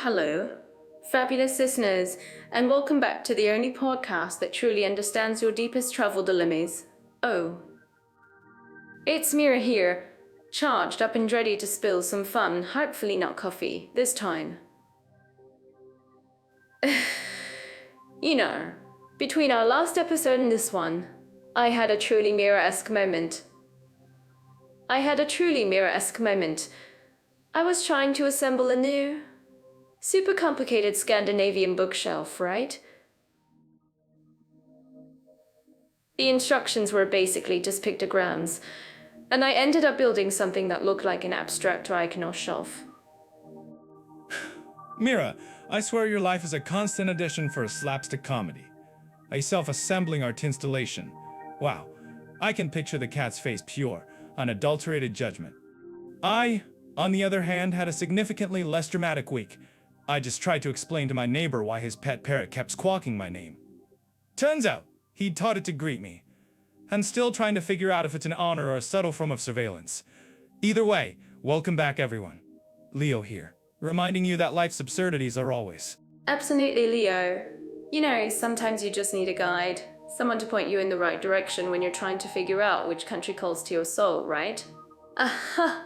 hello, fabulous listeners, and welcome back to the only podcast that truly understands your deepest travel dilemmas. Oh, it's Mira here, charged up and ready to spill some fun, hopefully not coffee, this time. You know, between our last episode and this one, I had a truly Mira-esque moment. I was trying to assemble a new, super complicated Scandinavian bookshelf, right? The instructions were basically just pictograms, and I ended up building something that looked like an abstract diagonal shelf. Mira, I swear your life is a constant addition for a slapstick comedy. A self-assembling art installation. Wow, I can picture the cat's face pure, unadulterated judgment. I, on the other hand, had a significantly less dramatic week. I just tried to explain to my neighbor why his pet parrot kept squawking my name. Turns out, he'd taught it to greet me. I'm still trying to figure out if it's an honor or a subtle form of surveillance. Either way, welcome back everyone. Leo here, reminding you that life's absurdities are always. Absolutely, Leo. You know, sometimes you just need a guide, someone to point you in the right direction when you're trying to figure out which country calls to your soul, right? Aha!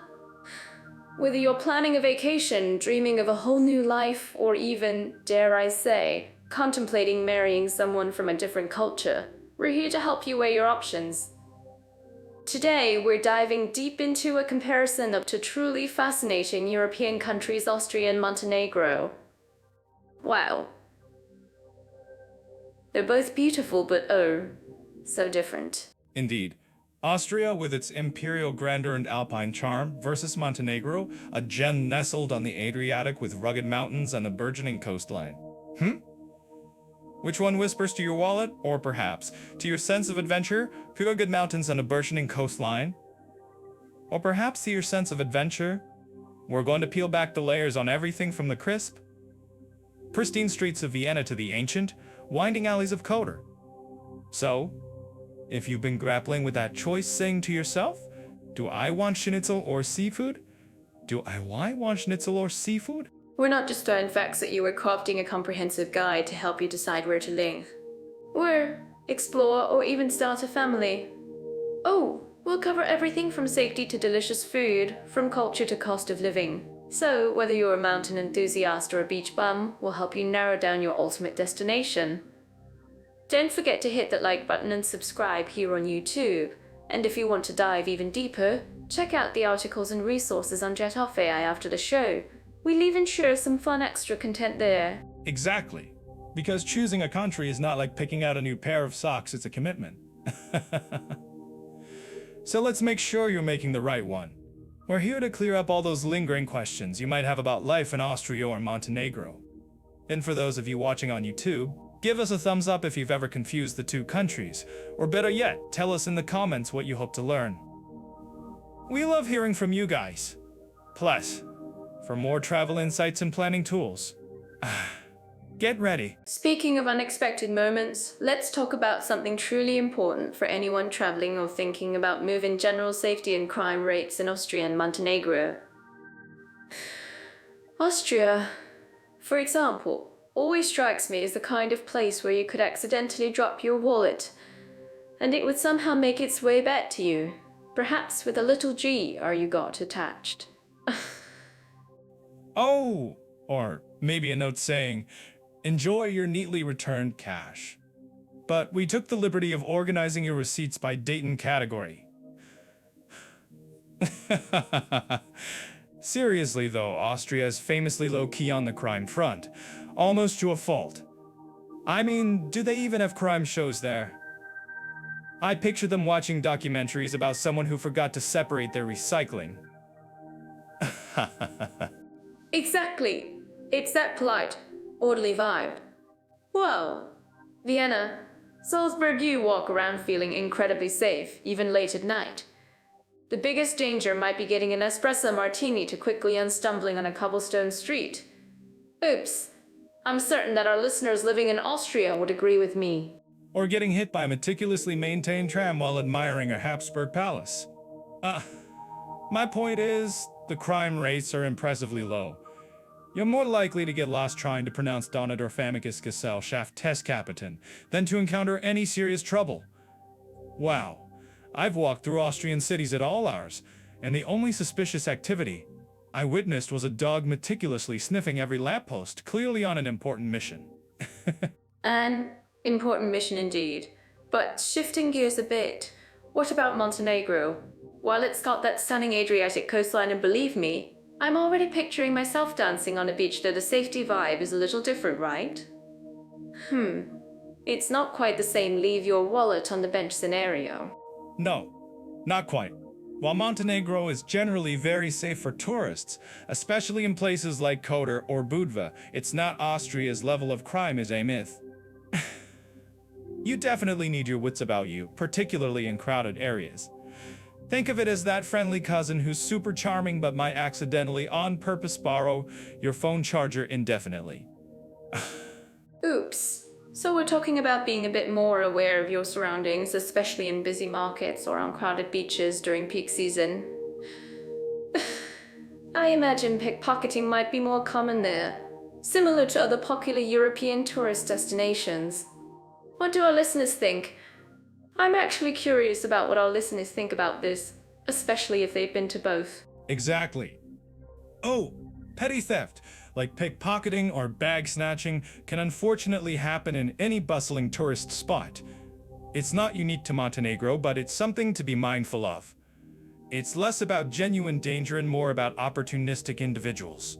Whether you're planning a vacation, dreaming of a whole new life, or even, dare I say, contemplating marrying someone from a different culture, we're here to help you weigh your options. Today, we're diving deep into a comparison of two truly fascinating European countries, Austria and Montenegro. Wow. They're both beautiful, but oh, so different. Indeed. Austria, with its imperial grandeur and Alpine charm, versus Montenegro, a gem nestled on the Adriatic with rugged mountains and a burgeoning coastline. Which one whispers to your wallet, or perhaps to your sense of adventure, rugged mountains and a burgeoning coastline? Or perhaps to your sense of adventure? We're going to peel back the layers on everything from the crisp, pristine streets of Vienna to the ancient, winding alleys of Kotor. So, if you've been grappling with that choice, saying to yourself, do I want schnitzel or seafood? We're not just throwing facts at you, we're crafting a comprehensive guide to help you decide where to live. Or explore or even start a family. Oh, we'll cover everything from safety to delicious food, from culture to cost of living. So, whether you're a mountain enthusiast or a beach bum, we'll help you narrow down your ultimate destination. Don't forget to hit that like button and subscribe here on YouTube. And if you want to dive even deeper, check out the articles and resources on Jet Off AI after the show. We'll even share some fun extra content there. Exactly. Because choosing a country is not like picking out a new pair of socks, it's a commitment. So let's make sure you're making the right one. We're here to clear up all those lingering questions you might have about life in Austria or Montenegro. And for those of you watching on YouTube, give us a thumbs up if you've ever confused the two countries, or better yet, tell us in the comments what you hope to learn. We love hearing from you guys. Plus, for more travel insights and planning tools, get ready. Speaking of unexpected moments, let's talk about something truly important for anyone traveling or thinking about moving: general safety and crime rates in Austria and Montenegro. Austria, for example, always strikes me as the kind of place where you could accidentally drop your wallet, and it would somehow make its way back to you, perhaps with a little G you got attached. Oh, or maybe a note saying, enjoy your neatly returned cash. But we took the liberty of organizing your receipts by date and category. Seriously though, Austria is famously low-key on the crime front, almost to a fault. I mean, do they even have crime shows there? I picture them watching documentaries about someone who forgot to separate their recycling. Exactly. It's that polite, orderly vibe. Well, Vienna, Salzburg, you walk around feeling incredibly safe, even late at night. The biggest danger might be getting an espresso martini too quickly and stumbling on a cobblestone street. Oops. I'm certain that our listeners living in Austria would agree with me. Or getting hit by a meticulously maintained tram while admiring a Habsburg palace. My point is, the crime rates are impressively low. You're more likely to get lost trying to pronounce Donador Famicus Gesell Schaft Test Captain than to encounter any serious trouble. Wow, I've walked through Austrian cities at all hours, and the only suspicious activity I witnessed was a dog meticulously sniffing every lamppost, clearly on an important mission. An important mission indeed. But shifting gears a bit, what about Montenegro? While it's got that stunning Adriatic coastline, and believe me, I'm already picturing myself dancing on a beach, though the safety vibe is a little different, right? It's not quite the same leave your wallet on the bench scenario. No, not quite. While Montenegro is generally very safe for tourists, especially in places like Kotor or Budva, it's not Austria's level of crime is a myth. You definitely need your wits about you, particularly in crowded areas. Think of it as that friendly cousin who's super charming but might accidentally on purpose borrow your phone charger indefinitely. Oops. So we're talking about being a bit more aware of your surroundings, especially in busy markets or on crowded beaches during peak season. I imagine pickpocketing might be more common there, similar to other popular European tourist destinations. What do our listeners think? I'm actually curious about what our listeners think about this, especially if they've been to both. Exactly. Oh, petty theft, like pickpocketing or bag snatching, can unfortunately happen in any bustling tourist spot. It's not unique to Montenegro, but it's something to be mindful of. It's less about genuine danger and more about opportunistic individuals.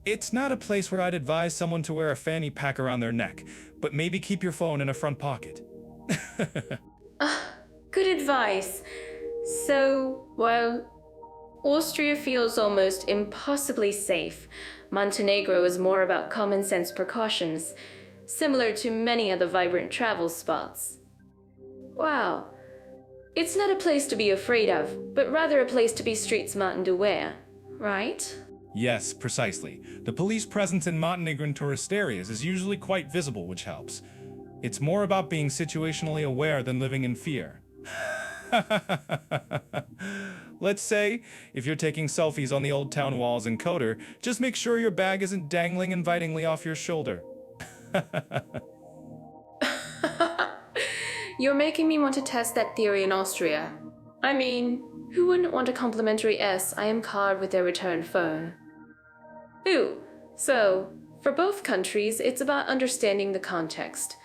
It's not a place where I'd advise someone to wear a fanny pack around their neck, but maybe keep your phone in a front pocket. Good advice. So, while Austria feels almost impossibly safe, Montenegro is more about common sense precautions, similar to many other vibrant travel spots. Wow. It's not a place to be afraid of, but rather a place to be street smart and aware, right? Yes, precisely. The police presence in Montenegrin tourist areas is usually quite visible, which helps. It's more about being situationally aware than living in fear. Let's say, if you're taking selfies on the old town walls in Kotor, just make sure your bag isn't dangling invitingly off your shoulder. You're making me want to test that theory in Austria. I mean, who wouldn't want a complimentary SIM card with their return phone? Ooh, so, for both countries, it's about understanding the context.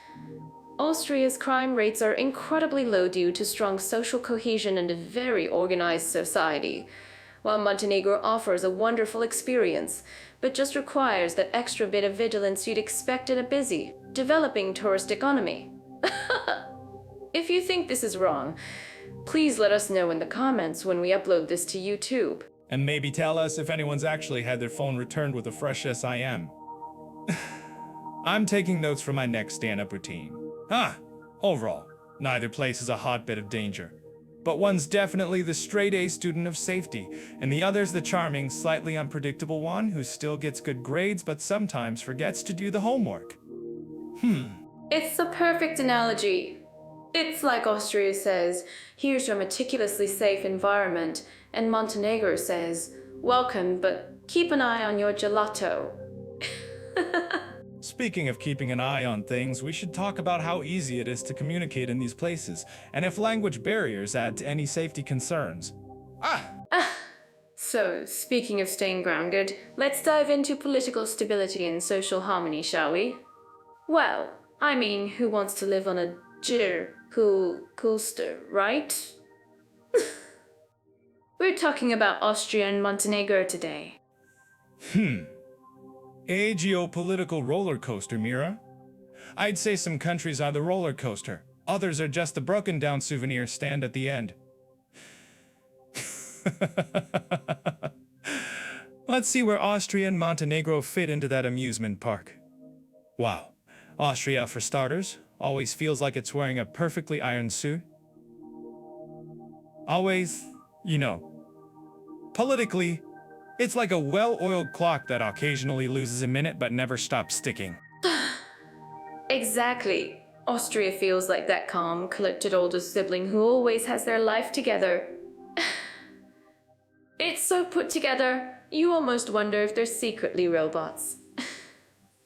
Austria's crime rates are incredibly low due to strong social cohesion and a very organized society, while Montenegro offers a wonderful experience, but just requires that extra bit of vigilance you'd expect in a busy, developing tourist economy. If you think this is wrong, please let us know in the comments when we upload this to YouTube. And maybe tell us if anyone's actually had their phone returned with a fresh SIM. I'm taking notes for my next stand-up routine. Overall, neither place is a hotbed of danger. But one's definitely the straight-A student of safety, and the other's the charming, slightly unpredictable one who still gets good grades but sometimes forgets to do the homework. It's the perfect analogy. It's like Austria says, here's your meticulously safe environment, and Montenegro says, welcome, but keep an eye on your gelato. Speaking of keeping an eye on things, we should talk about how easy it is to communicate in these places, and if language barriers add to any safety concerns. So, speaking of staying grounded, let's dive into political stability and social harmony, shall we? Well, I mean, who wants to live on a coaster, right? We're talking about Austria and Montenegro today. A geopolitical roller coaster, Mira. I'd say some countries are the roller coaster, others are just the broken down souvenir stand at the end. Let's see where Austria and Montenegro fit into that amusement park. Wow, Austria, for starters, always feels like it's wearing a perfectly ironed suit. Always, politically, it's like a well-oiled clock that occasionally loses a minute but never stops ticking. Exactly. Austria feels like that calm, collected older sibling who always has their life together. It's so put together, you almost wonder if they're secretly robots.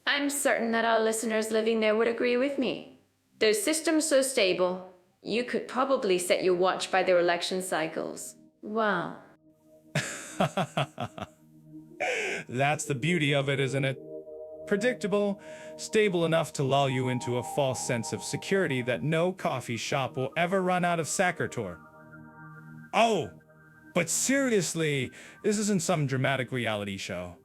I'm certain that our listeners living there would agree with me. Their system's so stable, you could probably set your watch by their election cycles. Wow. That's the beauty of it, isn't it? Predictable, stable enough to lull you into a false sense of security that no coffee shop will ever run out of Sacertor. Oh, but seriously, this isn't some dramatic reality show.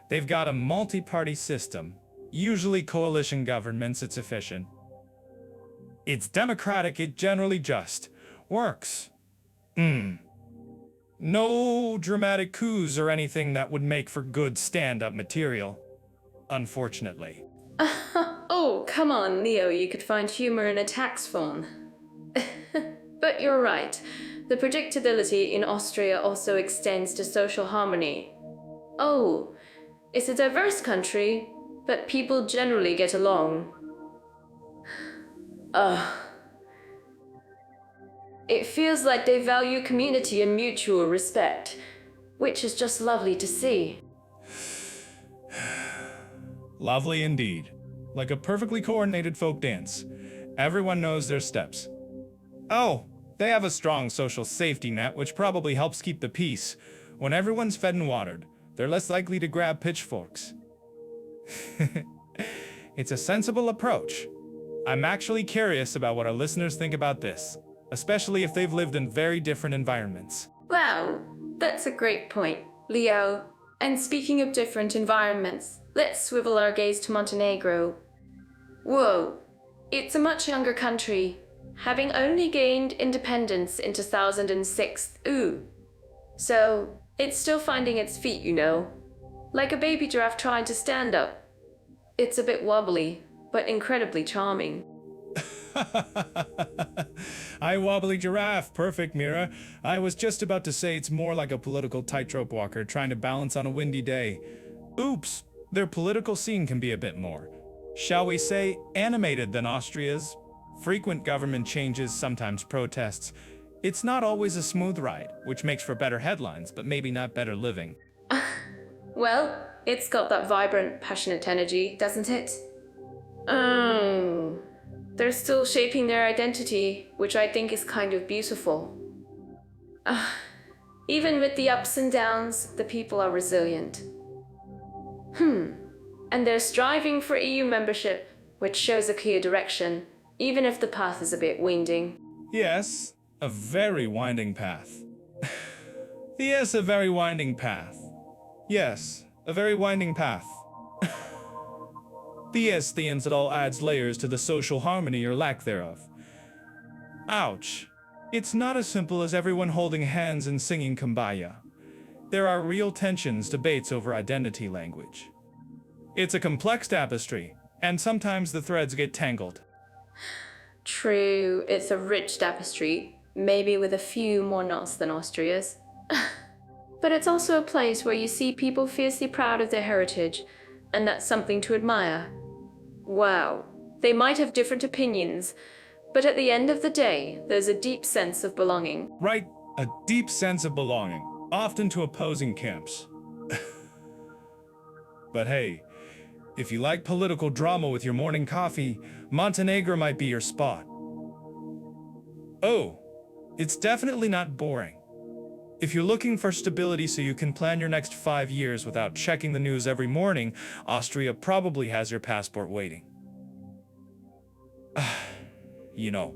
They've got a multi-party system, usually coalition governments. It's efficient. It's democratic, it generally just works. No dramatic coups or anything that would make for good stand-up material, unfortunately. Oh, come on, Leo, you could find humor in a tax phone. But you're right. The predictability in Austria also extends to social harmony. Oh, it's a diverse country, but people generally get along. It feels like they value community and mutual respect, which is just lovely to see. Lovely indeed. Like a perfectly coordinated folk dance. Everyone knows their steps. Oh, they have a strong social safety net, which probably helps keep the peace. When everyone's fed and watered, they're less likely to grab pitchforks. It's a sensible approach. I'm actually curious about what our listeners think about this, especially if they've lived in very different environments. Wow, that's a great point, Leo. And speaking of different environments, let's swivel our gaze to Montenegro. Whoa, it's a much younger country, having only gained independence in 2006. So, it's still finding its feet, you know. Like a baby giraffe trying to stand up. It's a bit wobbly, but incredibly charming. I wobbly giraffe, perfect, Mira. I was just about to say it's more like a political tightrope walker trying to balance on a windy day. Oops, their political scene can be a bit more, shall we say, animated than Austria's. Frequent government changes, sometimes protests. It's not always a smooth ride, which makes for better headlines, but maybe not better living. Well, it's got that vibrant, passionate energy, doesn't it? Oh, they're still shaping their identity, which I think is kind of beautiful. Even with the ups and downs, the people are resilient. And they're striving for EU membership, which shows a clear direction, even if the path is a bit winding. Yes, a very winding path. Yes, a very winding path. Yes, a very winding path. Yes, the it all adds layers to the social harmony or lack thereof. Ouch. It's not as simple as everyone holding hands and singing Kumbaya. There are real tensions, debates over identity language. It's a complex tapestry, and sometimes the threads get tangled. True, it's a rich tapestry, maybe with a few more knots than Austria's. But it's also a place where you see people fiercely proud of their heritage, and that's something to admire. Wow, they might have different opinions, but at the end of the day, there's a deep sense of belonging. Right, a deep sense of belonging, often to opposing camps. But hey, if you like political drama with your morning coffee, Montenegro might be your spot. Oh, it's definitely not boring. If you're looking for stability so you can plan your next 5 years without checking the news every morning, Austria probably has your passport waiting. You know,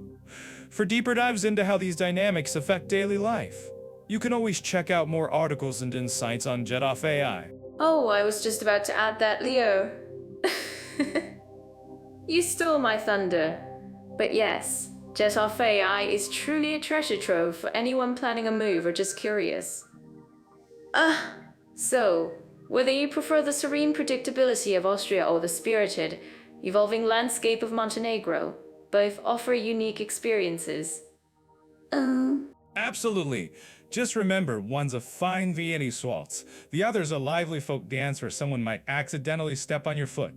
for deeper dives into how these dynamics affect daily life, you can always check out more articles and insights on Jet Off AI. Oh, I was just about to add that, Leo. You stole my thunder. But yes, Jet Off AI is truly a treasure trove for anyone planning a move or just curious. So, whether you prefer the serene predictability of Austria or the spirited, evolving landscape of Montenegro, both offer unique experiences. Absolutely. Just remember, one's a fine Viennese waltz, the other's a lively folk dance where someone might accidentally step on your foot.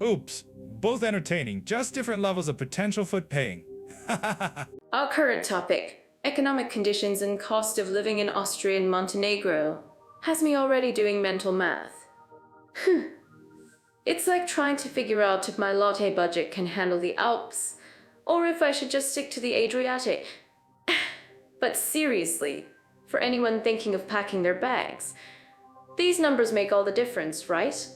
Oops, both entertaining, just different levels of potential foot paying. Our current topic, Economic conditions and cost of living in Austria and Montenegro has me already doing mental math. It's like trying to figure out if my latte budget can handle the Alps, or if I should just stick to the Adriatic. But seriously, for anyone thinking of packing their bags, these numbers make all the difference, right?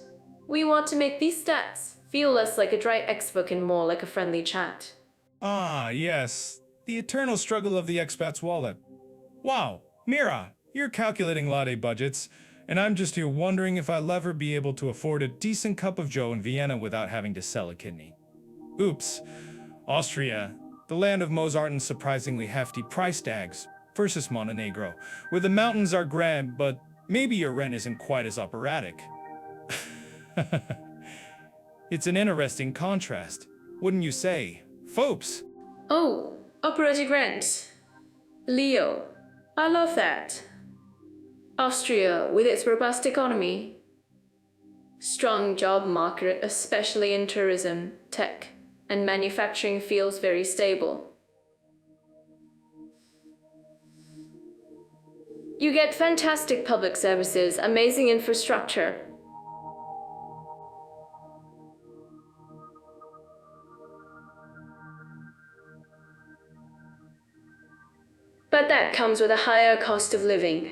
We want to make these stats feel less like a dry textbook and more like a friendly chat. Ah, yes. The eternal struggle of the expat's wallet. Wow, Mira, you're calculating latte budgets, and I'm just here wondering if I'll ever be able to afford a decent cup of joe in Vienna without having to sell a kidney. Oops. Austria, the land of Mozart and surprisingly hefty price tags, versus Montenegro, where the mountains are grand, but maybe your rent isn't quite as operatic. It's an interesting contrast, wouldn't you say, folks? Oh, operatic rent. Leo, I love that. Austria, with its robust economy, strong job market, especially in tourism, tech, and manufacturing, feels very stable. You get fantastic public services, amazing infrastructure. But that comes with a higher cost of living.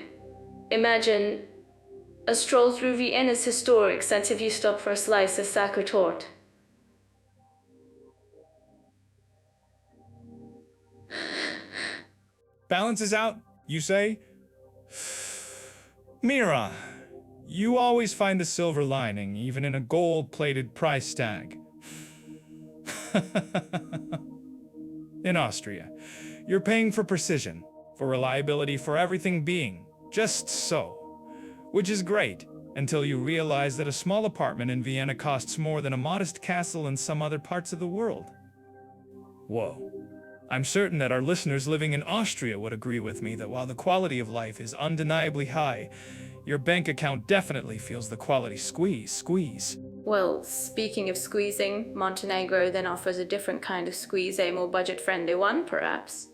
Imagine a stroll through Vienna's historic sense if you stop for a slice of sack or tort. Balances out, you say? Mira, you always find the silver lining, even in a gold-plated price tag. In Austria, you're paying for precision, for reliability, for everything being just so. Which is great, until you realize that a small apartment in Vienna costs more than a modest castle in some other parts of the world. Whoa. I'm certain that our listeners living in Austria would agree with me that while the quality of life is undeniably high, your bank account definitely feels the quality squeeze. Well, speaking of squeezing, Montenegro then offers a different kind of squeeze, a more budget-friendly one, perhaps.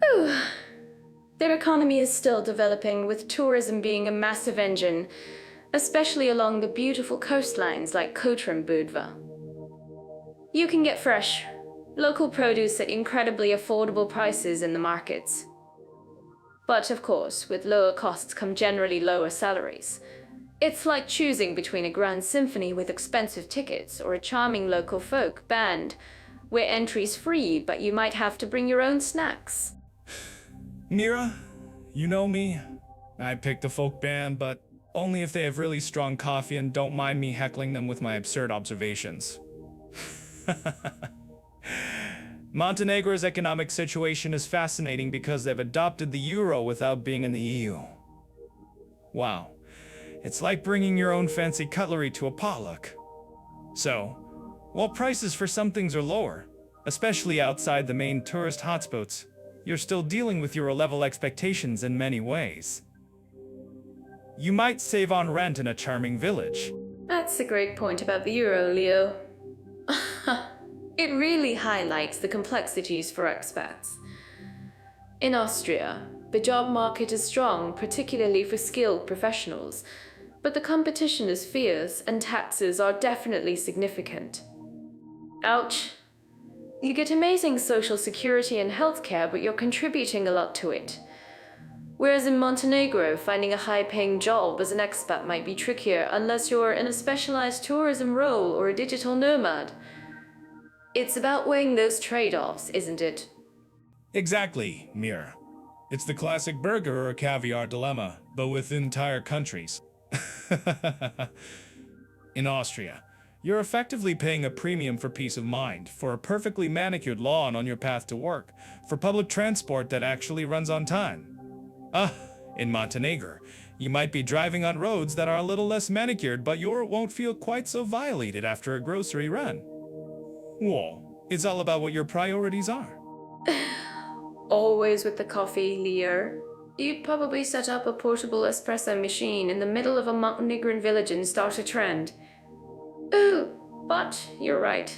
Ooh. Their economy is still developing, with tourism being a massive engine, especially along the beautiful coastlines like Kotor and Budva. You can get fresh, local produce at incredibly affordable prices in the markets. But of course, with lower costs come generally lower salaries. It's like choosing between a grand symphony with expensive tickets or a charming local folk band where entry's free, but you might have to bring your own snacks. Mira, you know me. I picked a folk band, but only if they have really strong coffee and don't mind me heckling them with my absurd observations. Montenegro's economic situation is fascinating because they've adopted the euro without being in the EU. Wow, it's like bringing your own fancy cutlery to a potluck. So, while prices for some things are lower, especially outside the main tourist hotspots, you're still dealing with Euro-level expectations in many ways. You might save on rent in a charming village. That's a great point about the euro, Leo. It really highlights the complexities for expats. In Austria, the job market is strong, particularly for skilled professionals, but the competition is fierce and taxes are definitely significant. Ouch. You get amazing social security and healthcare, but you're contributing a lot to it. Whereas in Montenegro, finding a high-paying job as an expat might be trickier unless you're in a specialized tourism role or a digital nomad. It's about weighing those trade-offs, isn't it? Exactly, Mir. It's the classic burger or caviar dilemma, but with entire countries. In Austria, you're effectively paying a premium for peace of mind, for a perfectly manicured lawn on your path to work, for public transport that actually runs on time. In Montenegro, you might be driving on roads that are a little less manicured, but you won't feel quite so violated after a grocery run. Whoa, it's all about what your priorities are. Always with the coffee, Leo. You'd probably set up a portable espresso machine in the middle of a Montenegrin village and start a trend. Ooh, but you're right.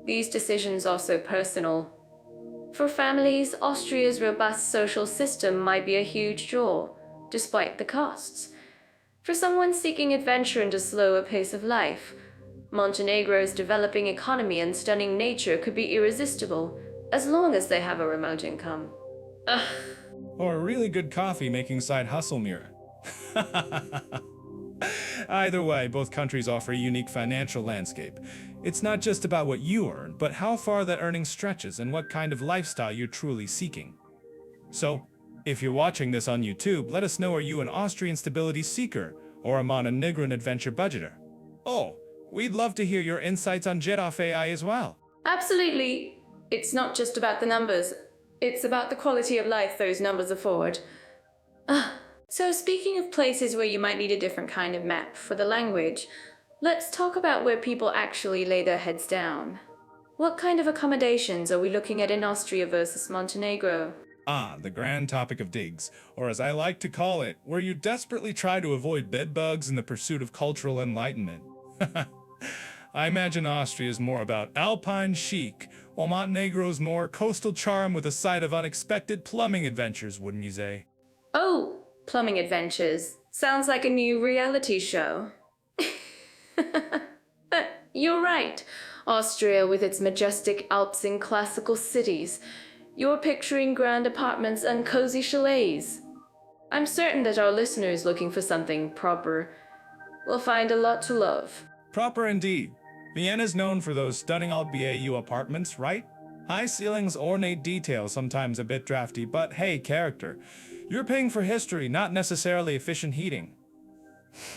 These decisions are so personal. For families, Austria's robust social system might be a huge draw, despite the costs. For someone seeking adventure and a slower pace of life, Montenegro's developing economy and stunning nature could be irresistible, as long as they have a remote income. Ugh. Or a really good coffee making side hustle mirror. Either way, both countries offer a unique financial landscape. It's not just about what you earn, but how far that earning stretches and what kind of lifestyle you're truly seeking. So, if you're watching this on YouTube, let us know, are you an Austrian stability seeker or a Montenegrin adventure budgeter? Oh, we'd love to hear your insights on Jet Off AI as well. Absolutely. It's not just about the numbers. It's about the quality of life those numbers afford. So speaking of places where you might need a different kind of map for the language, let's talk about where people actually lay their heads down. What kind of accommodations are we looking at in Austria versus Montenegro? The grand topic of digs, or as I like to call it, where you desperately try to avoid bedbugs in the pursuit of cultural enlightenment. I imagine Austria is more about Alpine chic, while Montenegro's more coastal charm with a side of unexpected plumbing adventures, wouldn't you say? Oh, plumbing adventures. Sounds like a new reality show. You're right. Austria with its majestic Alps and classical cities. You're picturing grand apartments and cozy chalets. I'm certain that our listeners looking for something proper will find a lot to love. Proper indeed. Vienna's known for those stunning Alt-BAU apartments, right? High ceilings, ornate details, sometimes a bit drafty, but hey, character. You're paying for history, not necessarily efficient heating.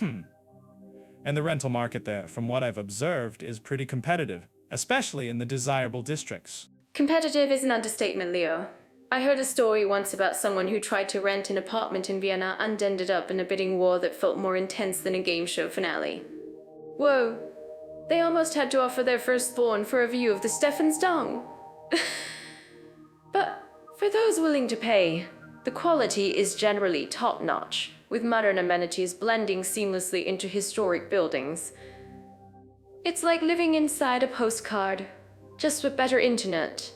And the rental market there, from what I've observed, is pretty competitive, especially in the desirable districts. Competitive is an understatement, Leo. I heard a story once about someone who tried to rent an apartment in Vienna and ended up in a bidding war that felt more intense than a game show finale. Whoa, they almost had to offer their firstborn for a view of the Stephansdom. But for those willing to pay, the quality is generally top-notch, with modern amenities blending seamlessly into historic buildings. It's like living inside a postcard, just with better internet.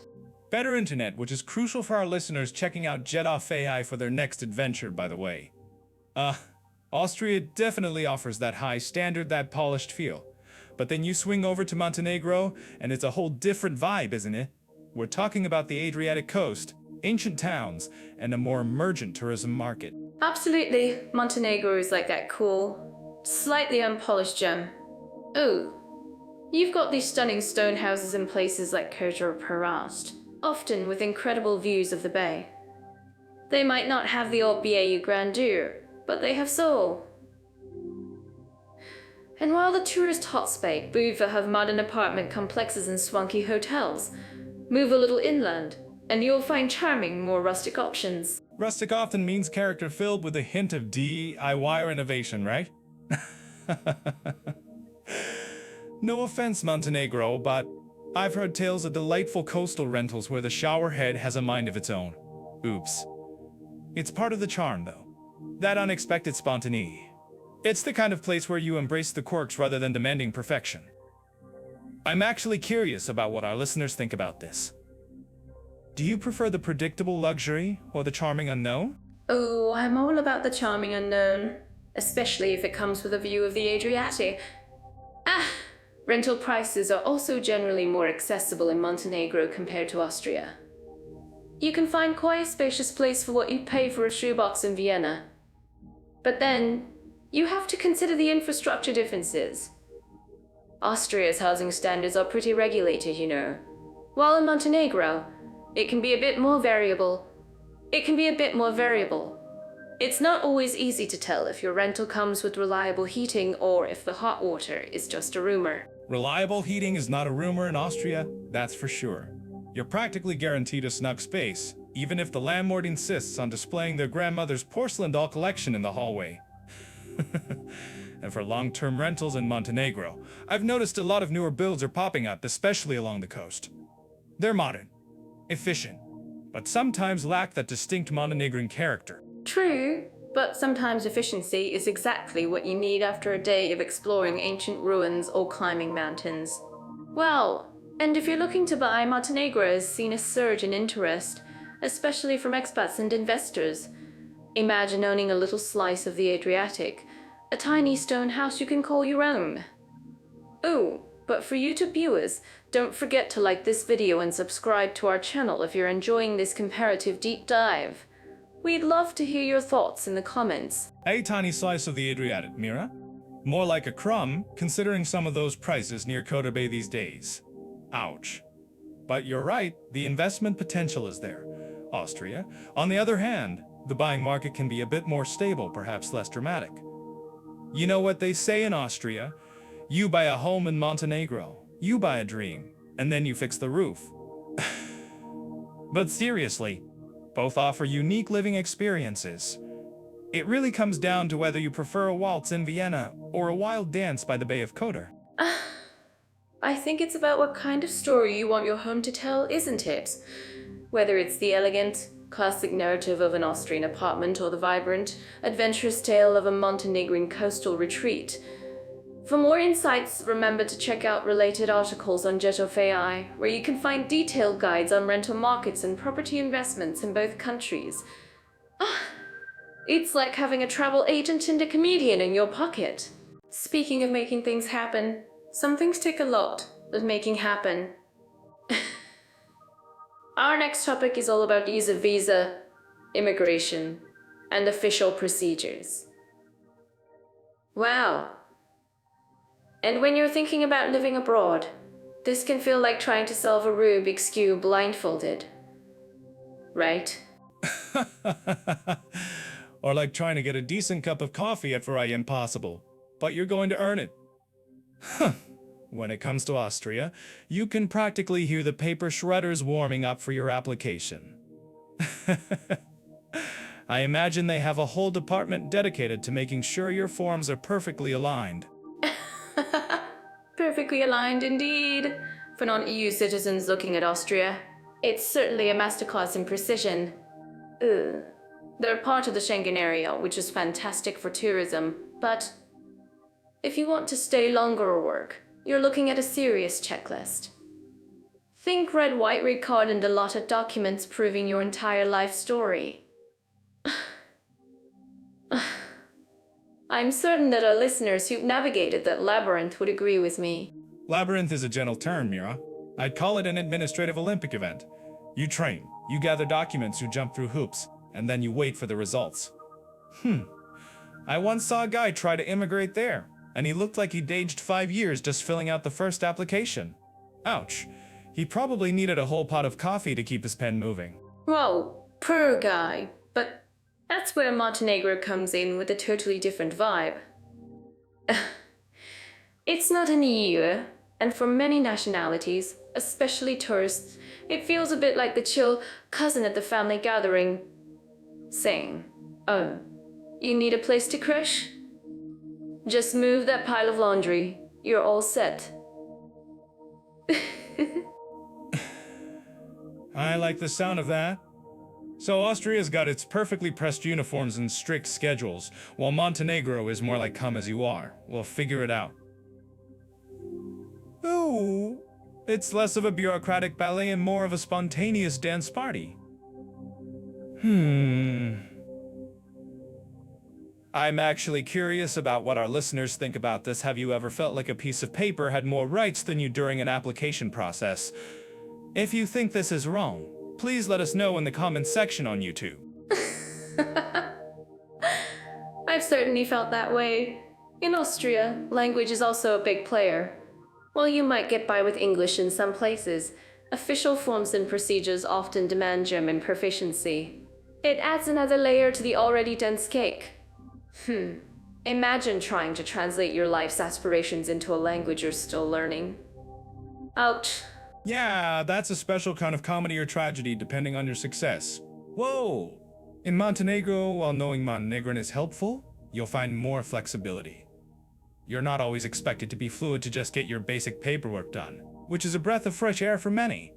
Better internet, which is crucial for our listeners checking out Jet Off AI for their next adventure, by the way. Austria definitely offers that high standard, that polished feel. But then you swing over to Montenegro, and it's a whole different vibe, isn't it? We're talking about the Adriatic coast, ancient towns, and a more emergent tourism market. Absolutely. Montenegro is like that cool, slightly unpolished gem. Oh, you've got these stunning stone houses in places like Kotor or Perast, often with incredible views of the bay. They might not have the old BAU grandeur, but they have soul. And while the tourist hotspot, Buva have modern apartment complexes and swanky hotels. Move a little inland, and you'll find charming, more rustic options. Rustic often means character filled with a hint of DIY renovation, right? No offense, Montenegro, but I've heard tales of delightful coastal rentals where the showerhead has a mind of its own. Oops. It's part of the charm, though. That unexpected spontaneity. It's the kind of place where you embrace the quirks rather than demanding perfection. I'm actually curious about what our listeners think about this. Do you prefer the predictable luxury or the charming unknown? Oh, I'm all about the charming unknown, especially if it comes with a view of the Adriatic. Rental prices are also generally more accessible in Montenegro compared to Austria. You can find quite a spacious place for what you'd pay for a shoebox in Vienna. But then, you have to consider the infrastructure differences. Austria's housing standards are pretty regulated, you know. While in Montenegro, it can be a bit more variable. It's not always easy to tell if your rental comes with reliable heating or if the hot water is just a rumor. Reliable heating is not a rumor in Austria, that's for sure. You're practically guaranteed a snug space, even if the landlord insists on displaying their grandmother's porcelain doll collection in the hallway. And for long-term rentals in Montenegro, I've noticed a lot of newer builds are popping up, especially along the coast. They're modern, efficient, but sometimes lack that distinct Montenegrin character. True, but sometimes efficiency is exactly what you need after a day of exploring ancient ruins or climbing mountains. Well, And if you're looking to buy, Montenegro has seen a surge in interest, especially from expats and investors. Imagine owning a little slice of the Adriatic, a tiny stone house you can call your own. Oh, but for YouTube viewers, don't forget to like this video and subscribe to our channel if you're enjoying this comparative deep dive. We'd love to hear your thoughts in the comments. A tiny slice of the Adriatic, Mira? More like a crumb, considering some of those prices near Kotor Bay these days. Ouch. But you're right, the investment potential is there. Austria, on the other hand, the buying market can be a bit more stable, perhaps less dramatic. You know what they say in Austria? You buy a home in Montenegro, you buy a dream, and then you fix the roof. But seriously, both offer unique living experiences. It really comes down to whether you prefer a waltz in Vienna or a wild dance by the Bay of Kotor. I think it's about what kind of story you want your home to tell, isn't it? Whether it's the elegant, classic narrative of an Austrian apartment or the vibrant, adventurous tale of a Montenegrin coastal retreat. For more insights, remember to check out related articles on Jet.ai, where you can find detailed guides on rental markets and property investments in both countries. It's like having a travel agent and a comedian in your pocket. Speaking of making things happen, some things take a lot, but making happen. Our next topic is all about use of visa, immigration, and official procedures. Wow. And when you're thinking about living abroad, this can feel like trying to solve a Rubik's Cube blindfolded. Right? Or like trying to get a decent cup of coffee at Variety Impossible, but you're going to earn it. When it comes to Austria, you can practically hear the paper shredders warming up for your application. I imagine they have a whole department dedicated to making sure your forms are perfectly aligned. Perfectly aligned indeed. For non-EU citizens looking at Austria, it's certainly a masterclass in precision. They're part of the Schengen area, which is fantastic for tourism, but if you want to stay longer or work, you're looking at a serious checklist. Think red white card and a lot of documents proving your entire life story. I'm certain that our listeners who've navigated that labyrinth would agree with me. Labyrinth is a gentle term, Mira. I'd call it an administrative Olympic event. You train, you gather documents, you jump through hoops, and then you wait for the results. I once saw a guy try to immigrate there, and he looked like he'd aged 5 years just filling out the first application. Ouch. He probably needed a whole pot of coffee to keep his pen moving. Whoa, poor guy. But that's where Montenegro comes in with a totally different vibe. It's not an EU, and for many nationalities, especially tourists, it feels a bit like the chill cousin at the family gathering saying, "Oh, you need a place to crush? Just move that pile of laundry. You're all set." I like the sound of that. So Austria's got its perfectly pressed uniforms and strict schedules, while Montenegro is more like come as you are. We'll figure it out. Ooh, it's less of a bureaucratic ballet and more of a spontaneous dance party. I'm actually curious about what our listeners think about this. Have you ever felt like a piece of paper had more rights than you during an application process? If you think this is wrong, please let us know in the comments section on YouTube. I've certainly felt that way. In Austria, language is also a big player. While you might get by with English in some places, official forms and procedures often demand German proficiency. It adds another layer to the already dense cake. Imagine trying to translate your life's aspirations into a language you're still learning. Ouch. Yeah, that's a special kind of comedy or tragedy depending on your success. Whoa! In Montenegro, while knowing Montenegrin is helpful, you'll find more flexibility. You're not always expected to be fluid to just get your basic paperwork done, which is a breath of fresh air for many.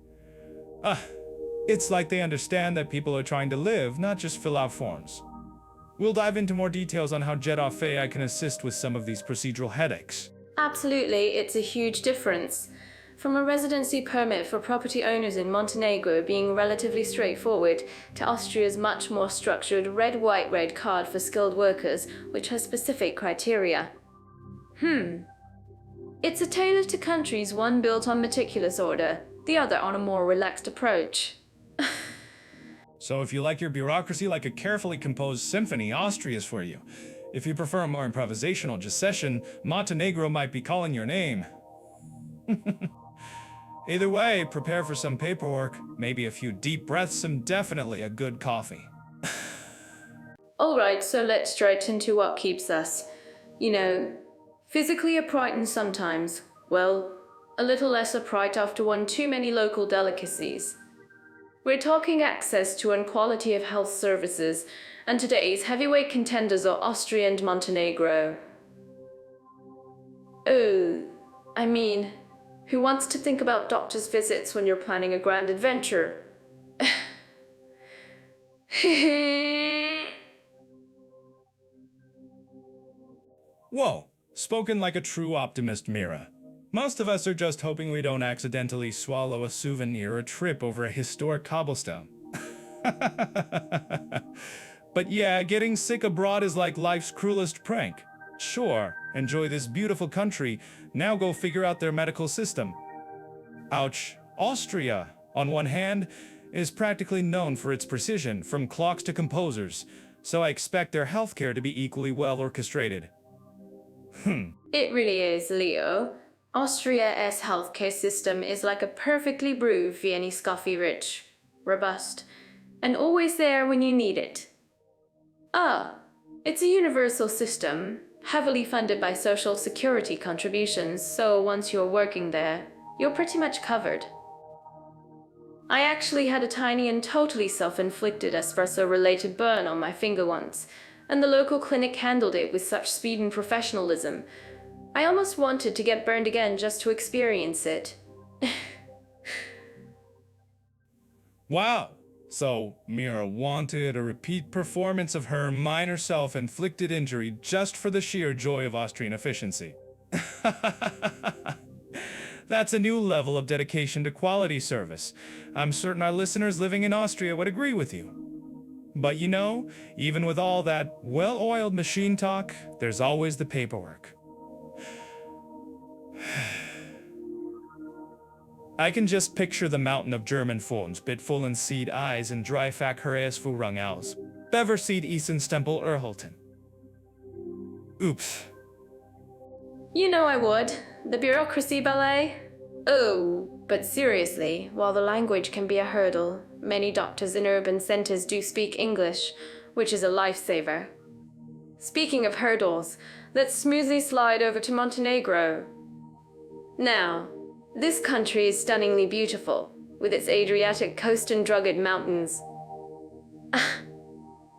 It's like they understand that people are trying to live, not just fill out forms. We'll dive into more details on how Jet.ai can assist with some of these procedural headaches. Absolutely, it's a huge difference. from a residency permit for property owners in Montenegro being relatively straightforward to Austria's much more structured red-white-red card for skilled workers, which has specific criteria. It's a tale of two countries, one built on meticulous order, the other on a more relaxed approach. So if you like your bureaucracy like a carefully composed symphony, Austria is for you. If you prefer a more improvisational secession, Montenegro might be calling your name. Either way, prepare for some paperwork, maybe a few deep breaths, and definitely a good coffee. Alright, so let's straight into what keeps us. Physically upright sometimes. Well, a little less upright after one too many local delicacies. We're talking access to and quality of health services, and today's heavyweight contenders are Austria and Montenegro. Who wants to think about doctor's visits when you're planning a grand adventure? Whoa, spoken like a true optimist, Mira. Most of us are just hoping we don't accidentally swallow a souvenir or trip over a historic cobblestone. But yeah, getting sick abroad is like life's cruelest prank. Sure, enjoy this beautiful country, now go figure out their medical system. Ouch. Austria, on one hand, is practically known for its precision, from clocks to composers, so I expect their healthcare to be equally well orchestrated. It really is, Leo. Austria's healthcare system is like a perfectly brewed Vienna coffee, rich, robust, and always there when you need it. It's a universal system, heavily funded by social security contributions, so once you're working there, you're pretty much covered. I actually had a tiny and totally self-inflicted espresso-related burn on my finger once, and the local clinic handled it with such speed and professionalism. I almost wanted to get burned again just to experience it. Wow. So, Mira wanted a repeat performance of her minor self-inflicted injury just for the sheer joy of Austrian efficiency. That's a new level of dedication to quality service. I'm certain our listeners living in Austria would agree with you. But even with all that well-oiled machine talk, there's always the paperwork. I can just picture the mountain of German forms, bitvollen seed eyes and dreifach Herausforderung aus. Beversied Eisen Stempel Erhalten. Oops. I would. The bureaucracy ballet? Oh, but seriously, while the language can be a hurdle, many doctors in urban centers do speak English, which is a lifesaver. Speaking of hurdles, let's smoothly slide over to Montenegro. Now, this country is stunningly beautiful, with its Adriatic coast and rugged mountains.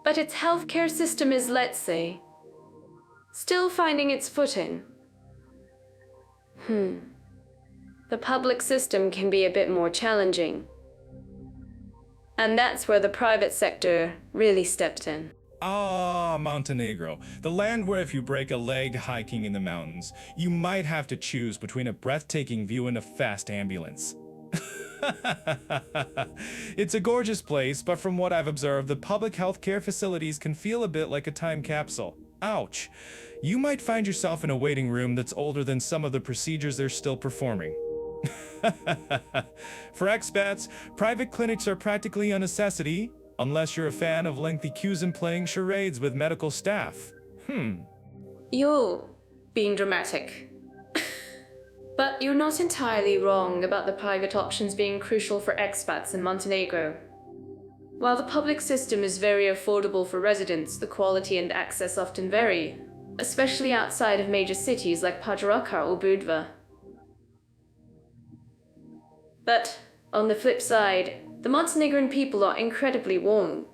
But its healthcare system is, let's say, still finding its footing. The public system can be a bit more challenging. And that's where the private sector really stepped in. Montenegro, the land where if you break a leg hiking in the mountains, you might have to choose between a breathtaking view and a fast ambulance. It's a gorgeous place, but from what I've observed, the public healthcare facilities can feel a bit like a time capsule. Ouch. You might find yourself in a waiting room that's older than some of the procedures they're still performing. For expats, private clinics are practically a necessity, unless you're a fan of lengthy queues and playing charades with medical staff. You're being dramatic. But you're not entirely wrong about the private options being crucial for expats in Montenegro. While the public system is very affordable for residents, the quality and access often vary, especially outside of major cities like Podgorica or Budva. But, on the flip side, the Montenegrin people are incredibly warm.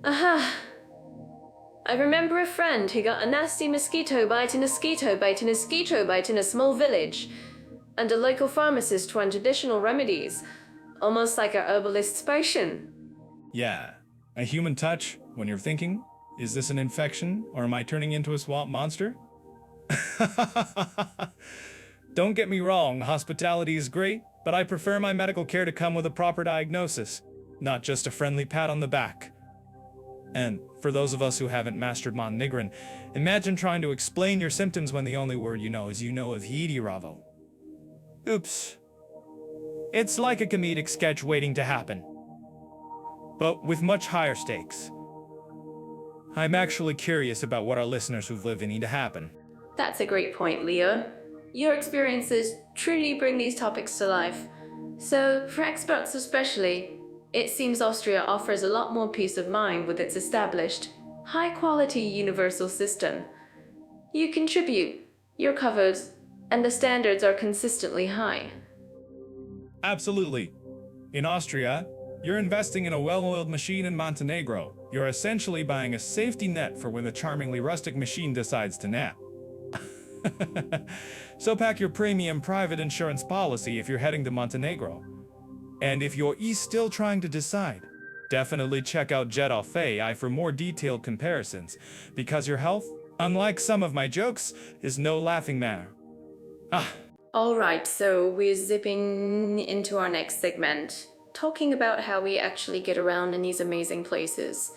I remember a friend who got a nasty mosquito bite in a mosquito bite in a mosquito bite in a small village, and a local pharmacist found traditional remedies, almost like a herbalist's potion. Yeah, a human touch when you're thinking, is this an infection or am I turning into a swamp monster? Don't get me wrong, hospitality is great, but I prefer my medical care to come with a proper diagnosis, not just a friendly pat on the back. And for those of us who haven't mastered Montenegrin, imagine trying to explain your symptoms when the only word you know is of Hidiravo. Oops. It's like a comedic sketch waiting to happen, but with much higher stakes. I'm actually curious about what our listeners who've lived in need to happen. That's a great point, Leo. Your experiences truly bring these topics to life. So, for experts especially, it seems Austria offers a lot more peace of mind with its established, high-quality universal system. You contribute, you're covered, and the standards are consistently high. Absolutely. In Austria, you're investing in a well-oiled machine. In Montenegro, you're essentially buying a safety net for when the charmingly rustic machine decides to nap. So pack your premium private insurance policy if you're heading to Montenegro. And if you're still trying to decide, definitely check out Jet Off AI for more detailed comparisons, because your health, unlike some of my jokes, is no laughing matter. Alright, so we're zipping into our next segment, talking about how we actually get around in these amazing places.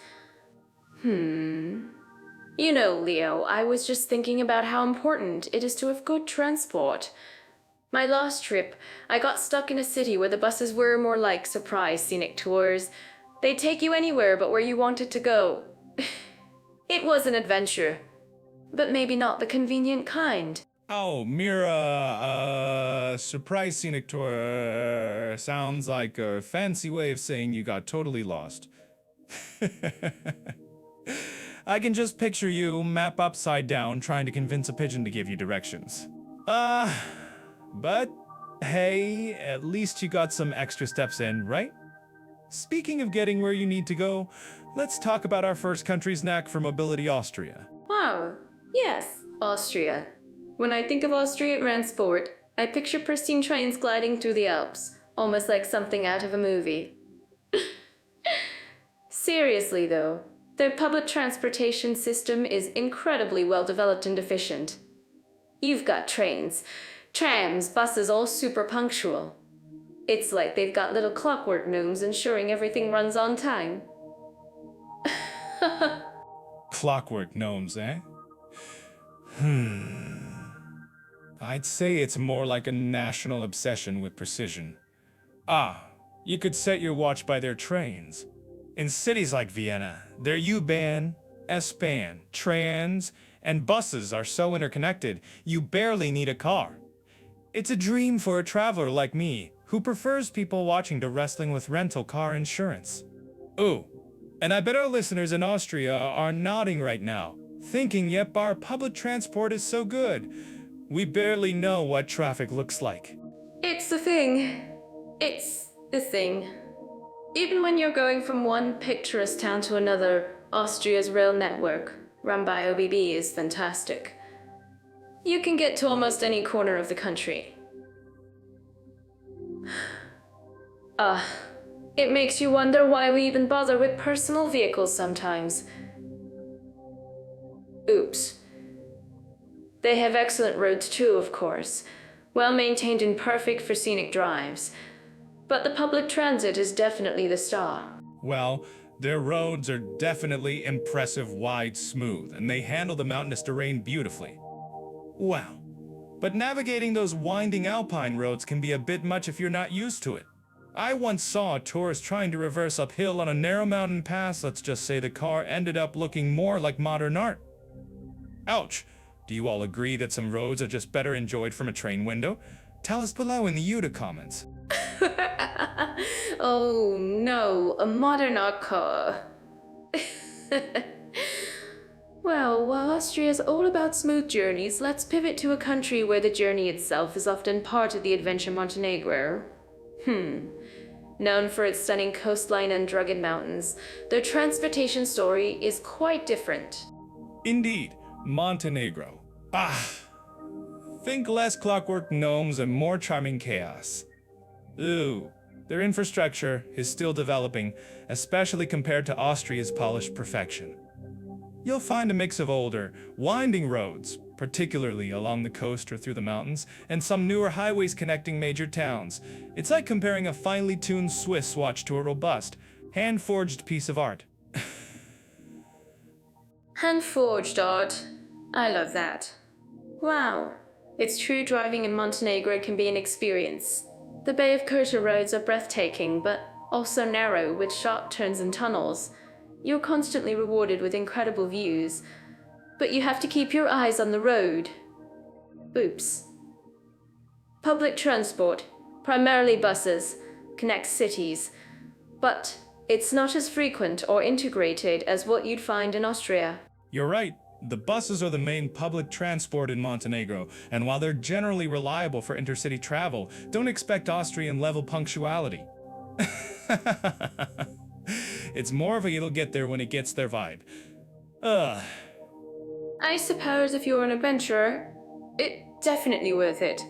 You know, Leo, I was just thinking about how important it is to have good transport. My last trip, I got stuck in a city where the buses were more like surprise scenic tours. They'd take you anywhere but where you wanted to go. It was an adventure, but maybe not the convenient kind. Oh, Mira, surprise scenic tour sounds like a fancy way of saying you got totally lost. I can just picture you, map upside down, trying to convince a pigeon to give you directions. But hey, at least you got some extra steps in, right? Speaking of getting where you need to go, let's talk about our first country's knack for mobility, Austria. Wow, yes, Austria. When I think of Austrian transport, I picture pristine trains gliding through the Alps, almost like something out of a movie. Seriously though, their public transportation system is incredibly well developed and efficient. You've got trains, trams, buses, all super punctual. It's like they've got little clockwork gnomes ensuring everything runs on time. Clockwork gnomes, eh? I'd say it's more like a national obsession with precision. You could set your watch by their trains. In cities like Vienna, their U-Bahn, S-Bahn, trams, and buses are so interconnected, you barely need a car. It's a dream for a traveler like me, who prefers people watching to wrestling with rental car insurance. Ooh, and I bet our listeners in Austria are nodding right now, thinking, yep, our public transport is so good. We barely know what traffic looks like. It's the thing. It's the thing. Even when you're going from one picturesque town to another, Austria's rail network, run by OBB, is fantastic. You can get to almost any corner of the country. It makes you wonder why we even bother with personal vehicles sometimes. Oops. They have excellent roads too, of course, well maintained and perfect for scenic drives. But the public transit is definitely the star. Well, their roads are definitely impressive, wide, smooth, and they handle the mountainous terrain beautifully. Wow. But navigating those winding Alpine roads can be a bit much if you're not used to it. I once saw a tourist trying to reverse uphill on a narrow mountain pass. Let's just say the car ended up looking more like modern art. Ouch. Do you all agree that some roads are just better enjoyed from a train window? Tell us below in the YouTube comments. Oh no, a modern art car. Well, while Austria is all about smooth journeys, let's pivot to a country where the journey itself is often part of the adventure. Montenegro. Known for its stunning coastline and rugged mountains, their transportation story is quite different. Indeed, Montenegro. Think less clockwork gnomes and more charming chaos. Ooh, their infrastructure is still developing, especially compared to Austria's polished perfection. You'll find a mix of older, winding roads, particularly along the coast or through the mountains, and some newer highways connecting major towns. It's like comparing a finely tuned Swiss watch to a robust, hand-forged piece of art. Hand-forged art. I love that. Wow. It's true driving in Montenegro can be an experience. The Bay of Kotor roads are breathtaking, but also narrow with sharp turns and tunnels. You're constantly rewarded with incredible views, but you have to keep your eyes on the road. Oops. Public transport, primarily buses, connects cities, but it's not as frequent or integrated as what you'd find in Austria. You're right. The buses are the main public transport in Montenegro, and while they're generally reliable for intercity travel, don't expect Austrian-level punctuality. It's more of a "you'll get there when it gets there" vibe. I suppose if you're an adventurer, it's definitely worth it.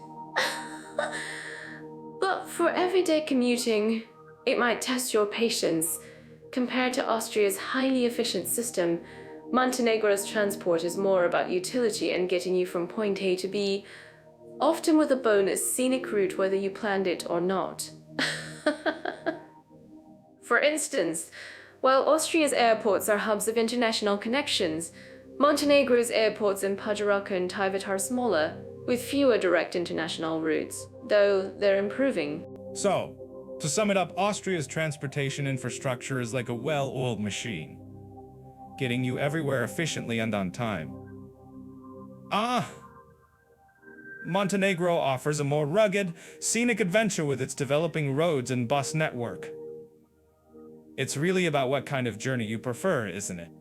But for everyday commuting, it might test your patience. Compared to Austria's highly efficient system, Montenegro's transport is more about utility and getting you from point A to B, often with a bonus scenic route whether you planned it or not. For instance, while Austria's airports are hubs of international connections, Montenegro's airports in Podgorica and Tivat are smaller, with fewer direct international routes, though they're improving. So, to sum it up, Austria's transportation infrastructure is like a well-oiled machine, getting you everywhere efficiently and on time. Montenegro offers a more rugged, scenic adventure with its developing roads and bus network. It's really about what kind of journey you prefer, isn't it?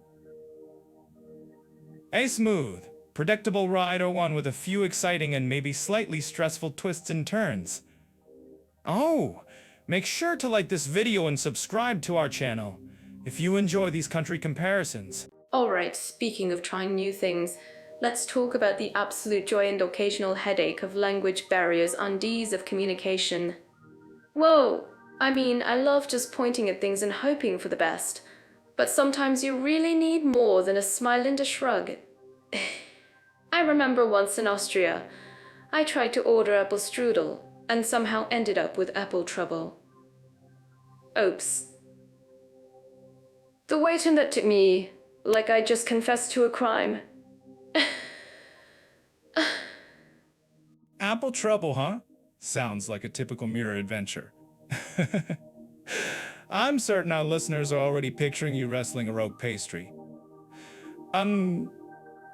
A smooth, predictable ride, or one with a few exciting and maybe slightly stressful twists and turns? Oh, make sure to like this video and subscribe to our channel if you enjoy these country comparisons. Alright, speaking of trying new things, let's talk about the absolute joy and occasional headache of language barriers and ease of communication. Whoa! I mean, I love just pointing at things and hoping for the best, but sometimes you really need more than a smile and a shrug. I remember once in Austria, I tried to order apple strudel and somehow ended up with apple trouble. Oops. The waiter looked at me like I just confessed to a crime. Apple trouble, huh? Sounds like a typical mirror adventure. I'm certain our listeners are already picturing you wrestling a rogue pastry.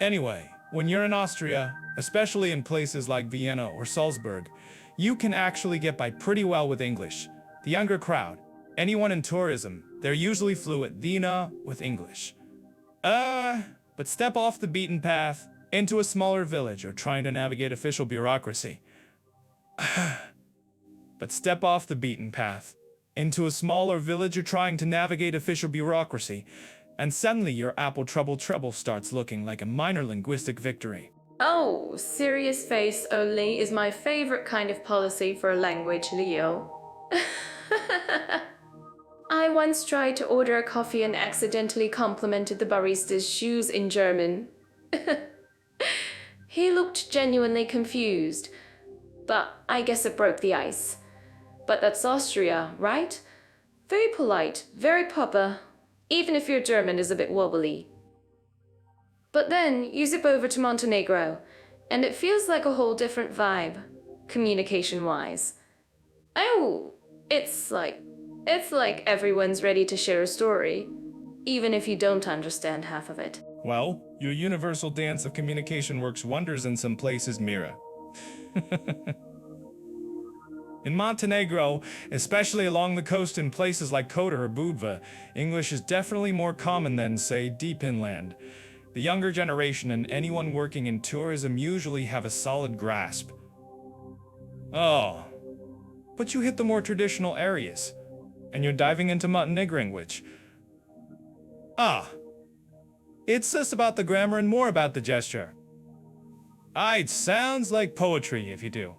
Anyway, when you're in Austria, especially in places like Vienna or Salzburg, you can actually get by pretty well with English. The younger crowd, anyone in tourism, they're usually fluent with English. But step off the beaten path into a smaller village or trying to navigate official bureaucracy. But step off the beaten path into a smaller village or trying to navigate official bureaucracy, and suddenly your apple trouble starts looking like a minor linguistic victory. Oh, serious face only is my favorite kind of policy for a language, Leo. I once tried to order a coffee and accidentally complimented the barista's shoes in German. He looked genuinely confused, but I guess it broke the ice. But that's Austria, right? Very polite, very proper, even if your German is a bit wobbly. But then you zip over to Montenegro, and it feels like a whole different vibe, communication-wise. Oh, it's like everyone's ready to share a story, even if you don't understand half of it. Well, your universal dance of communication works wonders in some places, Mira. In Montenegro, especially along the coast in places like Kotor or Budva, English is definitely more common than, say, deep inland. The younger generation and anyone working in tourism usually have a solid grasp. Oh, but you hit the more traditional areas, and you're diving into Montenegrin, which... it's less about the grammar and more about the gesture. It sounds like poetry if you do.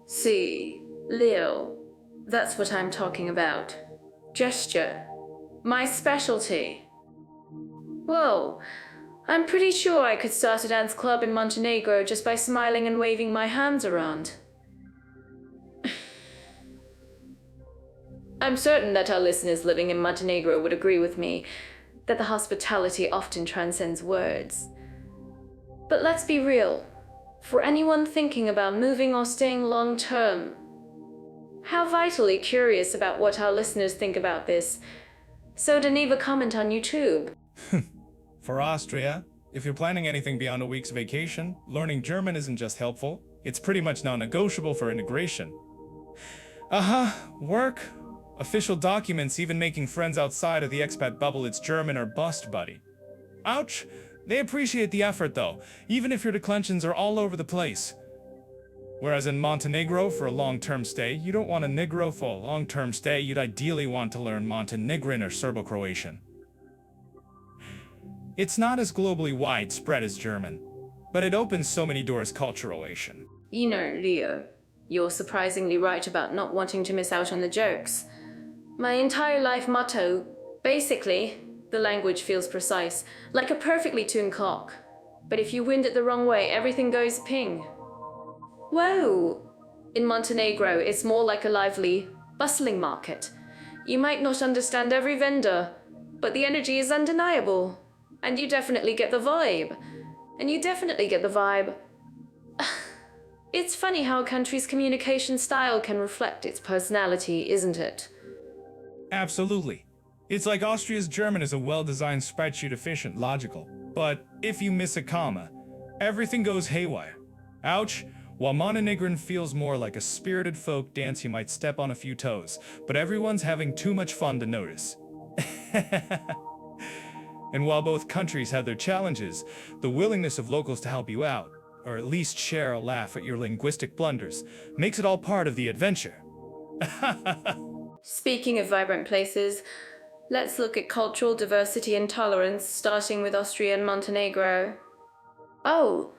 See, Leo, that's what I'm talking about. Gesture. My specialty. Whoa, I'm pretty sure I could start a dance club in Montenegro just by smiling and waving my hands around. I'm certain that our listeners living in Montenegro would agree with me that the hospitality often transcends words. But let's be real. For anyone thinking about moving or staying long term, how vitally curious about what our listeners think about this. So to leave a comment on YouTube. For Austria, if you're planning anything beyond a week's vacation, learning German isn't just helpful, it's pretty much non-negotiable for integration. Work, official documents, even making friends outside of the expat bubble, it's German or bust, buddy. Ouch! They appreciate the effort though, even if your declensions are all over the place. Whereas in Montenegro, for a long-term stay, you don't want a Negro for a long-term stay, you'd ideally want to learn Montenegrin or Serbo-Croatian. It's not as globally widespread as German, but it opens so many doors culturally. You know, Leo, you're surprisingly right about not wanting to miss out on the jokes. My entire life motto, basically, the language feels precise, like a perfectly tuned clock. But if you wind it the wrong way, everything goes ping. Whoa! In Montenegro, it's more like a lively, bustling market. You might not understand every vendor, but the energy is undeniable. And you definitely get the vibe. It's funny how a country's communication style can reflect its personality, isn't it? Absolutely. It's like Austria's German is a well-designed spreadsheet, efficient, logical. But if you miss a comma, everything goes haywire. Ouch! While Montenegrin feels more like a spirited folk dance, you might step on a few toes, but everyone's having too much fun to notice. And while both countries have their challenges, the willingness of locals to help you out, or at least share a laugh at your linguistic blunders, makes it all part of the adventure. Speaking of vibrant places, let's look at cultural diversity and tolerance, starting with Austria and Montenegro. Oh,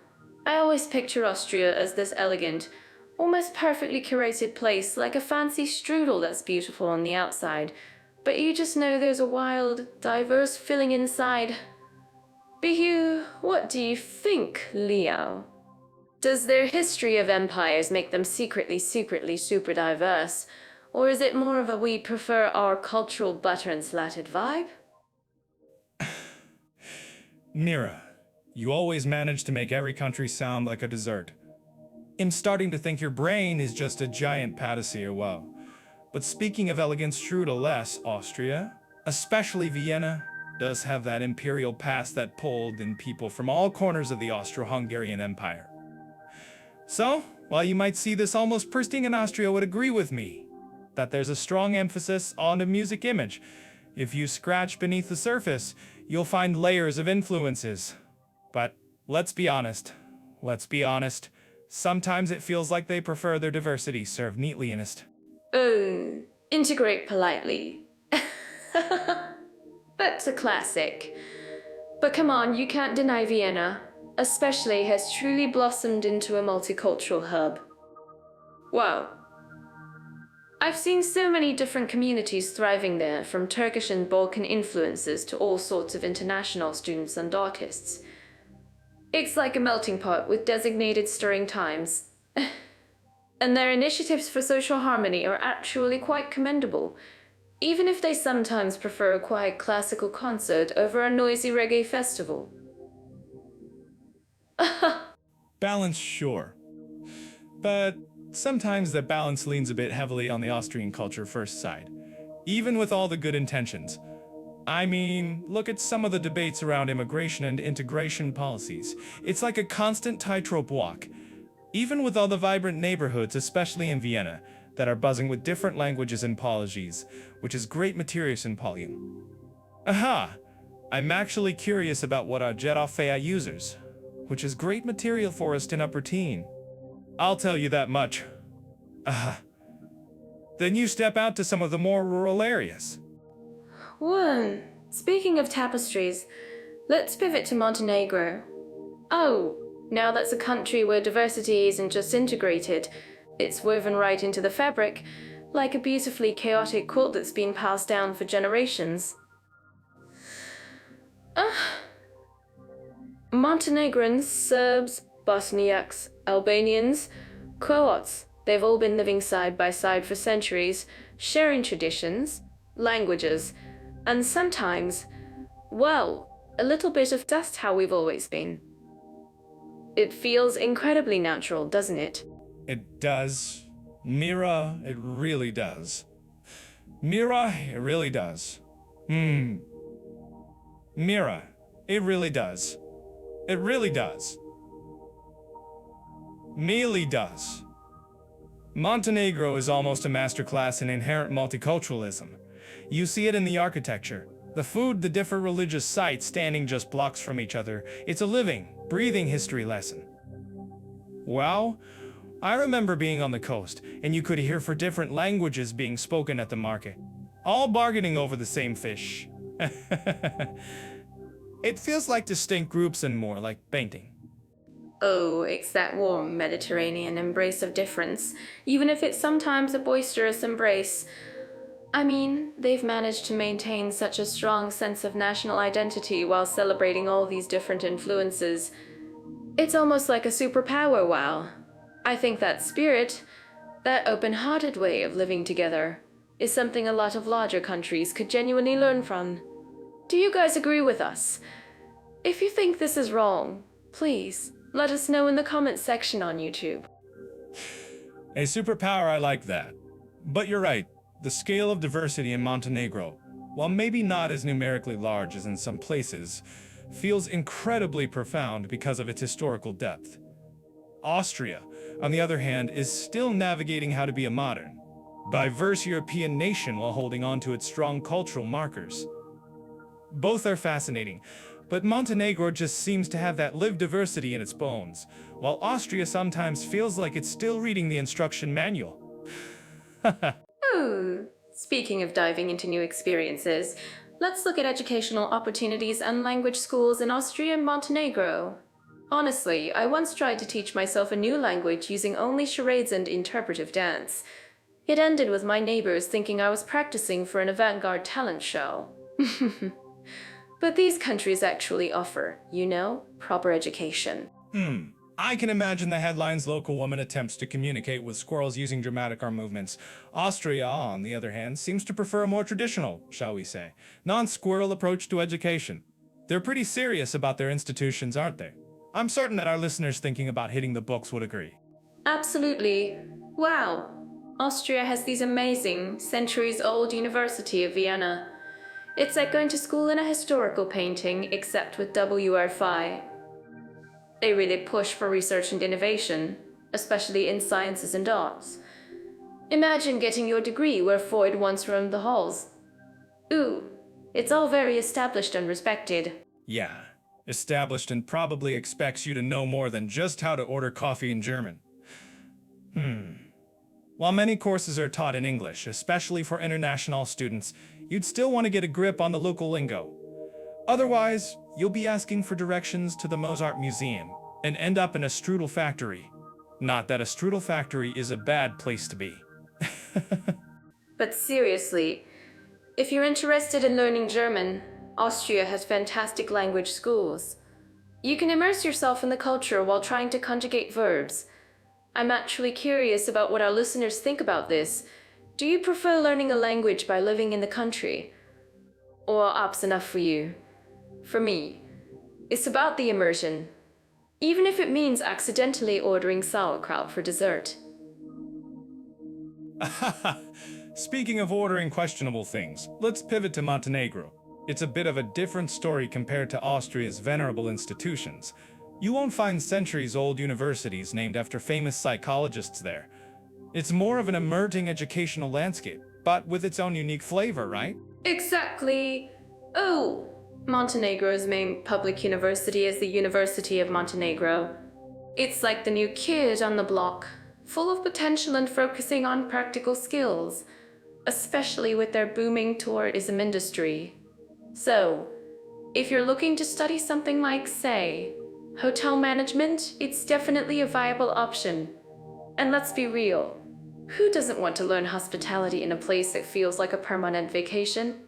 I always picture Austria as this elegant, almost perfectly curated place, like a fancy strudel that's beautiful on the outside, but you just know there's a wild, diverse feeling inside. Bihu, what do you think, Leo? Does their history of empires make them secretly super diverse? Or is it more of a we prefer our cultural butter and slatted vibe? Mira, you always manage to make every country sound like a dessert. I'm starting to think your brain is just a giant pâtissier, wow. But speaking of elegant strudel, Austria, especially Vienna, does have that imperial past that pulled in people from all corners of the Austro-Hungarian Empire. So, while you might see this almost pristine in Austria would agree with me that there's a strong emphasis on the music image. If you scratch beneath the surface, you'll find layers of influences. But let's be honest, sometimes it feels like they prefer their diversity served neatly in it. Oh, integrate politely. That's a classic. But come on, you can't deny Vienna, especially has truly blossomed into a multicultural hub. Wow. I've seen so many different communities thriving there, from Turkish and Balkan influences to all sorts of international students and artists. It's like a melting pot with designated stirring times. And their initiatives for social harmony are actually quite commendable, even if they sometimes prefer a quiet classical concert over a noisy reggae festival. Balance, sure. But sometimes that balance leans a bit heavily on the Austrian culture first side, even with all the good intentions. I mean, look at some of the debates around immigration and integration policies. It's like a constant tightrope walk. Even with all the vibrant neighborhoods, especially in Vienna, that are buzzing with different languages and policies, which is great material in volume. Aha! I'm actually curious about what our Jetafea users, which is great material for us in upper teen. I'll tell you that much. Then you step out to some of the more rural areas. One. Speaking of tapestries, let's pivot to Montenegro. Oh, now that's a country where diversity isn't just integrated, it's woven right into the fabric, like a beautifully chaotic quilt that's been passed down for generations. Montenegrins, Serbs, Bosniaks, Albanians, Croats, they've all been living side by side for centuries, sharing traditions, languages, and sometimes, well, a little bit of just how we've always been. It feels incredibly natural, doesn't it? It does. Mira, it really does. Mira, it really does. Mira, it really does. It really does. Really does. Montenegro is almost a masterclass in inherent multiculturalism. You see it in the architecture, the food, the different religious sites standing just blocks from each other. It's a living, breathing history lesson. Well, I remember being on the coast, and you could hear for different languages being spoken at the market, all bargaining over the same fish. It feels like distinct groups and more like painting. Oh, it's that warm Mediterranean embrace of difference, even if it's sometimes a boisterous embrace. I mean, they've managed to maintain such a strong sense of national identity while celebrating all these different influences. It's almost like a superpower, wow. I think that spirit, that open-hearted way of living together, is something a lot of larger countries could genuinely learn from. Do you guys agree with us? If you think this is wrong, please let us know in the comments section on YouTube. A superpower, I like that. But you're right, the scale of diversity in Montenegro, while maybe not as numerically large as in some places, feels incredibly profound because of its historical depth. Austria, on the other hand, is still navigating how to be a modern, diverse European nation while holding on to its strong cultural markers. Both are fascinating, but Montenegro just seems to have that lived diversity in its bones, while Austria sometimes feels like it's still reading the instruction manual. Oh, speaking of diving into new experiences, let's look at educational opportunities and language schools in Austria and Montenegro. Honestly, I once tried to teach myself a new language using only charades and interpretive dance. It ended with my neighbors thinking I was practicing for an avant-garde talent show. But these countries actually offer, proper education. I can imagine the headlines local woman attempts to communicate with squirrels using dramatic arm movements. Austria, on the other hand, seems to prefer a more traditional, shall we say, non-squirrel approach to education. They're pretty serious about their institutions, aren't they? I'm certain that our listeners thinking about hitting the books would agree. Absolutely. Wow. Austria has these amazing, centuries-old University of Vienna. It's like going to school in a historical painting, except with WR5. They really push for research and innovation, especially in sciences and arts. Imagine getting your degree where Freud once roamed the halls. Ooh, it's all very established and respected. Yeah, established and probably expects you to know more than just how to order coffee in German. While many courses are taught in English, especially for international students, you'd still want to get a grip on the local lingo. Otherwise, you'll be asking for directions to the Mozart Museum and end up in a strudel factory. Not that a strudel factory is a bad place to be. But seriously, if you're interested in learning German, Austria has fantastic language schools. You can immerse yourself in the culture while trying to conjugate verbs. I'm actually curious about what our listeners think about this. Do you prefer learning a language by living in the country? Or Alps enough for you? For me, it's about the immersion. Even if it means accidentally ordering sauerkraut for dessert. Speaking of ordering questionable things, let's pivot to Montenegro. It's a bit of a different story compared to Austria's venerable institutions. You won't find centuries-old universities named after famous psychologists there. It's more of an emerging educational landscape, but with its own unique flavor, right? Exactly. Oh, Montenegro's main public university is the University of Montenegro. It's like the new kid on the block, full of potential and focusing on practical skills, especially with their booming tourism industry. So, if you're looking to study something like, say, hotel management, it's definitely a viable option. And let's be real, who doesn't want to learn hospitality in a place that feels like a permanent vacation?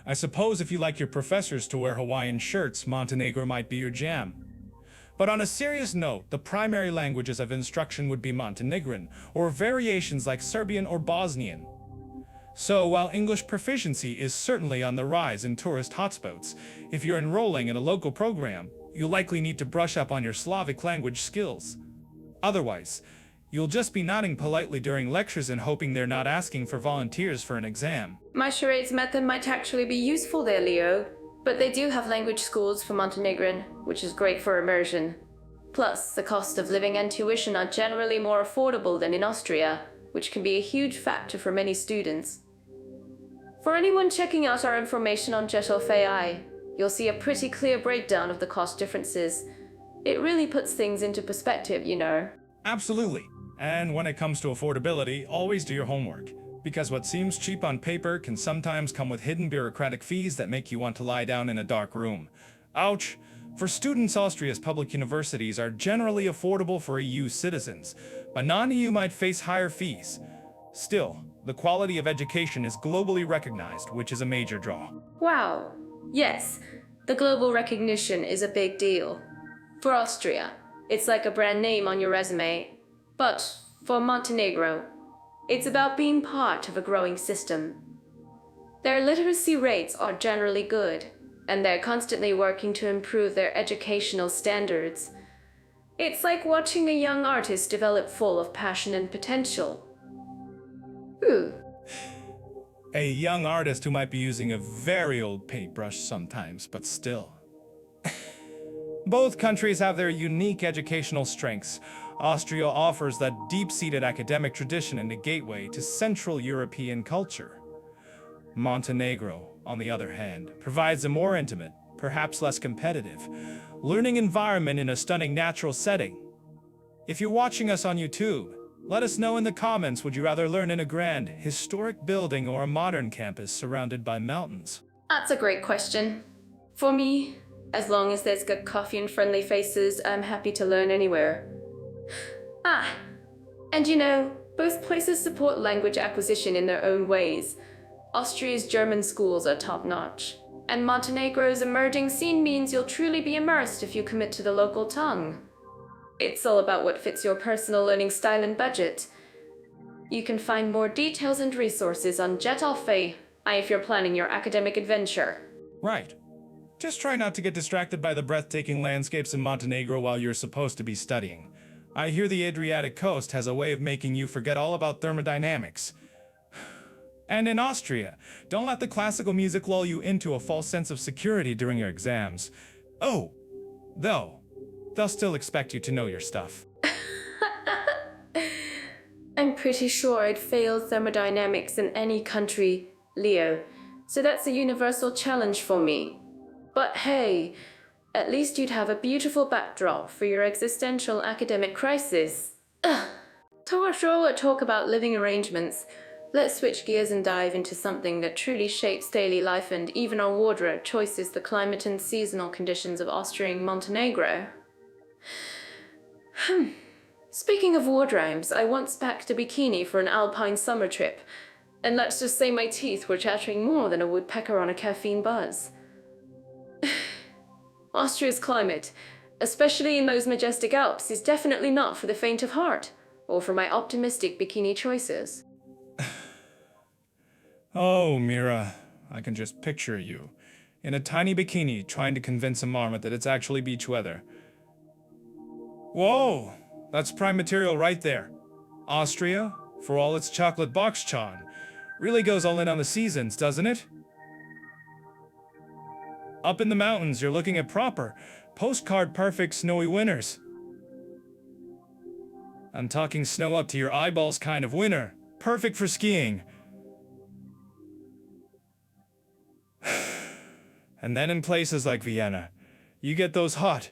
I suppose if you like your professors to wear Hawaiian shirts, Montenegro might be your jam. But on a serious note, the primary languages of instruction would be Montenegrin, or variations like Serbian or Bosnian. So, while English proficiency is certainly on the rise in tourist hotspots, if you're enrolling in a local program, you'll likely need to brush up on your Slavic language skills. Otherwise, you'll just be nodding politely during lectures and hoping they're not asking for volunteers for an exam. My charades method might actually be useful there, Leo. But they do have language schools for Montenegrin, which is great for immersion. Plus, the cost of living and tuition are generally more affordable than in Austria, which can be a huge factor for many students. For anyone checking out our information on Jetolf AI, you'll see a pretty clear breakdown of the cost differences. It really puts things into perspective, you know. Absolutely. And when it comes to affordability, always do your homework. Because what seems cheap on paper can sometimes come with hidden bureaucratic fees that make you want to lie down in a dark room. Ouch! For students, Austria's public universities are generally affordable for EU citizens, but non-EU might face higher fees. Still, the quality of education is globally recognized, which is a major draw. Wow. Yes, the global recognition is a big deal. For Austria, it's like a brand name on your resume. But for Montenegro, it's about being part of a growing system. Their literacy rates are generally good, and they're constantly working to improve their educational standards. It's like watching a young artist develop full of passion and potential. Ooh. A young artist who might be using a very old paintbrush sometimes, but still. Both countries have their unique educational strengths. Austria offers that deep-seated academic tradition and a gateway to Central European culture. Montenegro, on the other hand, provides a more intimate, perhaps less competitive, learning environment in a stunning natural setting. If you're watching us on YouTube, let us know in the comments, would you rather learn in a grand, historic building or a modern campus surrounded by mountains? That's a great question. For me, as long as there's good coffee and friendly faces, I'm happy to learn anywhere. And you know, both places support language acquisition in their own ways. Austria's German schools are top-notch, and Montenegro's emerging scene means you'll truly be immersed if you commit to the local tongue. It's all about what fits your personal learning style and budget. You can find more details and resources on Jetolf AI if you're planning your academic adventure. Right. Just try not to get distracted by the breathtaking landscapes in Montenegro while you're supposed to be studying. I hear the Adriatic coast has a way of making you forget all about thermodynamics. And in Austria, don't let the classical music lull you into a false sense of security during your exams. Oh, though, they'll still expect you to know your stuff. I'm pretty sure I'd fail thermodynamics in any country, Leo, so that's a universal challenge for me. But hey, at least you'd have a beautiful backdrop for your existential academic crisis. To our show talk about living arrangements, let's switch gears and dive into something that truly shapes daily life and even our wardrobe choices, the climate and seasonal conditions of Austria and Montenegro. Speaking of wardrobes, I once packed a bikini for an Alpine summer trip, and let's just say my teeth were chattering more than a woodpecker on a caffeine buzz. Austria's climate, especially in those majestic Alps, is definitely not for the faint of heart, or for my optimistic bikini choices. Oh, Mira, I can just picture you, in a tiny bikini trying to convince a marmot that it's actually beach weather. Whoa, that's prime material right there. Austria, for all its chocolate box charm, really goes all in on the seasons, doesn't it? Up in the mountains, you're looking at proper, postcard-perfect snowy winters. I'm talking snow up to your eyeballs kind of winter, perfect for skiing. And then in places like Vienna, you get those hot,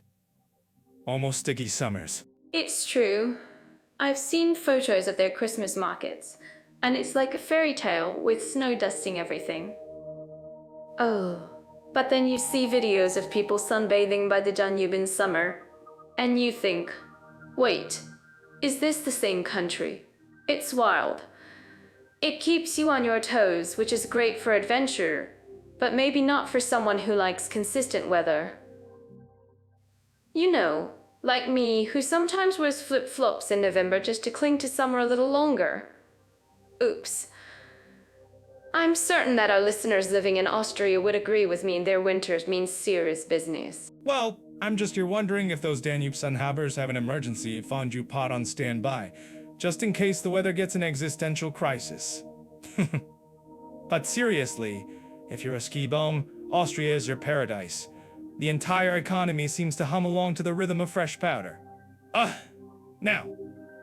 almost sticky summers. It's true. I've seen photos of their Christmas markets, and it's like a fairy tale with snow dusting everything. Oh. But then you see videos of people sunbathing by the Danube in summer, and you think, wait, is this the same country? It's wild. It keeps you on your toes, which is great for adventure, but maybe not for someone who likes consistent weather. You know, like me, who sometimes wears flip-flops in November just to cling to summer a little longer. Oops. I'm certain that our listeners living in Austria would agree with me their winters mean serious business. Well, I'm just here wondering if those Danube Sunhabers have an emergency fondue pot on standby, just in case the weather gets an existential crisis. But seriously, if you're a ski bum, Austria is your paradise. The entire economy seems to hum along to the rhythm of fresh powder. Now,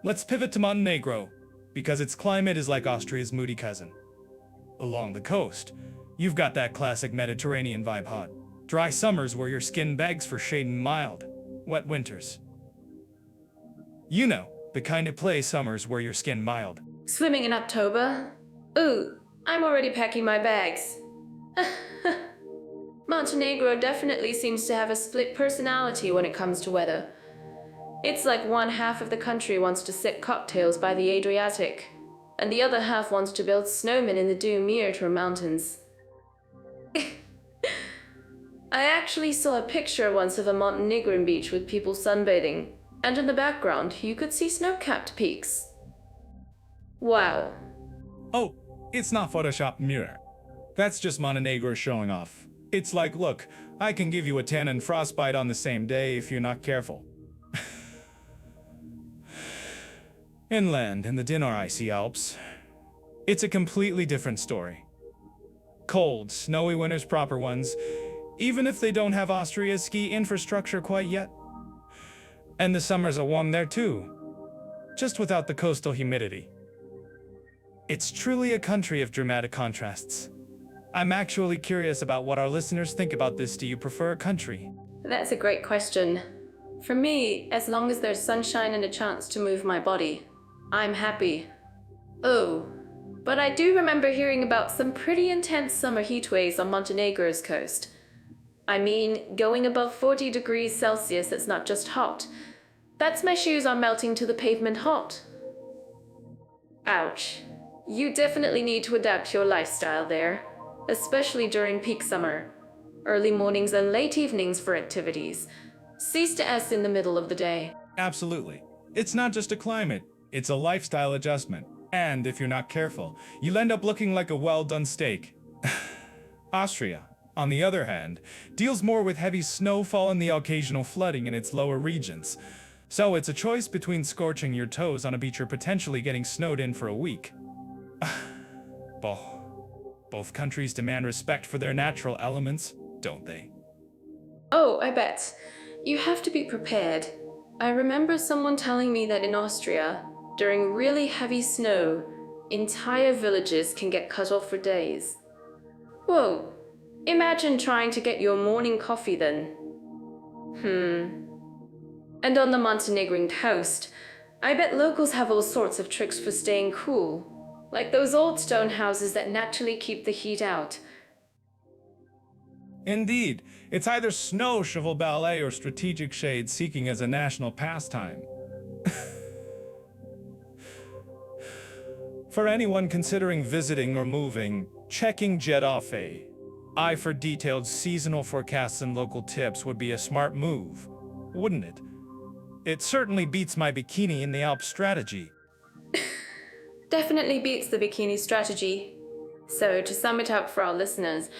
let's pivot to Montenegro, because its climate is like Austria's moody cousin. Along the coast, you've got that classic Mediterranean vibe hot. Dry summers where your skin begs for shade and mild, wet winters. You know, the kind of place summers where your skin mild. Swimming in October? Ooh, I'm already packing my bags. Montenegro definitely seems to have a split personality when it comes to weather. It's like one half of the country wants to sip cocktails by the Adriatic, and the other half wants to build snowmen in the Dumir Mountains. I actually saw a picture once of a Montenegrin beach with people sunbathing, and in the background you could see snow-capped peaks. Wow. Oh, it's not Photoshop mirror. That's just Montenegro showing off. It's like, look, I can give you a tan and frostbite on the same day if you're not careful. Inland in the dinner icy Alps, it's a completely different story. Cold, snowy winters, proper ones, even if they don't have Austria's ski infrastructure quite yet. And the summers are warm there too, just without the coastal humidity. It's truly a country of dramatic contrasts. I'm actually curious about what our listeners think about this. Do you prefer a country? That's a great question. For me, as long as there's sunshine and a chance to move my body, I'm happy. Oh, but I do remember hearing about some pretty intense summer heat waves on Montenegro's coast. I mean, going above 40 degrees Celsius, it's not just hot. That's my shoes are melting to the pavement hot. Ouch. You definitely need to adapt your lifestyle there, especially during peak summer. Early mornings and late evenings for activities. Cease to S in the middle of the day. Absolutely. It's not just a climate, it's a lifestyle adjustment. And if you're not careful, you'll end up looking like a well-done steak. Austria, on the other hand, deals more with heavy snowfall and the occasional flooding in its lower regions. So it's a choice between scorching your toes on a beach or potentially getting snowed in for a week. Both countries demand respect for their natural elements, don't they? Oh, I bet. You have to be prepared. I remember someone telling me that in Austria, during really heavy snow, entire villages can get cut off for days. Whoa, imagine trying to get your morning coffee then. And on the Montenegrin coast, I bet locals have all sorts of tricks for staying cool, like those old stone houses that naturally keep the heat out. Indeed, it's either snow shovel ballet or strategic shade seeking as a national pastime. For anyone considering visiting or moving, checking Jet off a eye for detailed seasonal forecasts and local tips would be a smart move, wouldn't it? It certainly beats my bikini in the Alps strategy. Definitely beats the bikini strategy. So, to sum it up for our listeners,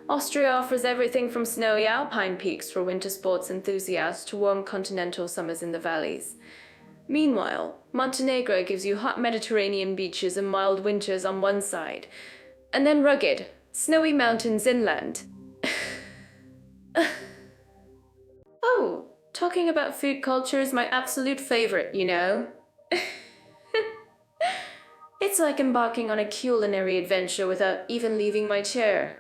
Austria offers everything from snowy Alpine peaks for winter sports enthusiasts to warm continental summers in the valleys. Meanwhile, Montenegro gives you hot Mediterranean beaches and mild winters on one side, and then rugged, snowy mountains inland. Oh, talking about food culture is my absolute favorite, you know? It's like embarking on a culinary adventure without even leaving my chair.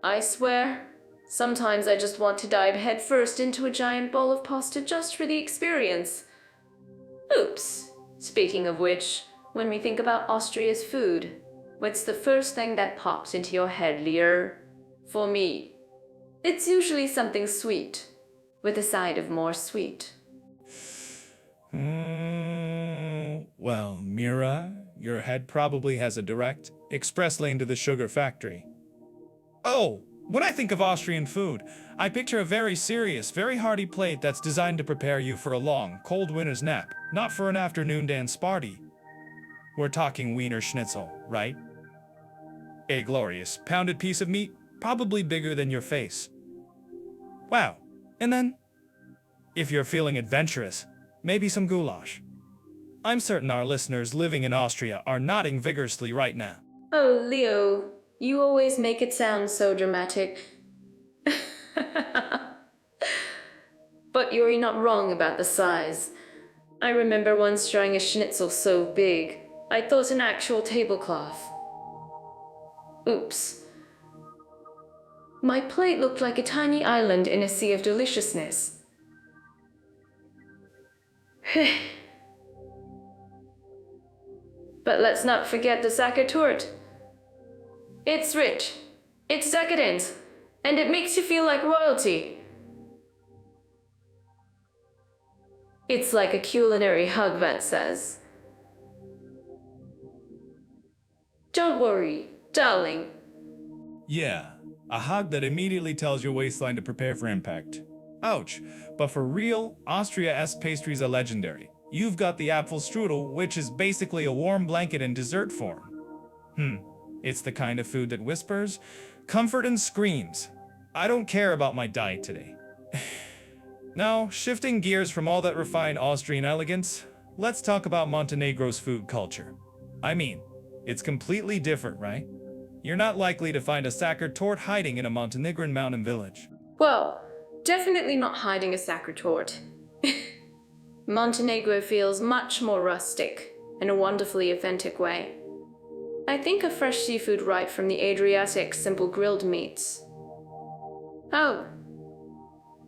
I swear, sometimes I just want to dive headfirst into a giant bowl of pasta just for the experience. Oops. Speaking of which, when we think about Austria's food, what's the first thing that pops into your head, Lear? For me, it's usually something sweet, with a side of more sweet. Well, Mira, your head probably has a direct, express lane to the sugar factory. Oh, When I think of Austrian food, I picture a very serious, very hearty plate that's designed to prepare you for a long, cold winter's nap, not for an afternoon dance party. We're talking Wiener Schnitzel, right? A glorious, pounded piece of meat, probably bigger than your face. Wow. And then, if you're feeling adventurous, maybe some goulash. I'm certain our listeners living in Austria are nodding vigorously right now. Oh, Leo, you always make it sound so dramatic. But you're not wrong about the size. I remember once trying a schnitzel so big, I thought an actual tablecloth. Oops. My plate looked like a tiny island in a sea of deliciousness. But let's not forget the Sachertorte. It's rich, it's decadent, and it makes you feel like royalty. It's like a culinary hug, Vance says. Don't worry, darling. Yeah, a hug that immediately tells your waistline to prepare for impact. Ouch, but for real, Austria-esque pastries are legendary. You've got the Apfelstrudel, which is basically a warm blanket in dessert form. It's the kind of food that whispers, comfort and screams, I don't care about my diet today. Now, shifting gears from all that refined Austrian elegance, let's talk about Montenegro's food culture. I mean, it's completely different, right? You're not likely to find a Sachertorte hiding in a Montenegrin mountain village. Well, definitely not hiding a Sachertorte. Montenegro feels much more rustic, in a wonderfully authentic way. I think of fresh seafood right from the Adriatic simple grilled meats. Oh,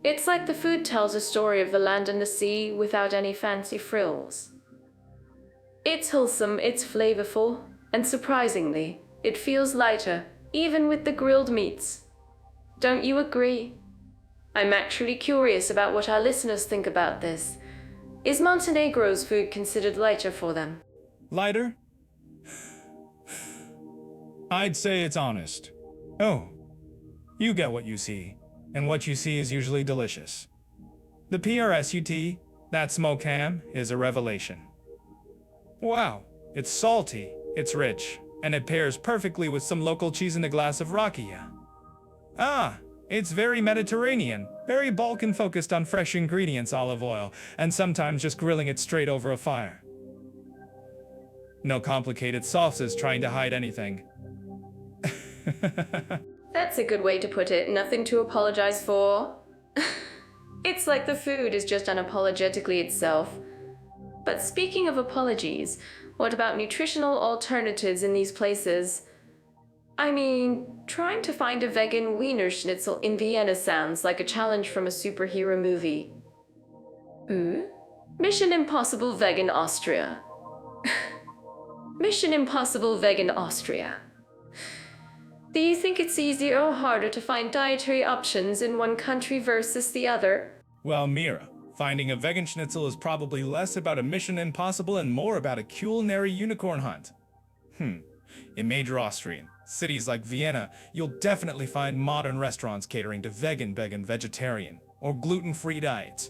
it's like the food tells a story of the land and the sea without any fancy frills. It's wholesome, it's flavorful, and surprisingly, it feels lighter, even with the grilled meats. Don't you agree? I'm actually curious about what our listeners think about this. Is Montenegro's food considered lighter for them? Lighter? I'd say it's honest. Oh, you get what you see, and what you see is usually delicious. The PRSUT, that smoked ham, is a revelation. Wow, it's salty, it's rich, and it pairs perfectly with some local cheese and a glass of rakia. Ah, it's very Mediterranean, very Balkan focused on fresh ingredients, olive oil, and sometimes just grilling it straight over a fire. No complicated sauces trying to hide anything. That's a good way to put it, nothing to apologize for. It's like the food is just unapologetically itself. But speaking of apologies, what about nutritional alternatives in these places? I mean, trying to find a vegan Wiener Schnitzel in Vienna sounds like a challenge from a superhero movie. Mission Impossible Vegan Austria. Mission Impossible Vegan Austria. Do you think it's easier or harder to find dietary options in one country versus the other? Well, Mira, finding a vegan schnitzel is probably less about a Mission Impossible and more about a culinary unicorn hunt. In major Austrian cities like Vienna, you'll definitely find modern restaurants catering to vegan, vegetarian, or gluten-free diets.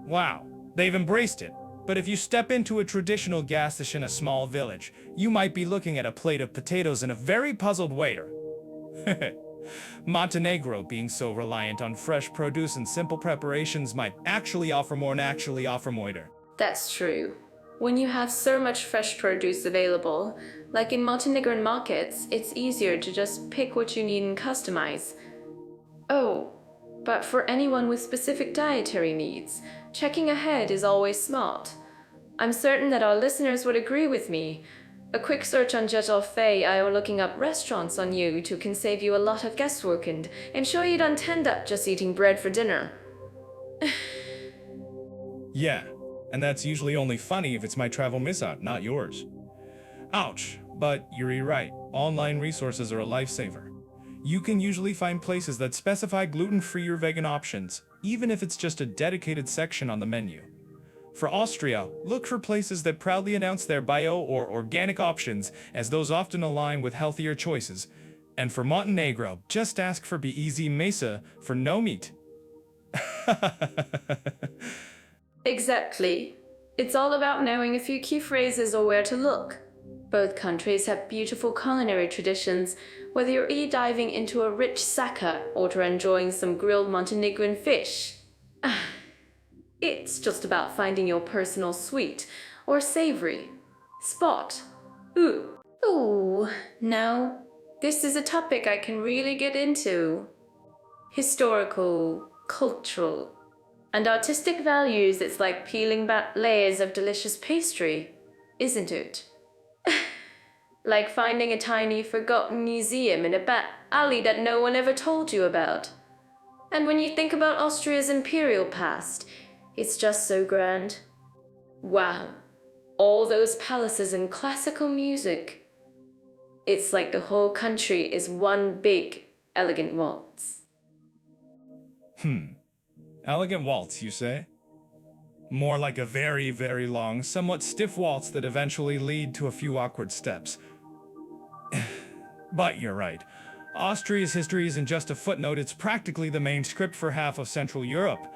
Wow, they've embraced it. But if you step into a traditional gas station in a small village, you might be looking at a plate of potatoes and a very puzzled waiter. Montenegro, being so reliant on fresh produce and simple preparations, might actually offer more and actually offer more. That's true. When you have so much fresh produce available, like in Montenegrin markets, it's easier to just pick what you need and customize. Oh, but for anyone with specific dietary needs, checking ahead is always smart. I'm certain that our listeners would agree with me. A quick search on Jetofei or looking up restaurants on YouTube can save you a lot of guesswork and ensure you don't end up just eating bread for dinner. Yeah, and that's usually only funny if it's my travel mishap, not yours. Ouch, but you're right, online resources are a lifesaver. You can usually find places that specify gluten-free or vegan options, even if it's just a dedicated section on the menu. For Austria, look for places that proudly announce their bio or organic options, as those often align with healthier choices. And for Montenegro, just ask for be easy mesa for no meat. Exactly. It's all about knowing a few key phrases or where to look. Both countries have beautiful culinary traditions, whether you're diving into a rich saka or enjoying some grilled Montenegrin fish. It's just about finding your personal sweet or savory spot. Ooh, no. This is a topic I can really get into. Historical, cultural, and artistic values. It's like peeling back layers of delicious pastry, isn't it? Like finding a tiny forgotten museum in a back alley that no one ever told you about. And when you think about Austria's imperial past, it's just so grand. Wow, all those palaces and classical music. It's like the whole country is one big, elegant waltz. Elegant waltz, you say? More like a very, very long, somewhat stiff waltz that eventually lead to a few awkward steps. But you're right. Austria's history isn't just a footnote, it's practically the main script for half of Central Europe.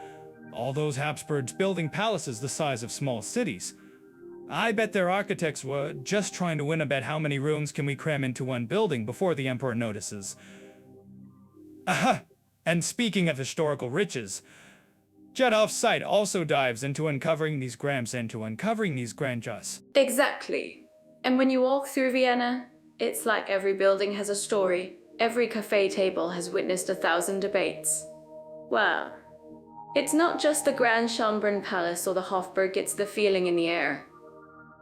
All those Habsburgs building palaces the size of small cities. I bet their architects were just trying to win a bet how many rooms can we cram into one building before the emperor notices. Aha! And speaking of historical riches, Jedov's site also dives into uncovering these grandeurs. Exactly. And when you walk through Vienna, it's like every building has a story. Every cafe table has witnessed 1,000 debates. Wow. It's not just the Grand Schönbrunn Palace or the Hofburg, it's the feeling in the air.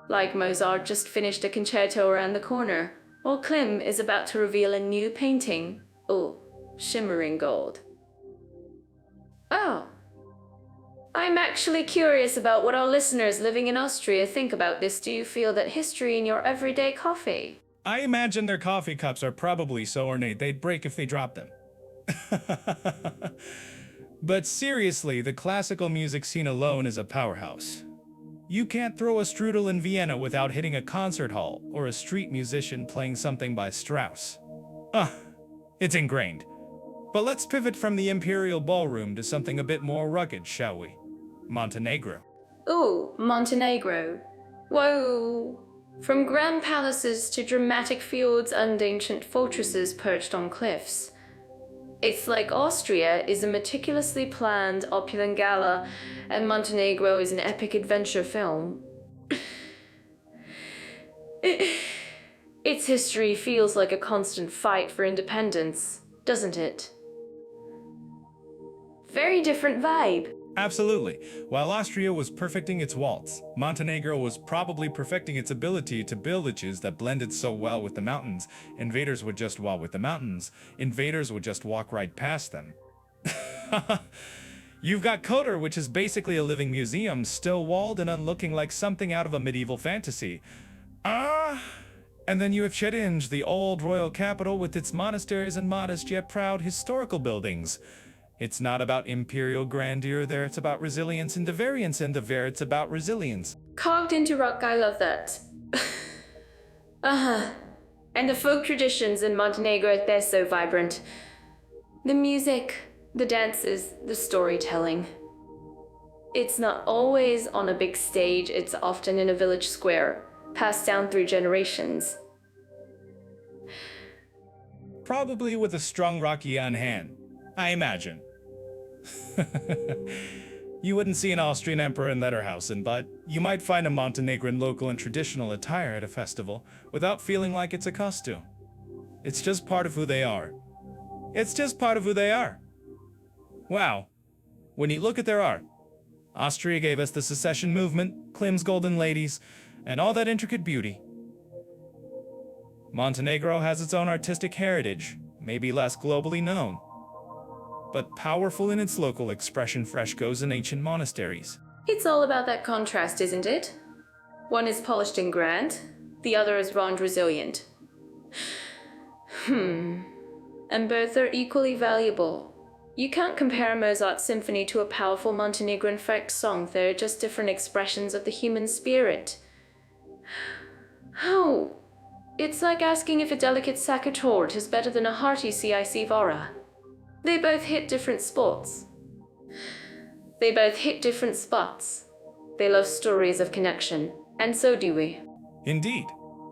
Like Mozart just finished a concerto around the corner, or Klim is about to reveal a new painting. Oh, shimmering gold. Oh. I'm actually curious about what our listeners living in Austria think about this. Do you feel that history in your everyday coffee? I imagine their coffee cups are probably so ornate they'd break if they dropped them. But seriously, the classical music scene alone is a powerhouse. You can't throw a strudel in Vienna without hitting a concert hall or a street musician playing something by Strauss. It's ingrained. But let's pivot from the imperial ballroom to something a bit more rugged, shall we? Montenegro. Ooh, Montenegro. Whoa. From grand palaces to dramatic fjords and ancient fortresses perched on cliffs. It's like Austria is a meticulously planned, opulent gala, and Montenegro is an epic adventure film. Its history feels like a constant fight for independence, doesn't it? Very different vibe. Absolutely. While Austria was perfecting its waltz, Montenegro was probably perfecting its ability to build villages that blended so well with the mountains. Invaders would just walk right past them. You've got Kotor, which is basically a living museum, still walled and looking like something out of a medieval fantasy. And then you have Chedinj, the old royal capital with its monasteries and modest yet proud historical buildings. It's not about imperial grandeur there, it's about resilience, and it's about resilience. Carved into rock, I love that. And the folk traditions in Montenegro, they're so vibrant. The music, the dances, the storytelling. It's not always on a big stage, it's often in a village square, passed down through generations. Probably with a strong Rocky on hand, I imagine. You wouldn't see an Austrian emperor in Lederhausen, but you might find a Montenegrin local in traditional attire at a festival without feeling like it's a costume. It's just part of who they are. Wow. When you look at their art, Austria gave us the secession movement, Klim's golden ladies, and all that intricate beauty. Montenegro has its own artistic heritage, maybe less globally known, but powerful in its local expression, frescoes and ancient monasteries. It's all about that contrast, isn't it? One is polished and grand, the other is raw and resilient. And both are equally valuable. You can't compare Mozart's symphony to a powerful Montenegrin folk song. They're just different expressions of the human spirit. Oh, It's like asking if a delicate sack of tort is better than a hearty CIC Vara. They both hit different spots. They both hit different spots. They love stories of connection, and so do we. Indeed.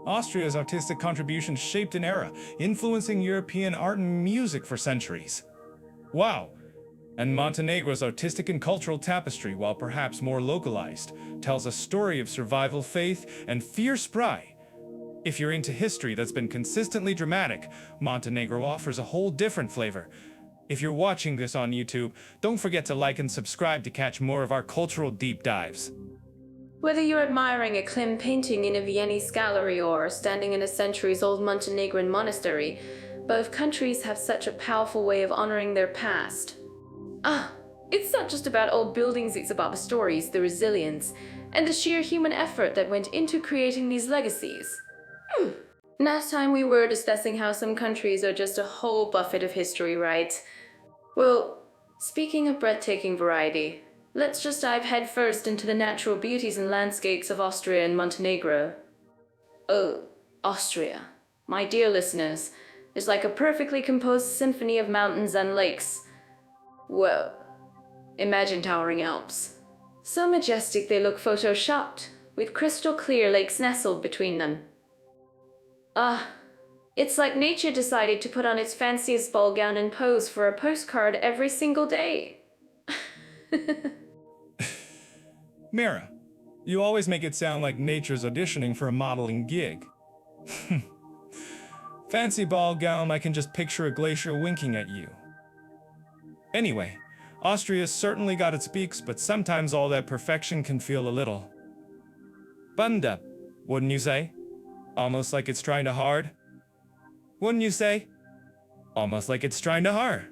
Austria's artistic contributions shaped an era, influencing European art and music for centuries. Wow! And Montenegro's artistic and cultural tapestry, while perhaps more localized, tells a story of survival, faith, and fierce pride. If you're into history that's been consistently dramatic, Montenegro offers a whole different flavor. If you're watching this on YouTube, don't forget to like and subscribe to catch more of our cultural deep dives. Whether you're admiring a Klim painting in a Viennese gallery or standing in a centuries-old Montenegrin monastery, both countries have such a powerful way of honoring their past. It's not just about old buildings, it's about the stories, the resilience, and the sheer human effort that went into creating these legacies. Last time we were discussing how some countries are just a whole buffet of history, right? Well, speaking of breathtaking variety, let's just dive headfirst into the natural beauties and landscapes of Austria and Montenegro. Oh, Austria, my dear listeners, is like a perfectly composed symphony of mountains and lakes. Whoa, imagine towering Alps. So majestic they look photoshopped, with crystal clear lakes nestled between them. It's like nature decided to put on its fanciest ball gown and pose for a postcard every single day. Mira, you always make it sound like nature's auditioning for a modeling gig. Fancy ball gown, I can just picture a glacier winking at you. Anyway, Austria's certainly got its peaks, but sometimes all that perfection can feel a little bummed up, wouldn't you say? Almost like it's trying to hard? Wouldn't you say? Almost like it's trying to hard.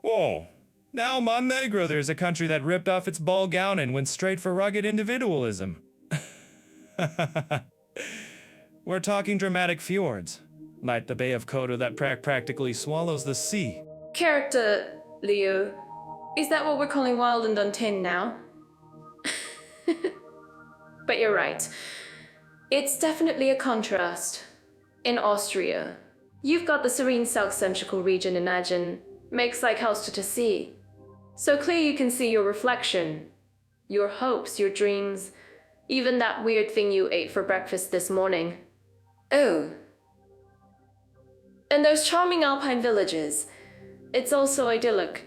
Whoa. Now Montenegro, there's a country that ripped off its ball gown and went straight for rugged individualism. We're talking dramatic fjords, like the Bay of Kotor that practically swallows the sea. Character, Leo. Is that what we're calling wild and untamed now? But you're right. It's definitely a contrast. In Austria, you've got the serene South Central region, imagine, makes like house to sea. So clear you can see your reflection, your hopes, your dreams, even that weird thing you ate for breakfast this morning. Oh. And those charming Alpine villages. It's also idyllic.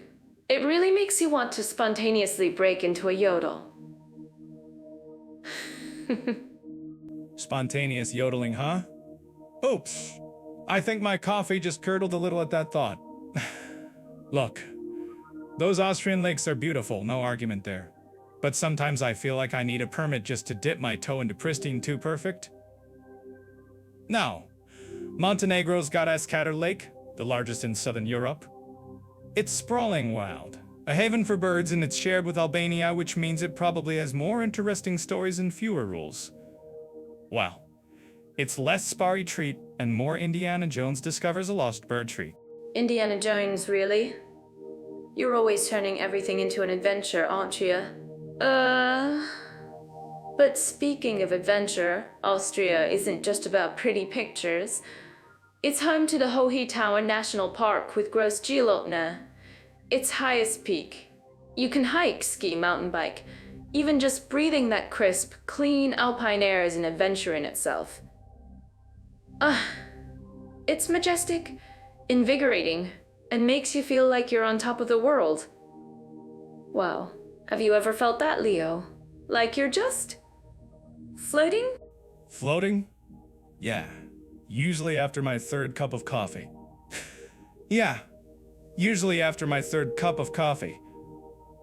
It really makes you want to spontaneously break into a yodel. Spontaneous yodeling, huh? Oops. I think my coffee just curdled a little at that thought. Look, those Austrian lakes are beautiful, no argument there. But sometimes I feel like I need a permit just to dip my toe into pristine too perfect. Now, Montenegro's got Escator Lake, the largest in southern Europe. It's sprawling wild, a haven for birds, and it's shared with Albania, which means it probably has more interesting stories and fewer rules. Well, it's less sparry treat and more Indiana Jones discovers a lost bird treat. Indiana Jones, really? You're always turning everything into an adventure, aren't you? But speaking of adventure, Austria isn't just about pretty pictures. It's home to the Hohe National Park with Gross Geelotna, its highest peak. You can hike, ski, mountain bike. Even just breathing that crisp, clean Alpine air is an adventure in itself. It's majestic, invigorating, and makes you feel like you're on top of the world. Wow, have you ever felt that, Leo? Like you're just floating? Floating? Yeah, usually after my third cup of coffee. Yeah, usually after my third cup of coffee.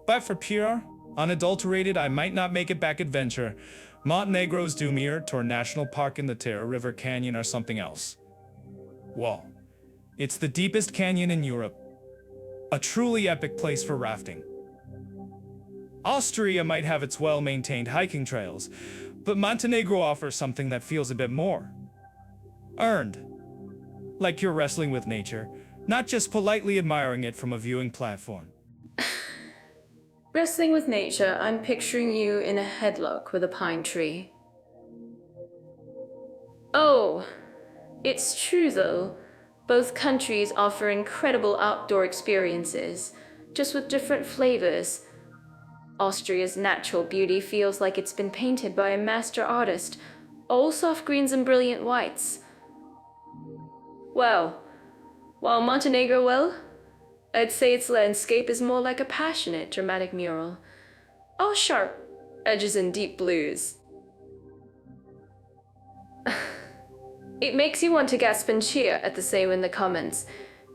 But for pure, unadulterated, I might not make it back adventure, Montenegro's Dumir Tor National Park in the Tara River Canyon or something else. Whoa. It's the deepest canyon in Europe. A truly epic place for rafting. Austria might have its well-maintained hiking trails, but Montenegro offers something that feels a bit more earned. Like you're wrestling with nature, not just politely admiring it from a viewing platform. Wrestling with nature, I'm picturing you in a headlock with a pine tree. Oh, it's true though. Both countries offer incredible outdoor experiences, just with different flavors. Austria's natural beauty feels like it's been painted by a master artist, all soft greens and brilliant whites. Well, while Montenegro, well, I'd say its landscape is more like a passionate, dramatic mural, all sharp edges and deep blues. It makes you want to gasp and cheer at the same in the comments,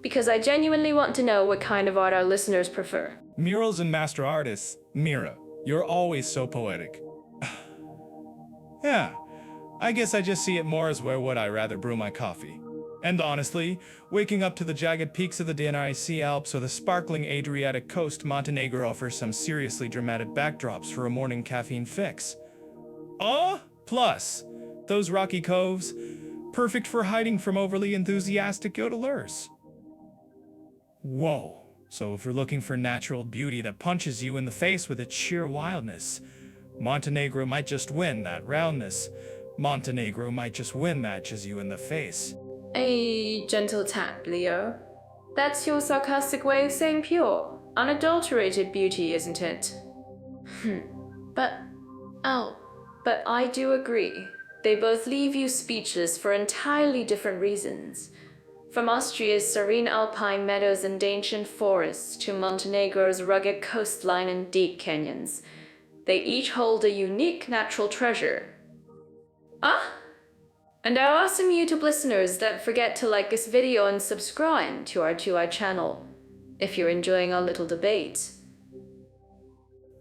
because I genuinely want to know what kind of art our listeners prefer. Murals and master artists, Mira, you're always so poetic. Yeah, I guess I just see it more as where would I rather brew my coffee. And honestly, waking up to the jagged peaks of the Adriatic Sea Alps or the sparkling Adriatic coast, Montenegro offers some seriously dramatic backdrops for a morning caffeine fix. Plus, those rocky coves, perfect for hiding from overly enthusiastic yodelers. Whoa, so if you're looking for natural beauty that punches you in the face with its sheer wildness, Montenegro might just win that roundness. Montenegro might just win matches you in the face. A gentle tap, Leo. That's your sarcastic way of saying pure, unadulterated beauty, isn't it? But I do agree. They both leave you speechless for entirely different reasons. From Austria's serene alpine meadows and ancient forests to Montenegro's rugged coastline and deep canyons, they each hold a unique natural treasure. And our awesome YouTube listeners, don't forget to like this video and subscribe to our channel if you're enjoying our little debate.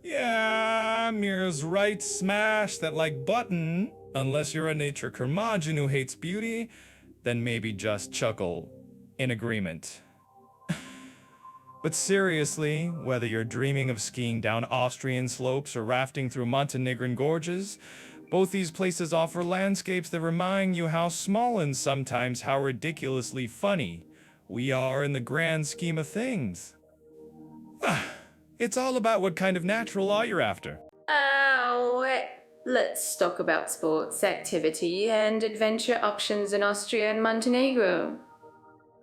Yeah, Mira's right, smash that like button. Unless you're a nature curmudgeon who hates beauty, then maybe just chuckle in agreement. But seriously, whether you're dreaming of skiing down Austrian slopes or rafting through Montenegrin gorges, both these places offer landscapes that remind you how small and sometimes how ridiculously funny we are in the grand scheme of things. It's all about what kind of natural law you're after. Let's talk about sports, activity, and adventure options in Austria and Montenegro.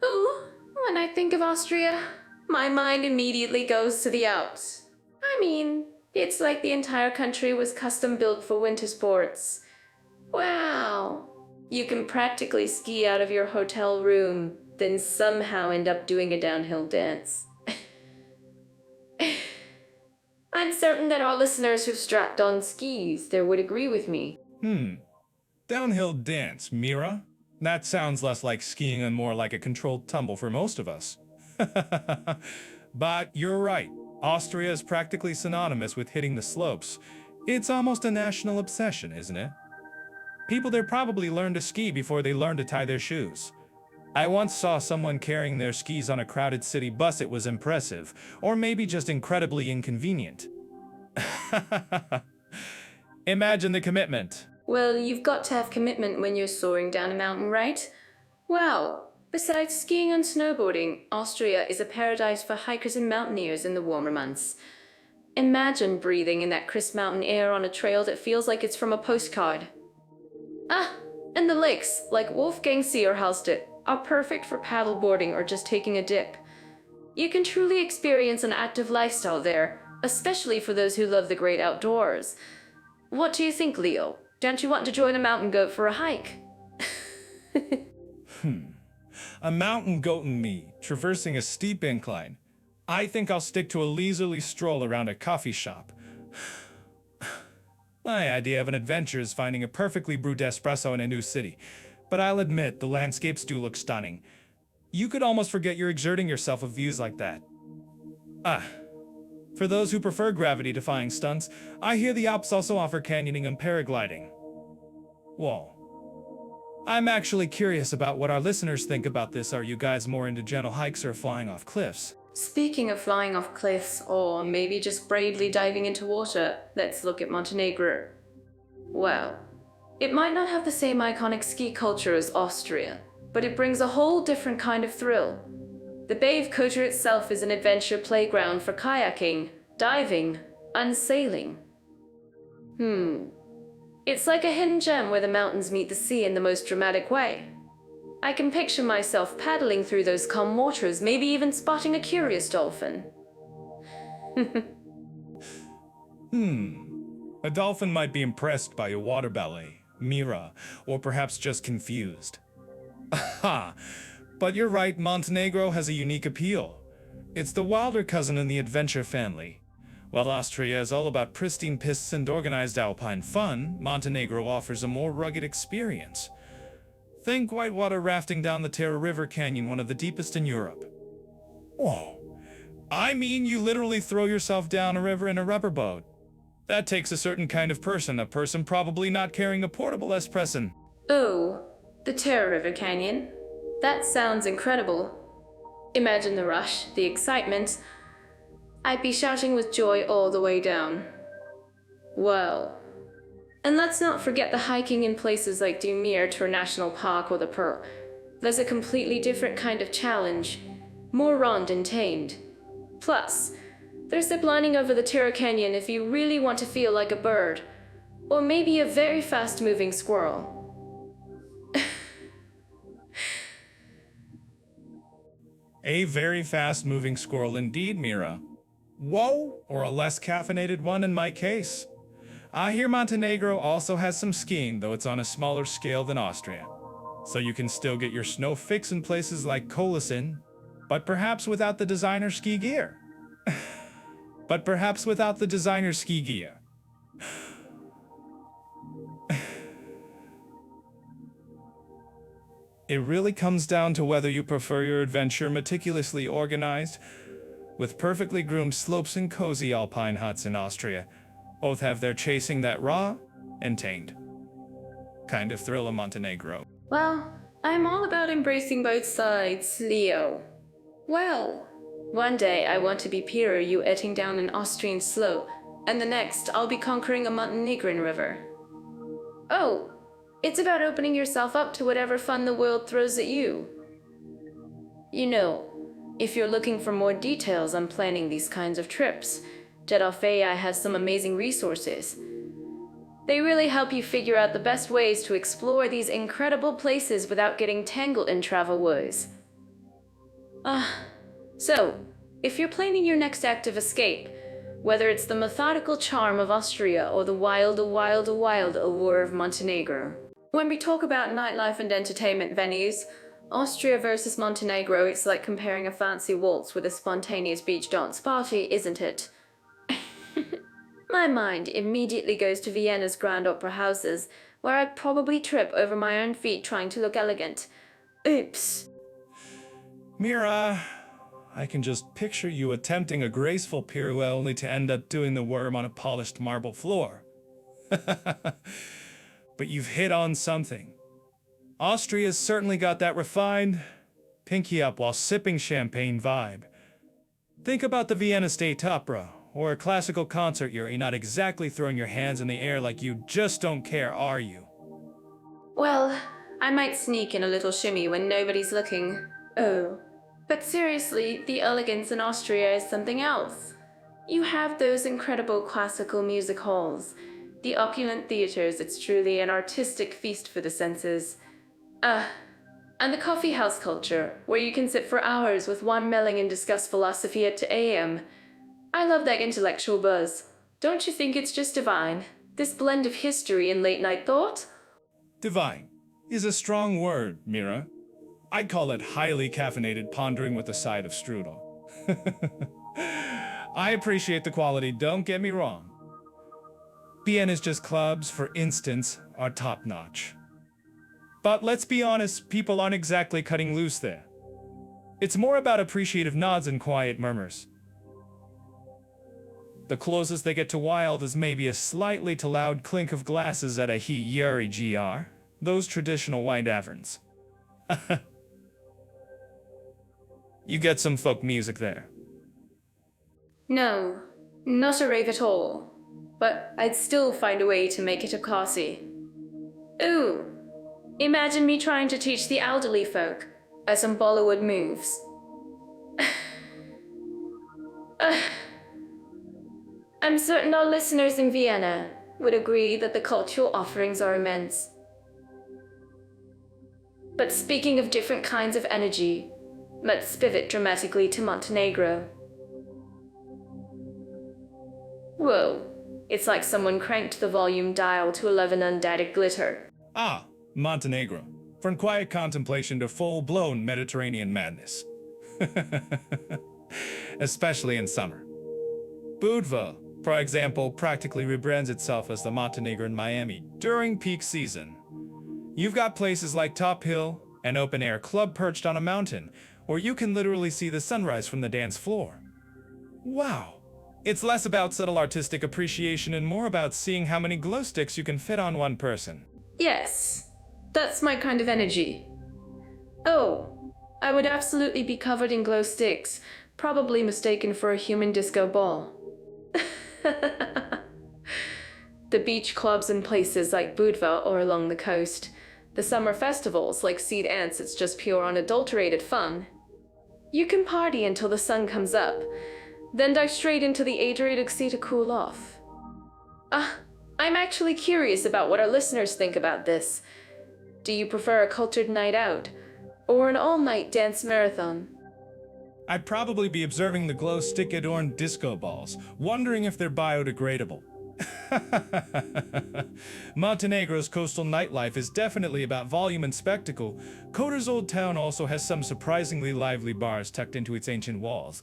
Ooh, when I think of Austria, my mind immediately goes to the Alps. I mean, it's like the entire country was custom built for winter sports. Wow. You can practically ski out of your hotel room, then somehow end up doing a downhill dance. I'm certain that our listeners who've strapped on skis there would agree with me. Downhill dance, Mira? That sounds less like skiing and more like a controlled tumble for most of us. But you're right. Austria is practically synonymous with hitting the slopes. It's almost a national obsession, isn't it? People there probably learned to ski before they learned to tie their shoes. I once saw someone carrying their skis on a crowded city bus. It was impressive, or maybe just incredibly inconvenient. Imagine the commitment. Well, you've got to have commitment when you're soaring down a mountain, right? Wow. Besides skiing and snowboarding, Austria is a paradise for hikers and mountaineers in the warmer months. Imagine breathing in that crisp mountain air on a trail that feels like it's from a postcard. And the lakes, like Wolfgang Seerhalstedt, are perfect for paddleboarding or just taking a dip. You can truly experience an active lifestyle there, especially for those who love the great outdoors. What do you think, Leo? Don't you want to join a mountain goat for a hike? A mountain goat and me, traversing a steep incline. I think I'll stick to a leisurely stroll around a coffee shop. My idea of an adventure is finding a perfectly brewed espresso in a new city. But I'll admit, the landscapes do look stunning. You could almost forget you're exerting yourself with views like that. For those who prefer gravity-defying stunts, I hear the Alps also offer canyoning and paragliding. Whoa. I'm actually curious about what our listeners think about this. Are you guys more into gentle hikes or flying off cliffs? Speaking of flying off cliffs, or maybe just bravely diving into water, let's look at Montenegro. Well, it might not have the same iconic ski culture as Austria, but it brings a whole different kind of thrill. The Bay of Kotor itself is an adventure playground for kayaking, diving, and sailing. It's like a hidden gem where the mountains meet the sea in the most dramatic way. I can picture myself paddling through those calm waters, maybe even spotting a curious dolphin. A dolphin might be impressed by your water ballet, Mira, or perhaps just confused. Aha! But you're right, Montenegro has a unique appeal. It's the wilder cousin in the adventure family. While Austria is all about pristine pistes and organized Alpine fun, Montenegro offers a more rugged experience. Think whitewater rafting down the Tara River Canyon, one of the deepest in Europe. Whoa. I mean, you literally throw yourself down a river in a rubber boat. That takes a certain kind of person, a person probably not carrying a portable espresso. Oh, the Tara River Canyon. That sounds incredible. Imagine the rush, the excitement. I'd be shouting with joy all the way down. Wow. And let's not forget the hiking in places like Dumir National Park or the Pearl. There's a completely different kind of challenge, more rond and tamed. Plus, there's ziplining over the Tara Canyon if you really want to feel like a bird, or maybe a very fast-moving squirrel. A very fast-moving squirrel indeed, Mira. Whoa, or a less caffeinated one in my case. I hear Montenegro also has some skiing, though it's on a smaller scale than Austria. So you can still get your snow fix in places like Coastline, but perhaps without the designer ski gear. It really comes down to whether you prefer your adventure meticulously organized, with perfectly groomed slopes and cozy alpine huts in Austria. Both have their chasing that raw and tamed kind of thrill of Montenegro. Well, I'm all about embracing both sides, Leo. Well, one day I want to be Peter, you etting down an Austrian slope, and the next I'll be conquering a Montenegrin river. Oh, it's about opening yourself up to whatever fun the world throws at you. You know, if you're looking for more details on planning these kinds of trips, Jeddah has some amazing resources. They really help you figure out the best ways to explore these incredible places without getting tangled in travel woes. So, if you're planning your next act of escape, whether it's the methodical charm of Austria or the wild allure of Montenegro. When we talk about nightlife and entertainment venues, Austria versus Montenegro, it's like comparing a fancy waltz with a spontaneous beach dance party, isn't it? My mind immediately goes to Vienna's grand opera houses, where I'd probably trip over my own feet trying to look elegant. Oops. Mira, I can just picture you attempting a graceful pirouette only to end up doing the worm on a polished marble floor. But you've hit on something. Austria's certainly got that refined, pinky up while sipping champagne vibe. Think about the Vienna State Opera, or a classical concert. You're not exactly throwing your hands in the air like you just don't care, are you? Well, I might sneak in a little shimmy when nobody's looking. Oh. But seriously, the elegance in Austria is something else. You have those incredible classical music halls, the opulent theaters. It's truly an artistic feast for the senses. And the coffee house culture, where you can sit for hours with one melling and discuss philosophy at 2 a.m. I love that intellectual buzz. Don't you think it's just divine? This blend of history and late-night thought? Divine is a strong word, Mira. I'd call it highly caffeinated pondering with a side of strudel. I appreciate the quality, don't get me wrong. Vienna's just clubs, for instance, are top-notch. But let's be honest, people aren't exactly cutting loose there. It's more about appreciative nods and quiet murmurs. The closest they get to wild is maybe a slightly too loud clink of glasses at a Yuri GR, those traditional white taverns. You get some folk music there. No, not a rave at all. But I'd still find a way to make it a classy. Ooh, imagine me trying to teach the elderly folk some Bollywood moves. I'm certain our listeners in Vienna would agree that the cultural offerings are immense. But speaking of different kinds of energy, let's pivot dramatically to Montenegro. Whoa, it's like someone cranked the volume dial to 11 undyed glitter. Ah, Montenegro. From quiet contemplation to full-blown Mediterranean madness. Especially in summer. Budva, for example, practically rebrands itself as the Montenegrin Miami during peak season. You've got places like Top Hill, an open-air club perched on a mountain, where you can literally see the sunrise from the dance floor. Wow! It's less about subtle artistic appreciation and more about seeing how many glow sticks you can fit on one person. Yes, that's my kind of energy. Oh, I would absolutely be covered in glow sticks, probably mistaken for a human disco ball. The beach clubs and places like Budva or along the coast. The summer festivals like Seed Ants, it's just pure unadulterated fun. You can party until the sun comes up, then dive straight into the Adriatic Sea to cool off. I'm actually curious about what our listeners think about this. Do you prefer a cultured night out, or an all-night dance marathon? I'd probably be observing the glow stick-adorned disco balls, wondering if they're biodegradable. Montenegro's coastal nightlife is definitely about volume and spectacle. Kotor's old town also has some surprisingly lively bars tucked into its ancient walls.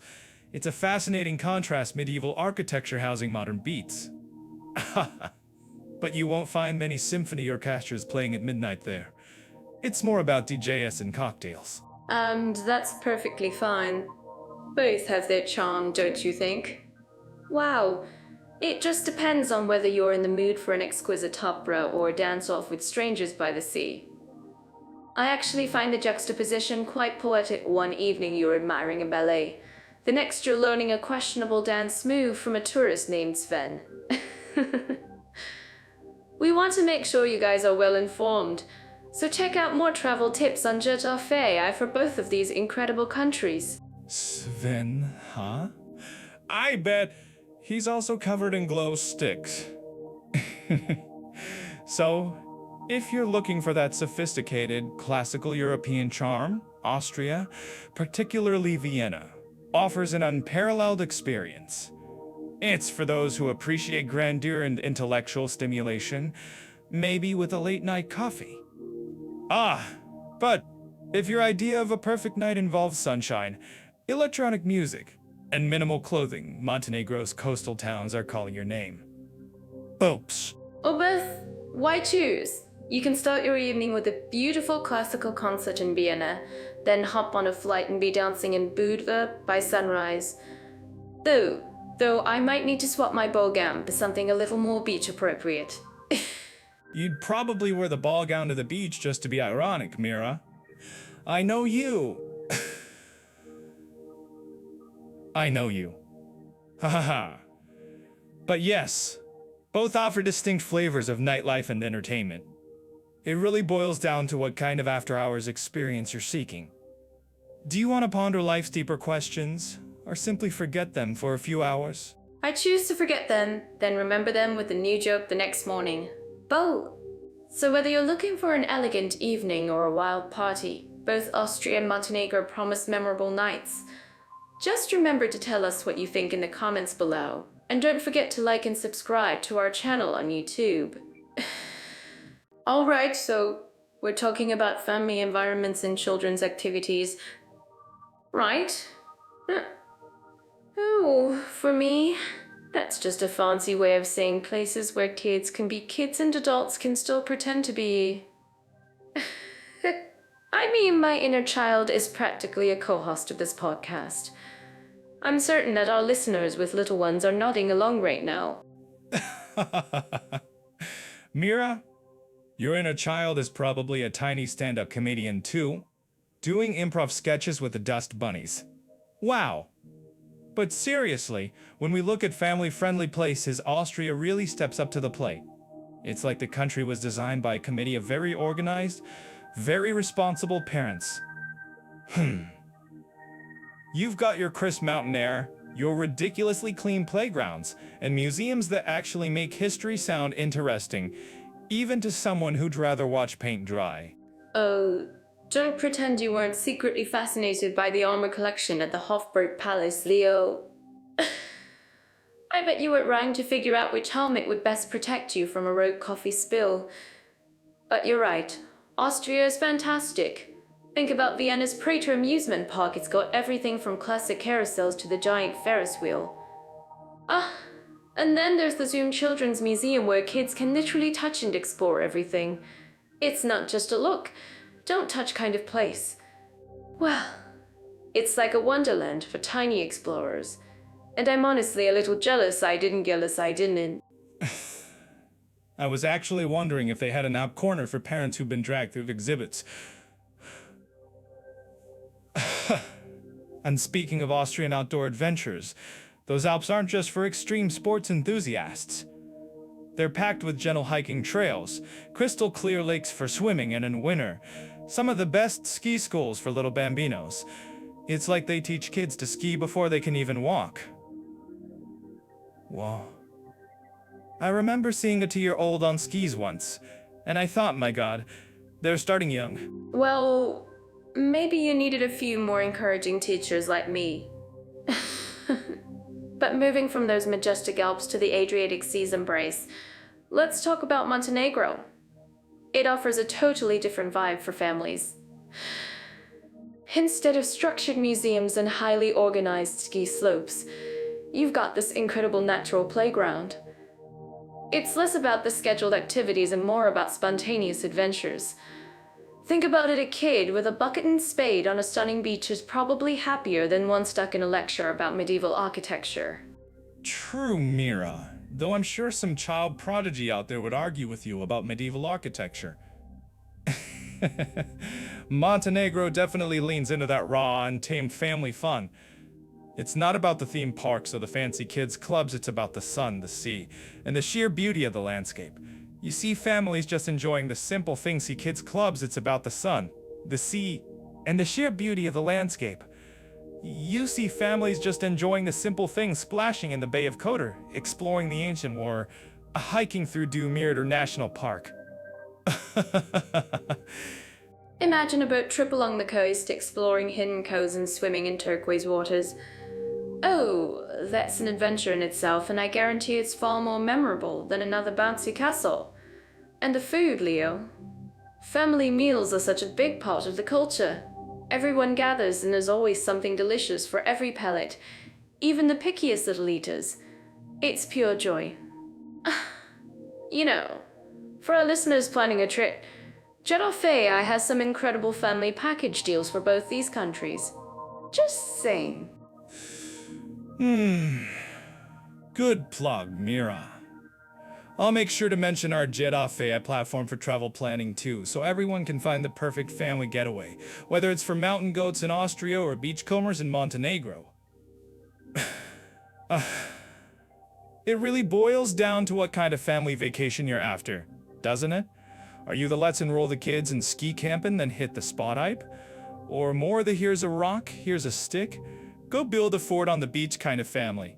It's a fascinating contrast, medieval architecture housing modern beats. But you won't find many symphony orchestras playing at midnight there. It's more about DJs and cocktails. And that's perfectly fine. Both have their charm, don't you think? Wow, it just depends on whether you're in the mood for an exquisite opera or a dance-off with strangers by the sea. I actually find the juxtaposition quite poetic. One evening you're admiring a ballet, the next you're learning a questionable dance move from a tourist named Sven. We want to make sure you guys are well informed, so check out more travel tips on Jet for both of these incredible countries. Sven, huh? I bet he's also covered in glow sticks. So, if you're looking for that sophisticated, classical European charm, Austria, particularly Vienna, offers an unparalleled experience. It's for those who appreciate grandeur and intellectual stimulation, maybe with a late-night coffee. But if your idea of a perfect night involves sunshine, electronic music, and minimal clothing, Montenegro's coastal towns are calling your name. Oops. Or both, why choose? You can start your evening with a beautiful classical concert in Vienna, then hop on a flight and be dancing in Budva by sunrise. Though I might need to swap my ball gown for something a little more beach appropriate. You'd probably wear the ball gown to the beach just to be ironic, Mira. I know you. I know you. Ha ha ha. But yes, both offer distinct flavors of nightlife and entertainment. It really boils down to what kind of after-hours experience you're seeking. Do you want to ponder life's deeper questions, or simply forget them for a few hours? I choose to forget them, then remember them with a new joke the next morning. Both. So whether you're looking for an elegant evening or a wild party, both Austria and Montenegro promise memorable nights. Just remember to tell us what you think in the comments below. And don't forget to like and subscribe to our channel on YouTube. Alright, so we're talking about family environments and children's activities, right? Oh, for me, that's just a fancy way of saying places where kids can be kids and adults can still pretend to be. I mean, my inner child is practically a co-host of this podcast. I'm certain that our listeners with little ones are nodding along right now. Mira, your inner child is probably a tiny stand-up comedian too, doing improv sketches with the Dust Bunnies. Wow. But seriously, when we look at family-friendly places, Austria really steps up to the plate. It's like the country was designed by a committee of very organized, very responsible parents. You've got your crisp mountain air, your ridiculously clean playgrounds, and museums that actually make history sound interesting, even to someone who'd rather watch paint dry. Oh, don't pretend you weren't secretly fascinated by the armor collection at the Hofburg Palace, Leo. I bet you were trying to figure out which helmet would best protect you from a rogue coffee spill. But you're right. Austria is fantastic. Think about Vienna's Prater amusement park. It's got everything from classic carousels to the giant Ferris wheel. Ah, and then there's the Zoom Children's Museum where kids can literally touch and explore everything. It's not just a look, don't touch kind of place. Well, it's like a wonderland for tiny explorers. And I'm honestly a little jealous I didn't. I was actually wondering if they had an Alp corner for parents who've been dragged through exhibits. And speaking of Austrian outdoor adventures, those Alps aren't just for extreme sports enthusiasts. They're packed with gentle hiking trails, crystal clear lakes for swimming, and in winter, some of the best ski schools for little bambinos. It's like they teach kids to ski before they can even walk. Whoa. I remember seeing a 2-year-old on skis once, and I thought, my God, they're starting young. Well, maybe you needed a few more encouraging teachers like me. But moving from those majestic Alps to the Adriatic Sea's embrace, let's talk about Montenegro. It offers a totally different vibe for families. Instead of structured museums and highly organized ski slopes, you've got this incredible natural playground. It's less about the scheduled activities and more about spontaneous adventures. Think about it, a kid with a bucket and spade on a stunning beach is probably happier than one stuck in a lecture about medieval architecture. True, Mira. Though I'm sure some child prodigy out there would argue with you about medieval architecture. Montenegro definitely leans into that raw, untamed family fun. It's not about the theme parks or the fancy kids' clubs, it's about the sun, the sea, and the sheer beauty of the landscape. You see families just enjoying the simple things. See kids' clubs, it's about the sun, the sea, and the sheer beauty of the landscape. You see families just enjoying the simple things, splashing in the Bay of Kotor, exploring the ancient war, hiking through Dumir National Park. Imagine a boat trip along the coast, exploring hidden coves and swimming in turquoise waters. Oh, that's an adventure in itself, and I guarantee it's far more memorable than another bouncy castle. And the food, Leo. Family meals are such a big part of the culture. Everyone gathers and there's always something delicious for every palate, even the pickiest little eaters. It's pure joy. You know, for our listeners planning a trip, I has some incredible family package deals for both these countries. Just saying. Good plug, Mira. I'll make sure to mention our Jeddah platform for travel planning too, so everyone can find the perfect family getaway, whether it's for mountain goats in Austria or beachcombers in Montenegro. It really boils down to what kind of family vacation you're after, doesn't it? Are you the let's enroll the kids and ski camping then hit the spot hype? Or more the here's a rock, here's a stick, go build a fort on the beach kind of family?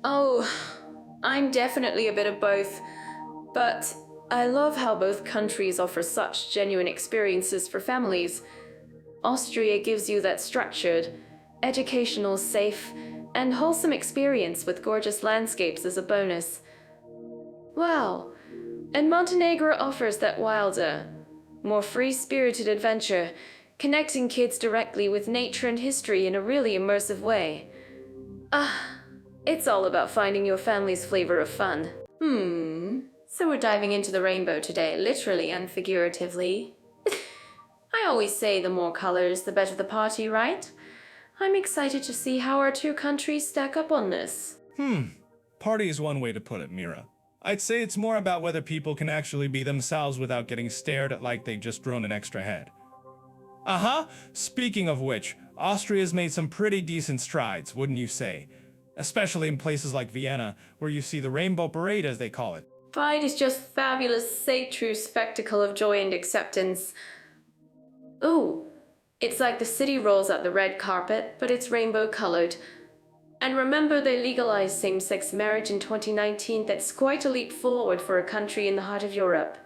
Oh, I'm definitely a bit of both, but I love how both countries offer such genuine experiences for families. Austria gives you that structured, educational, safe, and wholesome experience with gorgeous landscapes as a bonus. Wow, and Montenegro offers that wilder, more free-spirited adventure, connecting kids directly with nature and history in a really immersive way. It's all about finding your family's flavor of fun. So we're diving into the rainbow today, literally and figuratively. I always say the more colors, the better the party, right? I'm excited to see how our two countries stack up on this. Party is one way to put it, Mira. I'd say it's more about whether people can actually be themselves without getting stared at like they've just grown an extra head. Speaking of which, Austria's made some pretty decent strides, wouldn't you say? Especially in places like Vienna, where you see the rainbow parade, as they call it. Pride is just fabulous, say true spectacle of joy and acceptance. Ooh, It's like the city rolls out the red carpet, but it's rainbow colored. And remember, they legalized same-sex marriage in 2019. That's quite a leap forward for a country in the heart of Europe.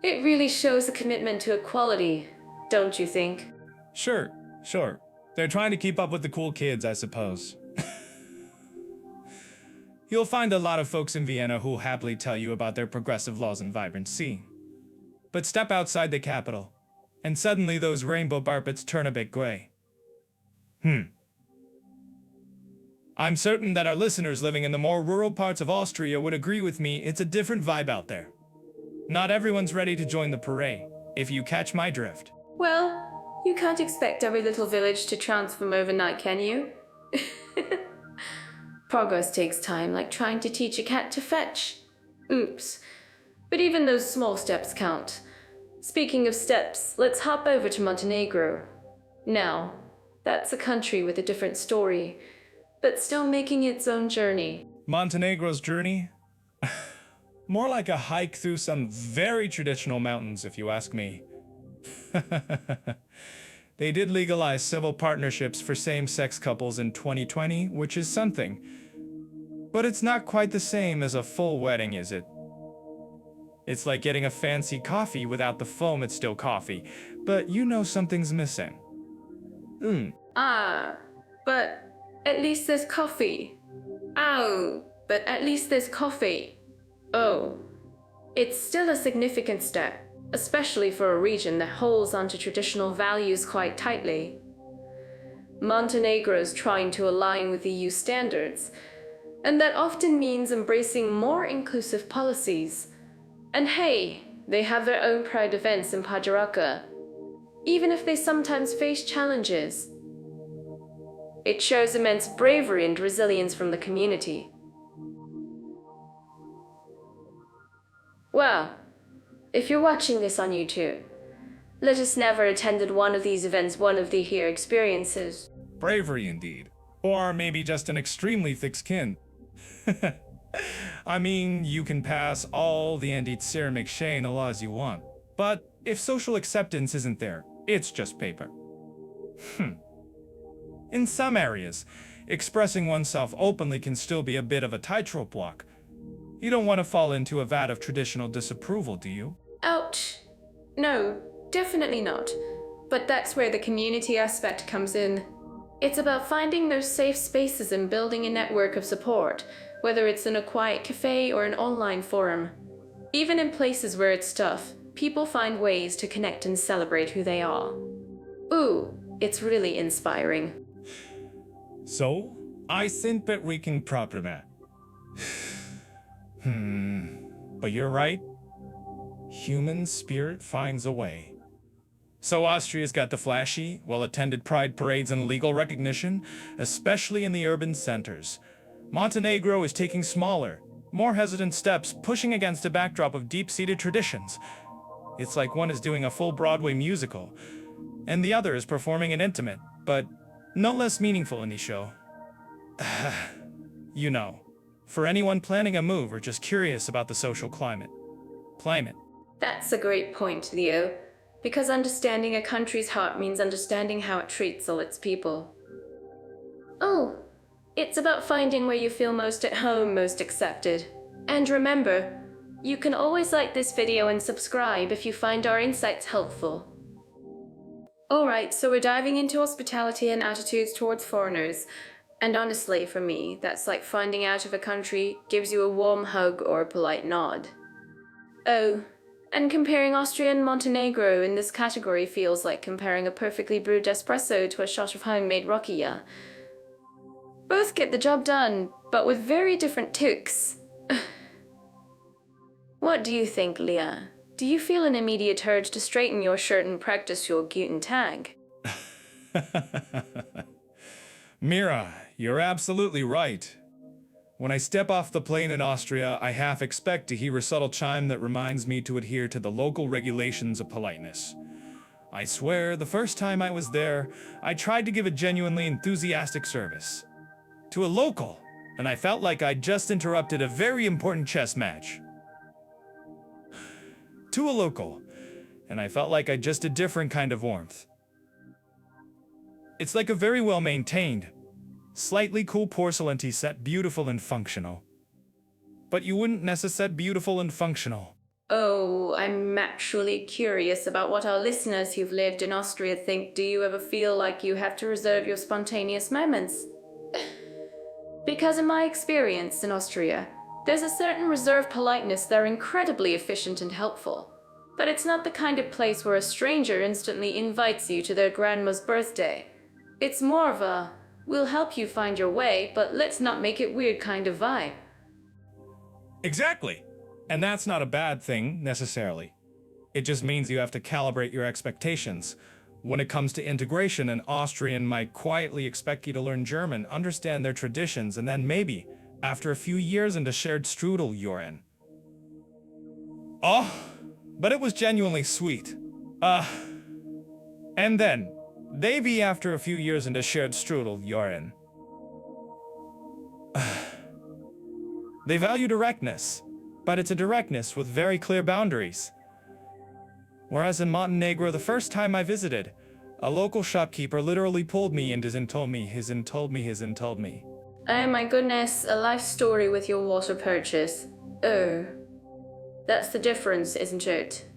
It really shows a commitment to equality, don't you think? Sure, sure. They're trying to keep up with the cool kids, I suppose. You'll find a lot of folks in Vienna who'll happily tell you about their progressive laws and vibrant scene. But step outside the capital, and suddenly those rainbow carpets turn a bit gray. I'm certain that our listeners living in the more rural parts of Austria would agree with me. It's a different vibe out there. Not everyone's ready to join the parade, if you catch my drift. Well, you can't expect every little village to transform overnight, can you? Progress takes time, like trying to teach a cat to fetch. Oops. But even those small steps count. Speaking of steps, let's hop over to Montenegro. Now, that's a country with a different story, but still making its own journey. Montenegro's journey? More like a hike through some very traditional mountains, if you ask me. They did legalize civil partnerships for same-sex couples in 2020, which is something. But it's not quite the same as a full wedding, is it? It's like getting a fancy coffee without the foam. It's still coffee, but you know something's missing. But at least there's coffee. But at least there's coffee. Oh, it's still a significant step, especially for a region that holds onto traditional values quite tightly. Montenegro is trying to align with EU standards, and that often means embracing more inclusive policies. And hey, they have their own pride events in Pajaraka, even if they sometimes face challenges. It shows immense bravery and resilience from the community. Well, if you're watching this on YouTube, let us never attended one of these events, one of the here experiences. Bravery indeed. Or maybe just an extremely thick skin. I mean, you can pass all the anti-Ceramic laws you want, but if social acceptance isn't there, it's just paper. In some areas, expressing oneself openly can still be a bit of a tightrope walk. You don't want to fall into a vat of traditional disapproval, do you? Ouch. No, definitely not. But that's where the community aspect comes in. It's about finding those safe spaces and building a network of support, whether it's in a quiet cafe or an online forum. Even in places where it's tough, people find ways to connect and celebrate who they are. Ooh, it's really inspiring. So, I think that we can proper that. But you're right. Human spirit finds a way. So Austria's got the flashy, well-attended pride parades and legal recognition, especially in the urban centers. Montenegro is taking smaller, more hesitant steps, pushing against a backdrop of deep-seated traditions. It's like one is doing a full Broadway musical, and the other is performing an intimate, but no less meaningful indie show. You know, for anyone planning a move or just curious about the social climate. That's a great point, Leo, because understanding a country's heart means understanding how it treats all its people. Oh, it's about finding where you feel most at home, most accepted. And remember, you can always like this video and subscribe if you find our insights helpful. Alright, so we're diving into hospitality and attitudes towards foreigners. And honestly, for me, that's like finding out if a country gives you a warm hug or a polite nod. Oh, and comparing Austria and Montenegro in this category feels like comparing a perfectly brewed espresso to a shot of homemade rakia. Both get the job done, but with very different tics. What do you think, Leah? Do you feel an immediate urge to straighten your shirt and practice your Guten Tag? Mira, you're absolutely right. When I step off the plane in Austria, I half expect to hear a subtle chime that reminds me to adhere to the local regulations of politeness. I swear, the first time I was there, I tried to give a genuinely enthusiastic service to a local, and I felt like I'd just interrupted a very important chess match. To a local, and I felt like I just a different kind of warmth. It's like a very well-maintained, slightly cool porcelain tea set, beautiful and functional. But you wouldn't necessarily beautiful and functional. Oh, I'm actually curious about what our listeners who've lived in Austria think. Do you ever feel like you have to reserve your spontaneous moments? Because in my experience in Austria, there's a certain reserved politeness that are incredibly efficient and helpful. But it's not the kind of place where a stranger instantly invites you to their grandma's birthday. It's more of a, we'll help you find your way, but let's not make it weird kind of vibe. Exactly. And that's not a bad thing, necessarily. It just means you have to calibrate your expectations. When it comes to integration, an Austrian might quietly expect you to learn German, understand their traditions, and then maybe, after a few years into shared strudel, you're in. Oh, but it was genuinely sweet. And then, maybe after a few years into shared strudel, you're in. They value directness, but it's a directness with very clear boundaries. Whereas in Montenegro, the first time I visited, a local shopkeeper literally pulled me and told me. Oh my goodness, a life story with your water purchase. Oh, that's the difference, isn't it?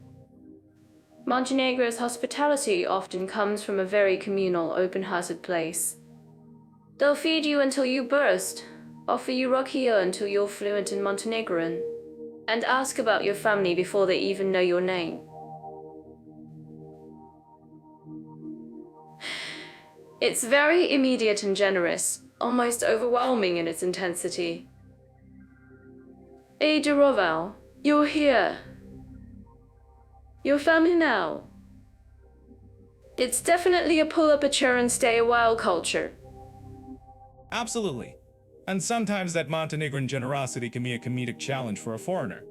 Montenegro's hospitality often comes from a very communal, open-hearted place. They'll feed you until you burst, offer you rakia until you're fluent in Montenegrin, and ask about your family before they even know your name. It's very immediate and generous, almost overwhelming in its intensity. Hey, Doroval, you're here. Your family now. It's definitely a pull up a chair and stay a while culture. Absolutely. And sometimes that Montenegrin generosity can be a comedic challenge for a foreigner.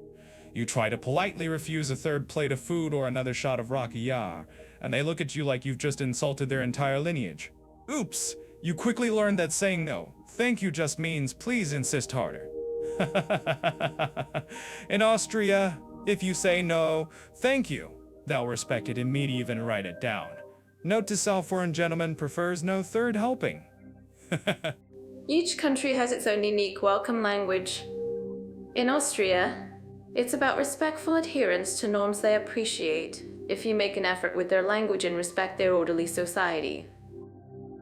You try to politely refuse a third plate of food or another shot of rakia, and they look at you like you've just insulted their entire lineage. Oops, you quickly learn that saying no, thank you just means please insist harder. In Austria, if you say no, thank you, they'll respect it and even write it down. Note to self, foreign gentleman prefers no third helping. Each country has its own unique welcome language. In Austria, it's about respectful adherence to norms they appreciate, if you make an effort with their language and respect their orderly society.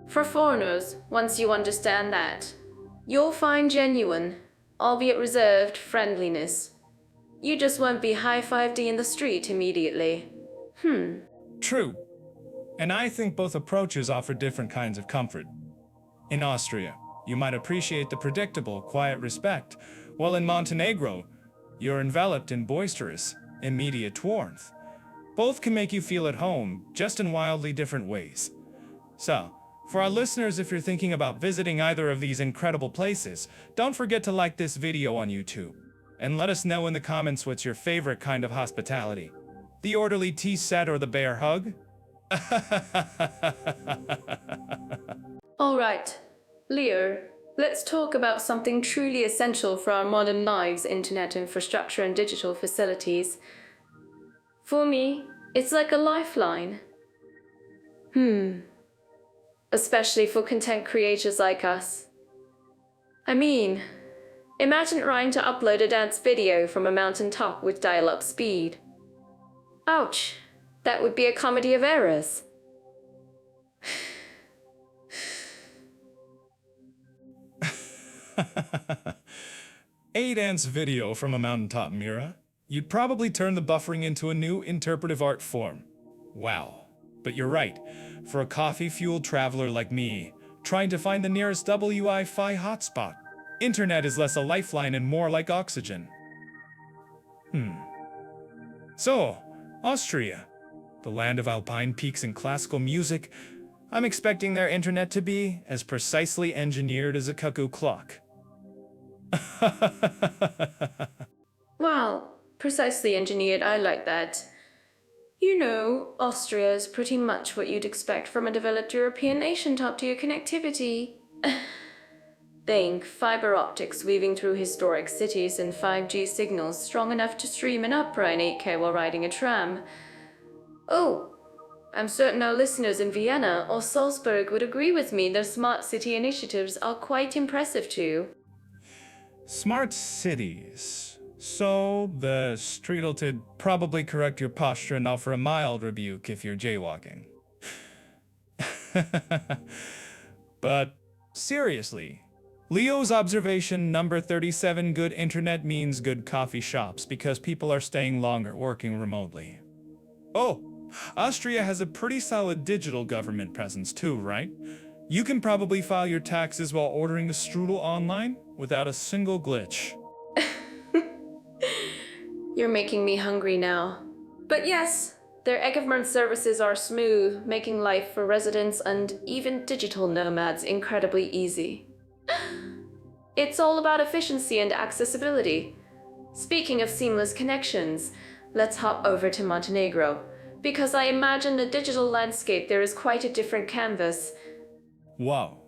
For foreigners, once you understand that, you'll find genuine, albeit reserved, friendliness. You just won't be high-fived in the street immediately. True. And I think both approaches offer different kinds of comfort. In Austria, you might appreciate the predictable, quiet respect, while in Montenegro, you're enveloped in boisterous, immediate warmth. Both can make you feel at home, just in wildly different ways. So, for our listeners, if you're thinking about visiting either of these incredible places, don't forget to like this video on YouTube. And let us know in the comments what's your favorite kind of hospitality. The orderly tea set or the bear hug? Alright, Leo, let's talk about something truly essential for our modern lives: internet infrastructure and digital facilities. For me, it's like a lifeline. Especially for content creators like us. I mean, imagine trying to upload a dance video from a mountaintop with dial-up speed. Ouch, that would be a comedy of errors. A dance video from a mountaintop, Mira? You'd probably turn the buffering into a new interpretive art form. Wow. But you're right. For a coffee-fueled traveler like me, trying to find the nearest Wi-Fi hotspot, internet is less a lifeline and more like oxygen. So, Austria, the land of Alpine peaks and classical music, I'm expecting their internet to be as precisely engineered as a cuckoo clock. Well, precisely engineered, I like that. You know, Austria is pretty much what you'd expect from a developed European nation. Top-tier connectivity. Think fiber optics weaving through historic cities and 5G signals strong enough to stream an opera in 8K while riding a tram. Oh, I'm certain our listeners in Vienna or Salzburg would agree with me their smart city initiatives are quite impressive too. Smart cities. So, the street'll probably correct your posture and offer a mild rebuke if you're jaywalking. But seriously, Leo's observation number 37, good internet means good coffee shops because people are staying longer working remotely. Oh, Austria has a pretty solid digital government presence too, right? You can probably file your taxes while ordering a strudel online without a single glitch. You're making me hungry now. But yes, their government services are smooth, making life for residents and even digital nomads incredibly easy. It's all about efficiency and accessibility. Speaking of seamless connections, let's hop over to Montenegro, because I imagine the digital landscape there is quite a different canvas. Wow.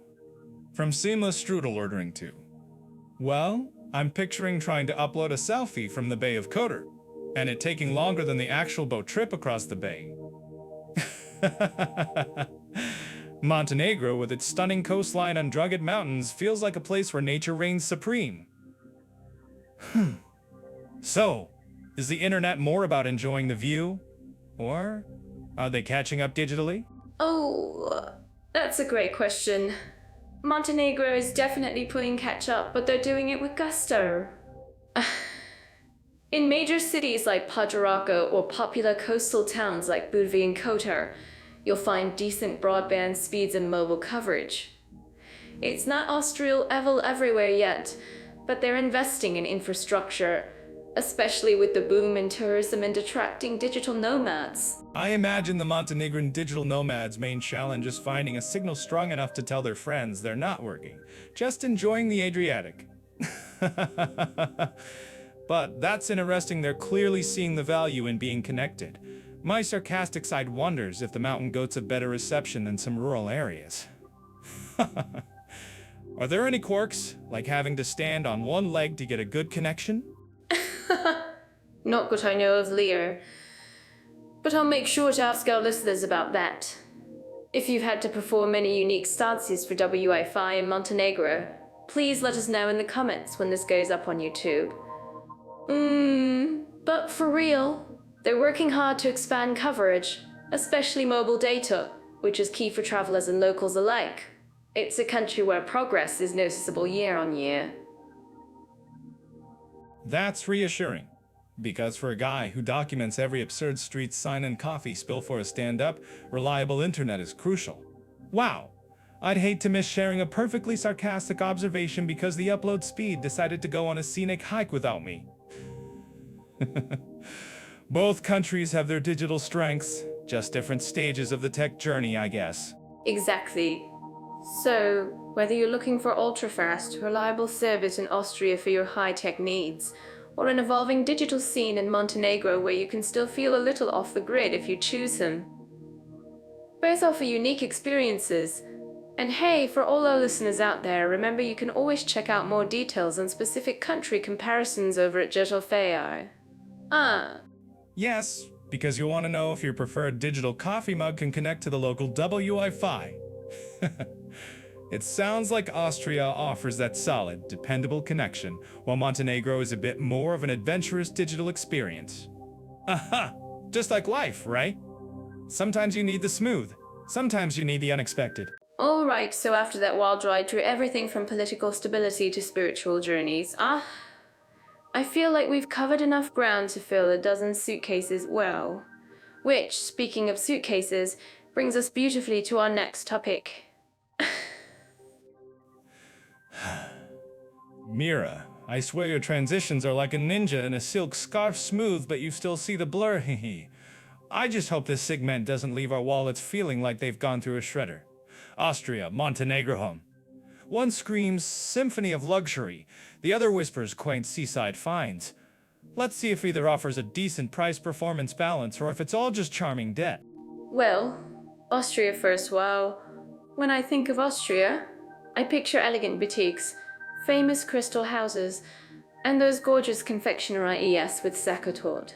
From seamless strudel ordering to, well, I'm picturing trying to upload a selfie from the Bay of Kotor, and it taking longer than the actual boat trip across the bay. Montenegro, with its stunning coastline and rugged mountains, feels like a place where nature reigns supreme. So, is the internet more about enjoying the view? Or are they catching up digitally? Oh, that's a great question. Montenegro is definitely playing catch up, but they're doing it with gusto. In major cities like Podgorica or popular coastal towns like Budva and Kotor, you'll find decent broadband speeds and mobile coverage. It's not Austria level everywhere yet, but they're investing in infrastructure, especially with the boom in tourism and attracting digital nomads. I imagine the Montenegrin digital nomads' main challenge is finding a signal strong enough to tell their friends they're not working, just enjoying the Adriatic. But that's interesting, they're clearly seeing the value in being connected. My sarcastic side wonders if the mountain goats have better reception than some rural areas. Are there any quirks, like having to stand on one leg to get a good connection? Not what I know of, Leo. But I'll make sure to ask our listeners about that. If you've had to perform any unique stances for Wi-Fi in Montenegro, please let us know in the comments when this goes up on YouTube. But for real, they're working hard to expand coverage, especially mobile data, which is key for travelers and locals alike. It's a country where progress is noticeable year on year. That's reassuring, because for a guy who documents every absurd street sign and coffee spill for a stand-up, reliable internet is crucial. Wow, I'd hate to miss sharing a perfectly sarcastic observation because the upload speed decided to go on a scenic hike without me. Both countries have their digital strengths, just different stages of the tech journey, I guess. Exactly. So, whether you're looking for ultra-fast, reliable service in Austria for your high-tech needs, or an evolving digital scene in Montenegro where you can still feel a little off the grid if you choose them, both offer unique experiences. And hey, for all our listeners out there, remember you can always check out more details on specific country comparisons over at Jettelfei. Yes, because you'll want to know if your preferred digital coffee mug can connect to the local Wi-Fi. It sounds like Austria offers that solid, dependable connection, while Montenegro is a bit more of an adventurous digital experience. Aha! Just like life, right? Sometimes you need the smooth, sometimes you need the unexpected. Alright, so after that wild ride through everything from political stability to spiritual journeys, I feel like we've covered enough ground to fill a dozen suitcases well. Which, speaking of suitcases, brings us beautifully to our next topic. Mira, I swear your transitions are like a ninja in a silk scarf, smooth, but you still see the blur, hehe. I just hope this segment doesn't leave our wallets feeling like they've gone through a shredder. Austria, Montenegro home. One screams symphony of luxury, the other whispers quaint seaside finds. Let's see if either offers a decent price-performance balance or if it's all just charming debt. Well, Austria first. Wow. When I think of Austria, I picture elegant boutiques, famous crystal houses, and those gorgeous confectioneries with Sakotort.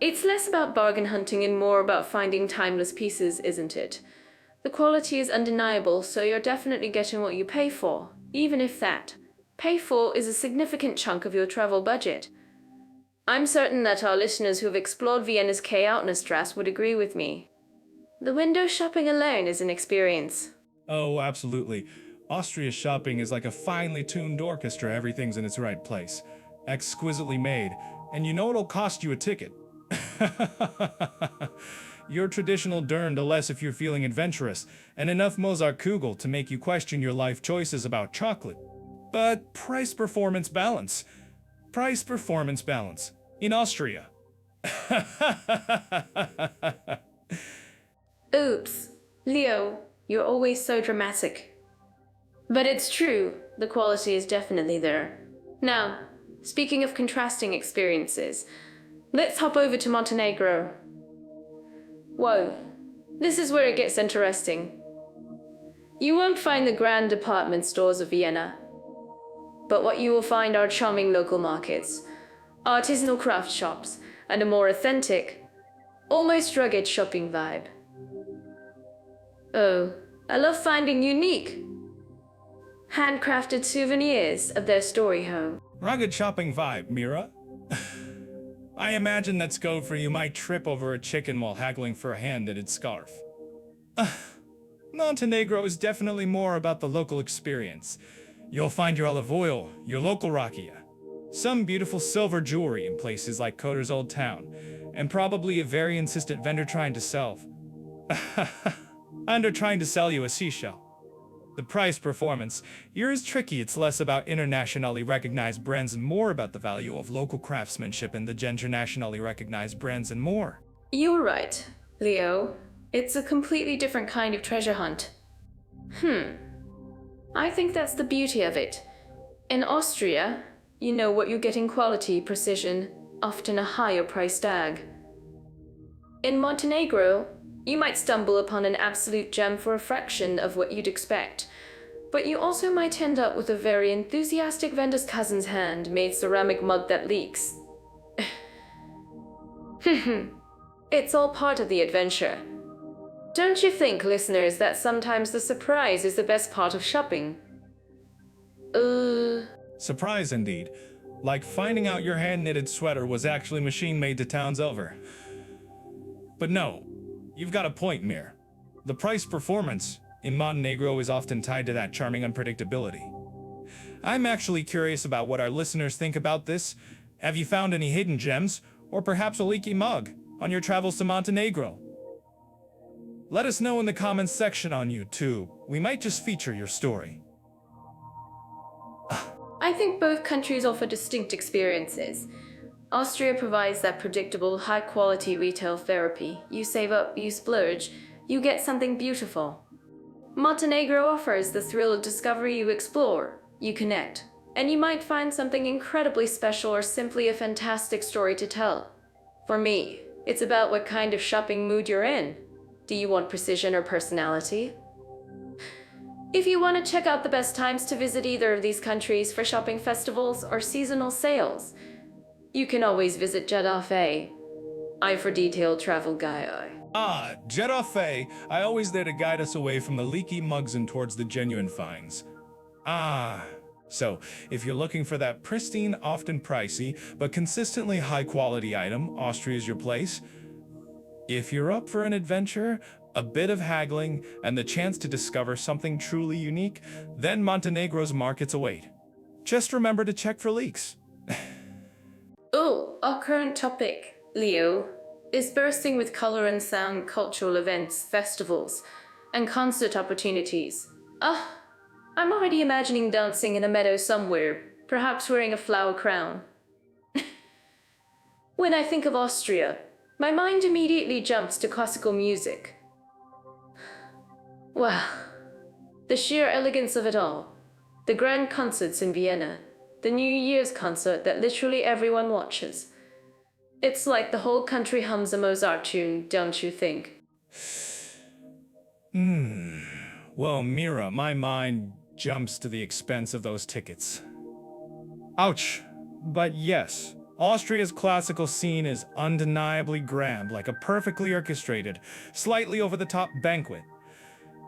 It's less about bargain hunting and more about finding timeless pieces, isn't it? The quality is undeniable, so you're definitely getting what you pay for, even if that pay for is a significant chunk of your travel budget. I'm certain that our listeners who have explored Vienna's chaos would agree with me. The window shopping alone is an experience. Oh, absolutely. Austria's shopping is like a finely tuned orchestra. Everything's in its right place. Exquisitely made. And you know it'll cost you a ticket. Your traditional dern less if you're feeling adventurous, and enough Mozart-Kugel to make you question your life choices about chocolate. But price-performance balance. Price-performance balance. In Austria. Oops. Leo, you're always so dramatic. But it's true, the quality is definitely there. Now, speaking of contrasting experiences, let's hop over to Montenegro. Whoa, this is where it gets interesting. You won't find the grand department stores of Vienna, but what you will find are charming local markets, artisanal craft shops, and a more authentic, almost rugged shopping vibe. Oh, I love finding unique, handcrafted souvenirs of their story home. Rugged shopping vibe, Mira. I imagine that scope for you might trip over a chicken while haggling for a hand-knitted scarf. Montenegro is definitely more about the local experience. You'll find your olive oil, your local rakia, some beautiful silver jewelry in places like Kotor's old town, and probably a very insistent vendor trying to sell you a seashell. The price performance here is tricky. It's less about internationally recognized brands and more about the value of local craftsmanship and the internationally recognized brands and more. You're right, Leo. It's a completely different kind of treasure hunt. I think that's the beauty of it. In Austria, you know what you're getting: quality, precision, often a higher price tag. In Montenegro, you might stumble upon an absolute gem for a fraction of what you'd expect, but you also might end up with a very enthusiastic vendor's cousin's hand-made ceramic mug that leaks. It's all part of the adventure. Don't you think, listeners, that sometimes the surprise is the best part of shopping? Surprise indeed. Like finding out your hand-knitted sweater was actually machine-made to towns over. But no, you've got a point, Mir. The price performance in Montenegro is often tied to that charming unpredictability. I'm actually curious about what our listeners think about this. Have you found any hidden gems, or perhaps a leaky mug, on your travels to Montenegro? Let us know in the comments section on YouTube. We might just feature your story. I think both countries offer distinct experiences. Austria provides that predictable, high-quality retail therapy. You save up, you splurge, you get something beautiful. Montenegro offers the thrill of discovery. You explore, you connect, and you might find something incredibly special or simply a fantastic story to tell. For me, it's about what kind of shopping mood you're in. Do you want precision or personality? If you want to check out the best times to visit either of these countries for shopping festivals or seasonal sales, you can always visit Jeddah. I'm for detailed travel guide. Jeddah, I always there to guide us away from the leaky mugs and towards the genuine finds. So if you're looking for that pristine, often pricey, but consistently high-quality item, Austria's your place. If you're up for an adventure, a bit of haggling, and the chance to discover something truly unique, then Montenegro's markets await. Just remember to check for leaks. Oh, our current topic, Leo, is bursting with color and sound cultural events, festivals, and concert opportunities. I'm already imagining dancing in a meadow somewhere, perhaps wearing a flower crown. When I think of Austria, my mind immediately jumps to classical music. Wow, the sheer elegance of it all. The grand concerts in Vienna, the New Year's concert that literally everyone watches. It's like the whole country hums a Mozart tune, don't you think? Well, Mira, my mind jumps to the expense of those tickets. Ouch. But yes, Austria's classical scene is undeniably grand, like a perfectly orchestrated, slightly over-the-top banquet.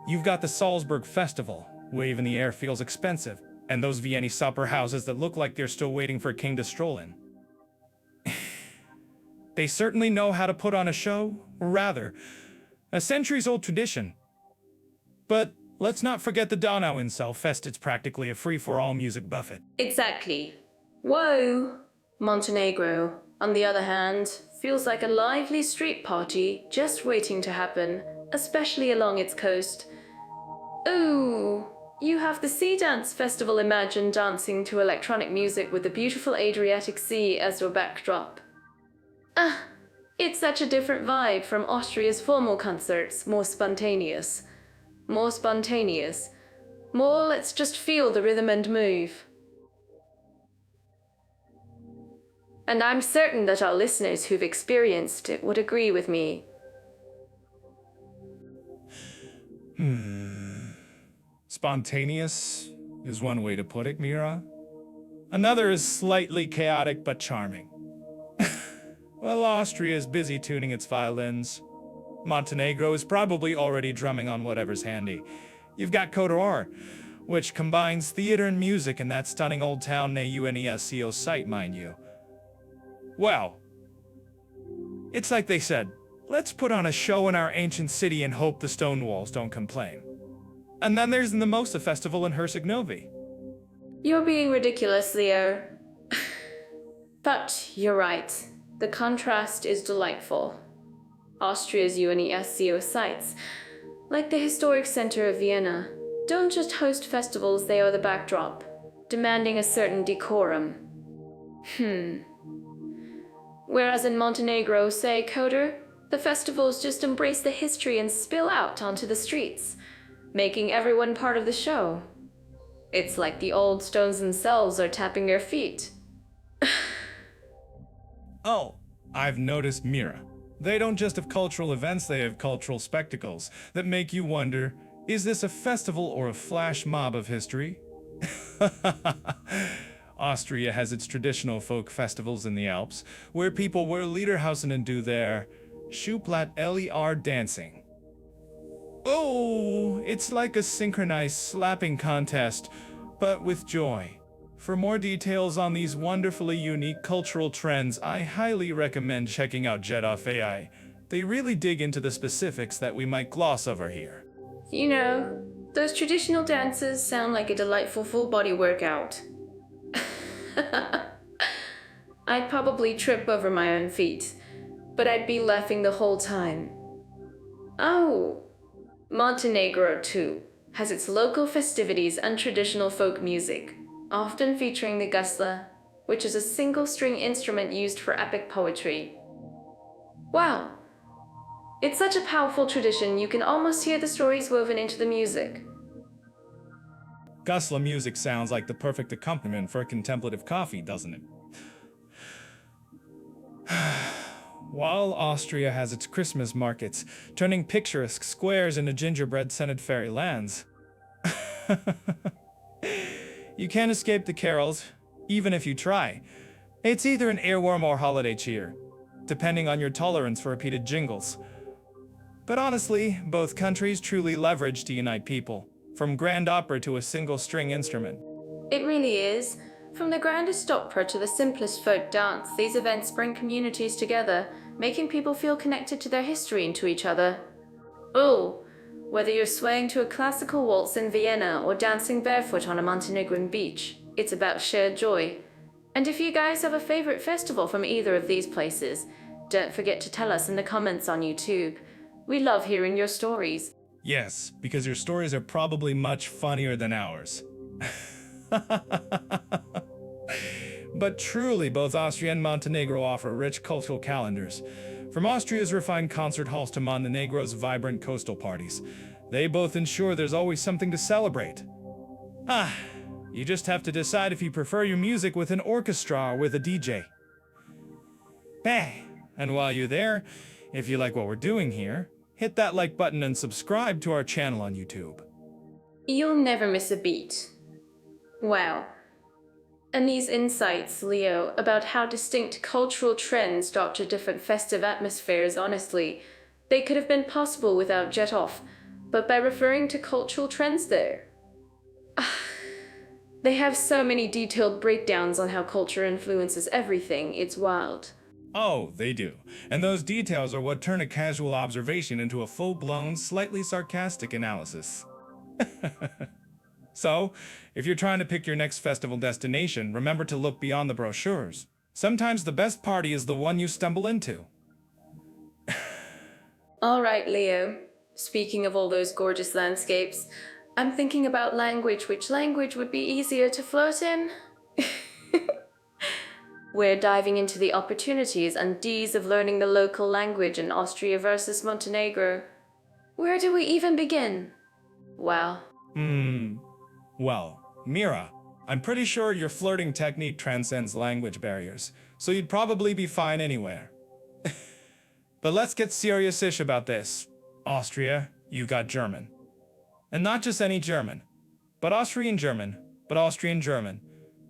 You've got the Salzburg Festival, wave in the air feels expensive, and those Vienna supper houses that look like they're still waiting for a king to stroll in. They certainly know how to put on a show, or rather, a centuries-old tradition. But let's not forget the Donau in Fest. It's practically a free-for-all music buffet. Exactly. Whoa! Montenegro, on the other hand, feels like a lively street party just waiting to happen, especially along its coast. Ooh, you have the Sea Dance Festival. Imagine dancing to electronic music with the beautiful Adriatic Sea as your backdrop. It's such a different vibe from Austria's formal concerts, more spontaneous. More let's just feel the rhythm and move. And I'm certain that our listeners who've experienced it would agree with me. Spontaneous is one way to put it, Mira. Another is slightly chaotic but charming. Well, Austria is busy tuning its violins. Montenegro is probably already drumming on whatever's handy. You've got Kotor, which combines theater and music in that stunning old town UNESCO site, mind you. Well, it's like they said, let's put on a show in our ancient city and hope the stone walls don't complain. And then there's the Mimosa Festival in Herceg-Novi. You're being ridiculous, Leo. But you're right. The contrast is delightful. Austria's UNESCO sites, like the historic center of Vienna, don't just host festivals, they are the backdrop, demanding a certain decorum. Whereas in Montenegro, say Kotor, the festivals just embrace the history and spill out onto the streets, making everyone part of the show. It's like the old stones themselves are tapping your feet. Oh, I've noticed, Mira. They don't just have cultural events, they have cultural spectacles that make you wonder, is this a festival or a flash mob of history? Austria has its traditional folk festivals in the Alps, where people wear lederhosen and do their Schuhplatt-LER dancing. Oh, it's like a synchronized slapping contest, but with joy. For more details on these wonderfully unique cultural trends, I highly recommend checking out Jet Off AI. They really dig into the specifics that we might gloss over here. You know, those traditional dances sound like a delightful full-body workout. I'd probably trip over my own feet, but I'd be laughing the whole time. Oh, Montenegro, too, has its local festivities and traditional folk music, often featuring the gusla, which is a single-string instrument used for epic poetry. Wow! It's such a powerful tradition, you can almost hear the stories woven into the music. Gusla music sounds like the perfect accompaniment for a contemplative coffee, doesn't it? While Austria has its Christmas markets, turning picturesque squares into gingerbread-scented fairylands, you can't escape the carols, even if you try. It's either an earworm or holiday cheer, depending on your tolerance for repeated jingles. But honestly, both countries truly leverage to unite people, from grand opera to a single-string instrument. It really is. From the grandest opera to the simplest folk dance, these events bring communities together, making people feel connected to their history and to each other. Oh, whether you're swaying to a classical waltz in Vienna or dancing barefoot on a Montenegrin beach, it's about shared joy. And if you guys have a favorite festival from either of these places, don't forget to tell us in the comments on YouTube. We love hearing your stories. Yes, because your stories are probably much funnier than ours. But truly, both Austria and Montenegro offer rich cultural calendars. From Austria's refined concert halls to Montenegro's vibrant coastal parties, they both ensure there's always something to celebrate. You just have to decide if you prefer your music with an orchestra or with a DJ. And while you're there, if you like what we're doing here, hit that like button and subscribe to our channel on YouTube. You'll never miss a beat. Wow. And these insights, Leo, about how distinct cultural trends doctor different festive atmospheres, honestly, they could have been possible without Jet Off, but by referring to cultural trends there. They have so many detailed breakdowns on how culture influences everything, it's wild. Oh, they do. And those details are what turn a casual observation into a full-blown, slightly sarcastic analysis. So, if you're trying to pick your next festival destination, remember to look beyond the brochures. Sometimes the best party is the one you stumble into. All right, Leo. Speaking of all those gorgeous landscapes, I'm thinking about language. Which language would be easier to flirt in? We're diving into the opportunities and D's of learning the local language in Austria versus Montenegro. Where do we even begin? Wow. Well, Mira, I'm pretty sure your flirting technique transcends language barriers, so you'd probably be fine anywhere. But let's get serious-ish about this. Austria, you got German. And not just any German, but Austrian German,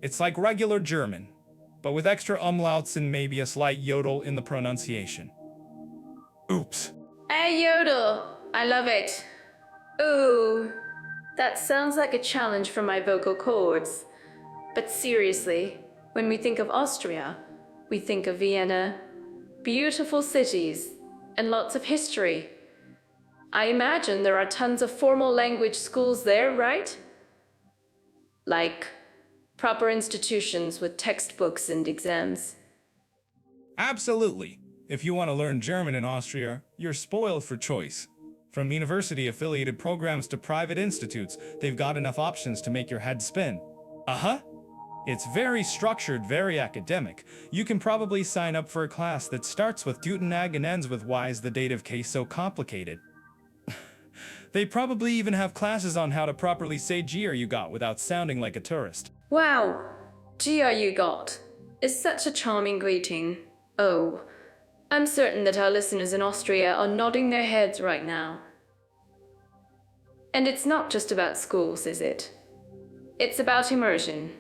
It's like regular German, but with extra umlauts and maybe a slight yodel in the pronunciation. Oops. Hey, yodel! I love it. Ooh, that sounds like a challenge for my vocal cords. But seriously, when we think of Austria, we think of Vienna, beautiful cities, and lots of history. I imagine there are tons of formal language schools there, right? Like proper institutions with textbooks and exams. Absolutely. If you want to learn German in Austria, you're spoiled for choice. From university-affiliated programs to private institutes, they've got enough options to make your head spin. It's very structured, very academic. You can probably sign up for a class that starts with Guten Tag and ends with why is the dative case so complicated. They probably even have classes on how to properly say "Gier you got" without sounding like a tourist. Wow, Gia you got is such a charming greeting. Oh, I'm certain that our listeners in Austria are nodding their heads right now. And it's not just about schools, is it? It's about immersion.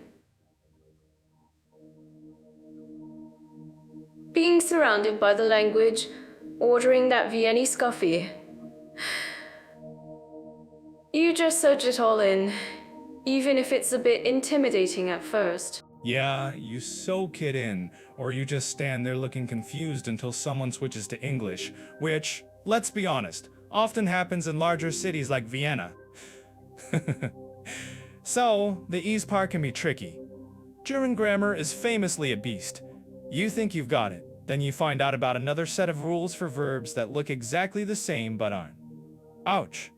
Being surrounded by the language, ordering that Viennese coffee. You just soak it all in, even if it's a bit intimidating at first. Yeah, you soak it in, or you just stand there looking confused until someone switches to English, which, let's be honest, often happens in larger cities like Vienna. So, the ease part can be tricky. German grammar is famously a beast. You think you've got it, then you find out about another set of rules for verbs that look exactly the same but aren't. Ouch.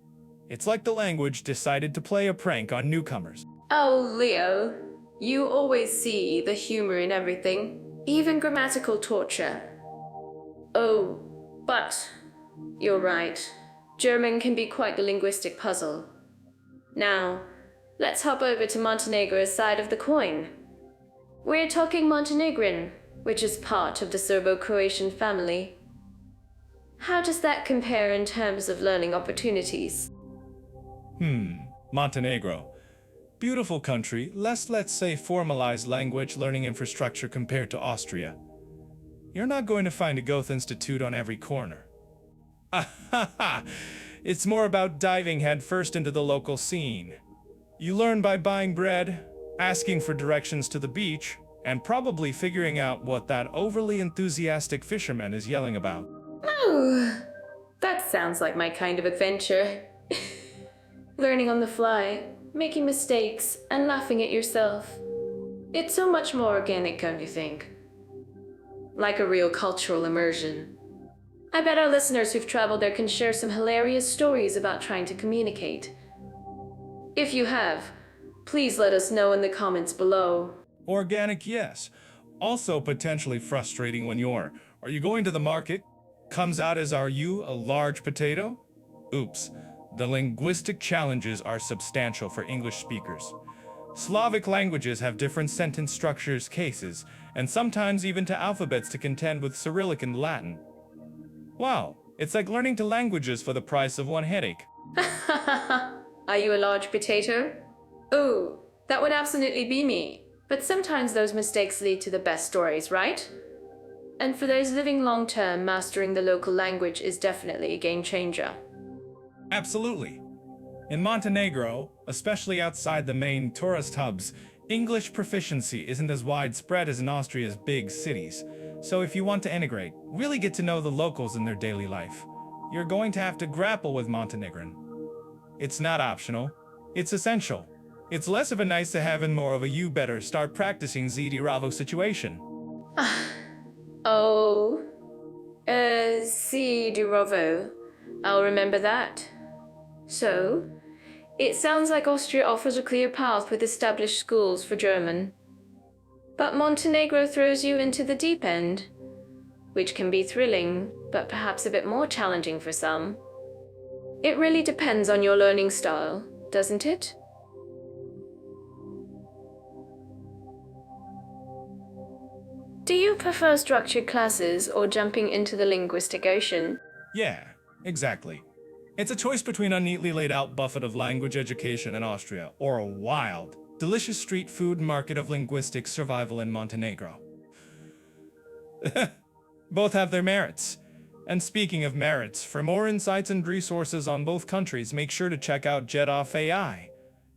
It's like the language decided to play a prank on newcomers. Oh, Leo, you always see the humor in everything, even grammatical torture. Oh, but you're right. German can be quite the linguistic puzzle. Now, let's hop over to Montenegro's side of the coin. We're talking Montenegrin, which is part of the Serbo-Croatian family. How does that compare in terms of learning opportunities? Montenegro. Beautiful country, less, let's say, formalized language learning infrastructure compared to Austria. You're not going to find a Goethe Institute on every corner. It's more about diving headfirst into the local scene. You learn by buying bread, asking for directions to the beach, and probably figuring out what that overly enthusiastic fisherman is yelling about. Oh, that sounds like my kind of adventure. Learning on the fly, making mistakes, and laughing at yourself. It's so much more organic, don't you think? Like a real cultural immersion. I bet our listeners who've traveled there can share some hilarious stories about trying to communicate. If you have, please let us know in the comments below. Organic, yes. Also potentially frustrating when are you going to the market? Comes out as are you a large potato? Oops. The linguistic challenges are substantial for English speakers. Slavic languages have different sentence structures, cases, and sometimes even to alphabets to contend with Cyrillic and Latin. Wow, it's like learning two languages for the price of one headache. Are you a large potato? Ooh, that would absolutely be me. But sometimes those mistakes lead to the best stories, right? And for those living long-term, mastering the local language is definitely a game changer. Absolutely. In Montenegro, especially outside the main tourist hubs, English proficiency isn't as widespread as in Austria's big cities. So if you want to integrate, really get to know the locals in their daily life, you're going to have to grapple with Montenegrin. It's not optional, it's essential. It's less of a nice to have and more of a you better start practicing Zidi Ravo situation. Oh, si Durovo. I'll remember that. So, it sounds like Austria offers a clear path with established schools for German. But Montenegro throws you into the deep end, which can be thrilling, but perhaps a bit more challenging for some. It really depends on your learning style, doesn't it? Do you prefer structured classes or jumping into the linguistic ocean? Yeah, exactly. It's a choice between a neatly laid out buffet of language education in Austria or a wild, delicious street food market of linguistic survival in Montenegro. Both have their merits. And speaking of merits, for more insights and resources on both countries, make sure to check out Jet Off AI.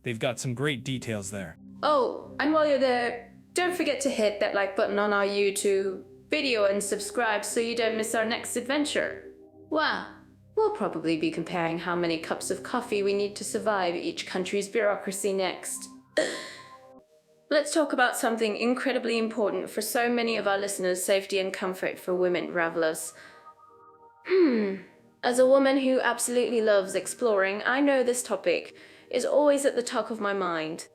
They've got some great details there. Oh, and while you're there, don't forget to hit that like button on our YouTube video and subscribe so you don't miss our next adventure. Wow, we'll probably be comparing how many cups of coffee we need to survive each country's bureaucracy next. Let's talk about something incredibly important for so many of our listeners: safety and comfort for women travelers. As a woman who absolutely loves exploring, I know this topic is always at the top of my mind.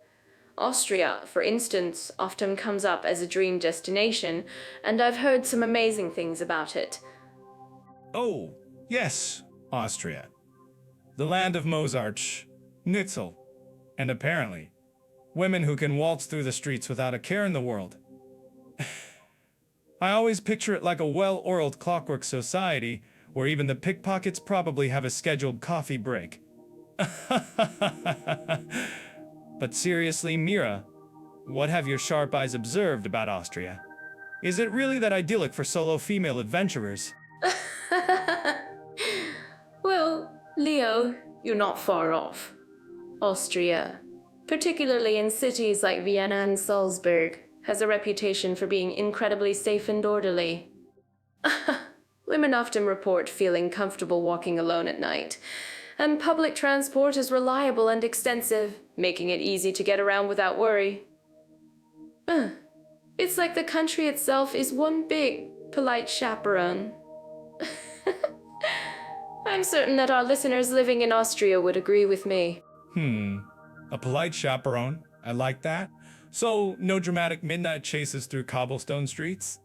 Austria, for instance, often comes up as a dream destination, and I've heard some amazing things about it. Oh, yes, Austria. The land of Mozart, Schnitzel, and apparently, women who can waltz through the streets without a care in the world. I always picture it like a well-oiled clockwork society, where even the pickpockets probably have a scheduled coffee break. But seriously, Mira, what have your sharp eyes observed about Austria? Is it really that idyllic for solo female adventurers? Well, Leo, you're not far off. Austria, particularly in cities like Vienna and Salzburg, has a reputation for being incredibly safe and orderly. Women often report feeling comfortable walking alone at night, and public transport is reliable and extensive, making it easy to get around without worry. It's like the country itself is one big, polite chaperone. I'm certain that our listeners living in Austria would agree with me. A polite chaperone. I like that. So, no dramatic midnight chases through cobblestone streets?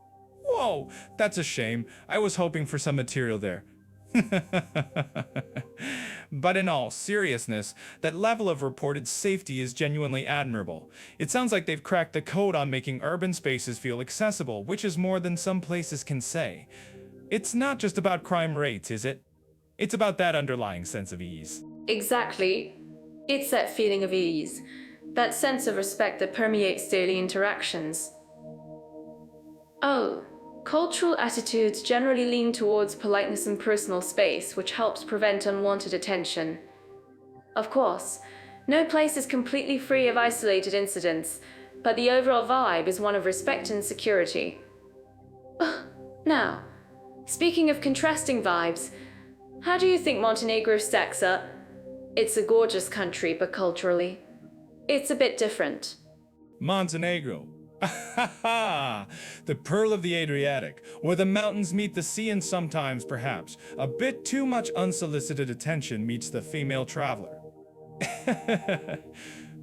Whoa, that's a shame. I was hoping for some material there. But in all seriousness, that level of reported safety is genuinely admirable. It sounds like they've cracked the code on making urban spaces feel accessible, which is more than some places can say. It's not just about crime rates, is it? It's about that underlying sense of ease. Exactly. It's that feeling of ease, that sense of respect that permeates daily interactions. Oh, cultural attitudes generally lean towards politeness and personal space, which helps prevent unwanted attention. Of course, no place is completely free of isolated incidents, but the overall vibe is one of respect and security. Now, speaking of contrasting vibes, how do you think Montenegro stacks up? It's a gorgeous country, but culturally, it's a bit different. Montenegro. The pearl of the Adriatic, where the mountains meet the sea and sometimes, perhaps, a bit too much unsolicited attention meets the female traveler.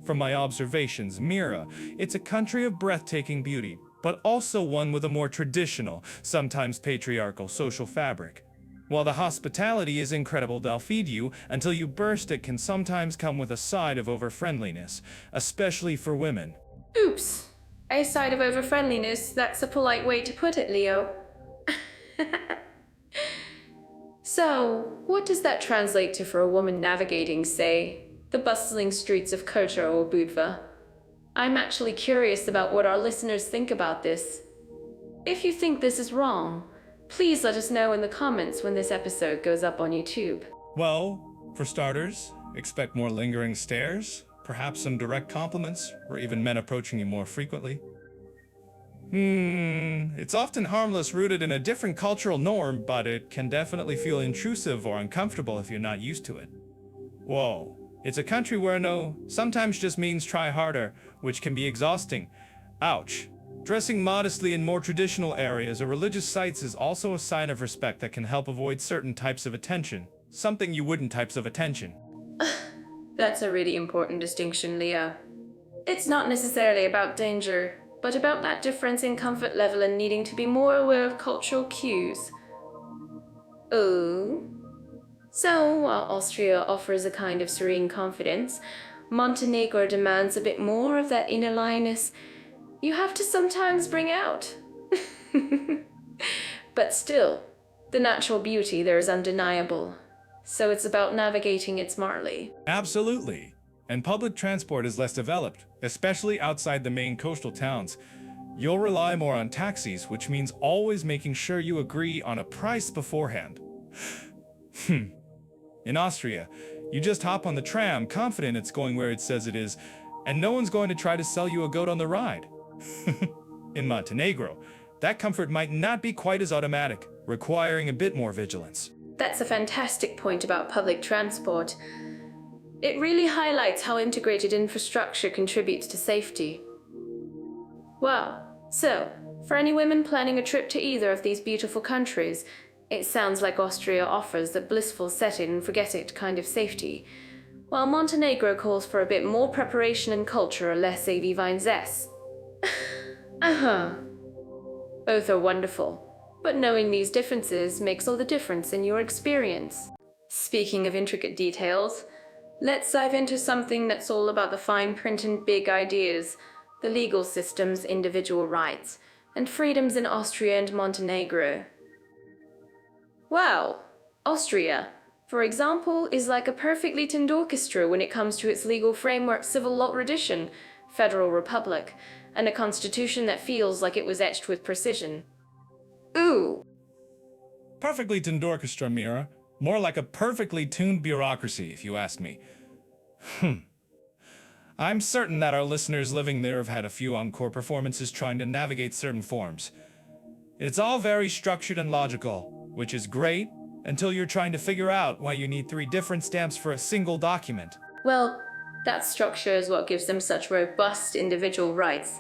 From my observations, Mira, it's a country of breathtaking beauty, but also one with a more traditional, sometimes patriarchal social fabric. While the hospitality is incredible, they'll feed you until you burst. It can sometimes come with a side of over-friendliness, especially for women. Oops. A side of over-friendliness, that's a polite way to put it, Leo. So, what does that translate to for a woman navigating, say, the bustling streets of Kotor or Budva? I'm actually curious about what our listeners think about this. If you think this is wrong, please let us know in the comments when this episode goes up on YouTube. Well, for starters, expect more lingering stares, perhaps some direct compliments, or even men approaching you more frequently. It's often harmless, rooted in a different cultural norm, but it can definitely feel intrusive or uncomfortable if you're not used to it. Whoa, it's a country where no sometimes just means try harder, which can be exhausting. Ouch. Dressing modestly in more traditional areas or religious sites is also a sign of respect that can help avoid certain types of attention. Something you wouldn't types of attention. That's a really important distinction, Leo. It's not necessarily about danger, but about that difference in comfort level and needing to be more aware of cultural cues. Oh. So, while Austria offers a kind of serene confidence, Montenegro demands a bit more of that inner lioness you have to sometimes bring out. But still, the natural beauty there is undeniable. So it's about navigating it smartly. Absolutely. And public transport is less developed, especially outside the main coastal towns. You'll rely more on taxis, which means always making sure you agree on a price beforehand. In Austria, you just hop on the tram, confident it's going where it says it is, and no one's going to try to sell you a goat on the ride. In Montenegro, that comfort might not be quite as automatic, requiring a bit more vigilance. That's a fantastic point about public transport. It really highlights how integrated infrastructure contributes to safety. Wow, so, for any women planning a trip to either of these beautiful countries, it sounds like Austria offers the blissful set it and forget it kind of safety, while Montenegro calls for a bit more preparation and culture or less AV Vines. Both are wonderful, but knowing these differences makes all the difference in your experience. Speaking of intricate details, let's dive into something that's all about the fine print and big ideas, the legal system's individual rights, and freedoms in Austria and Montenegro. Wow, Austria, for example, is like a perfectly tuned orchestra when it comes to its legal framework, civil law tradition, federal republic, and a constitution that feels like it was etched with precision. Ooh! Perfectly tuned orchestra, Mira. More like a perfectly tuned bureaucracy, if you ask me. I'm certain that our listeners living there have had a few encore performances trying to navigate certain forms. It's all very structured and logical, which is great, until you're trying to figure out why you need 3 different stamps for a single document. Well, that structure is what gives them such robust individual rights.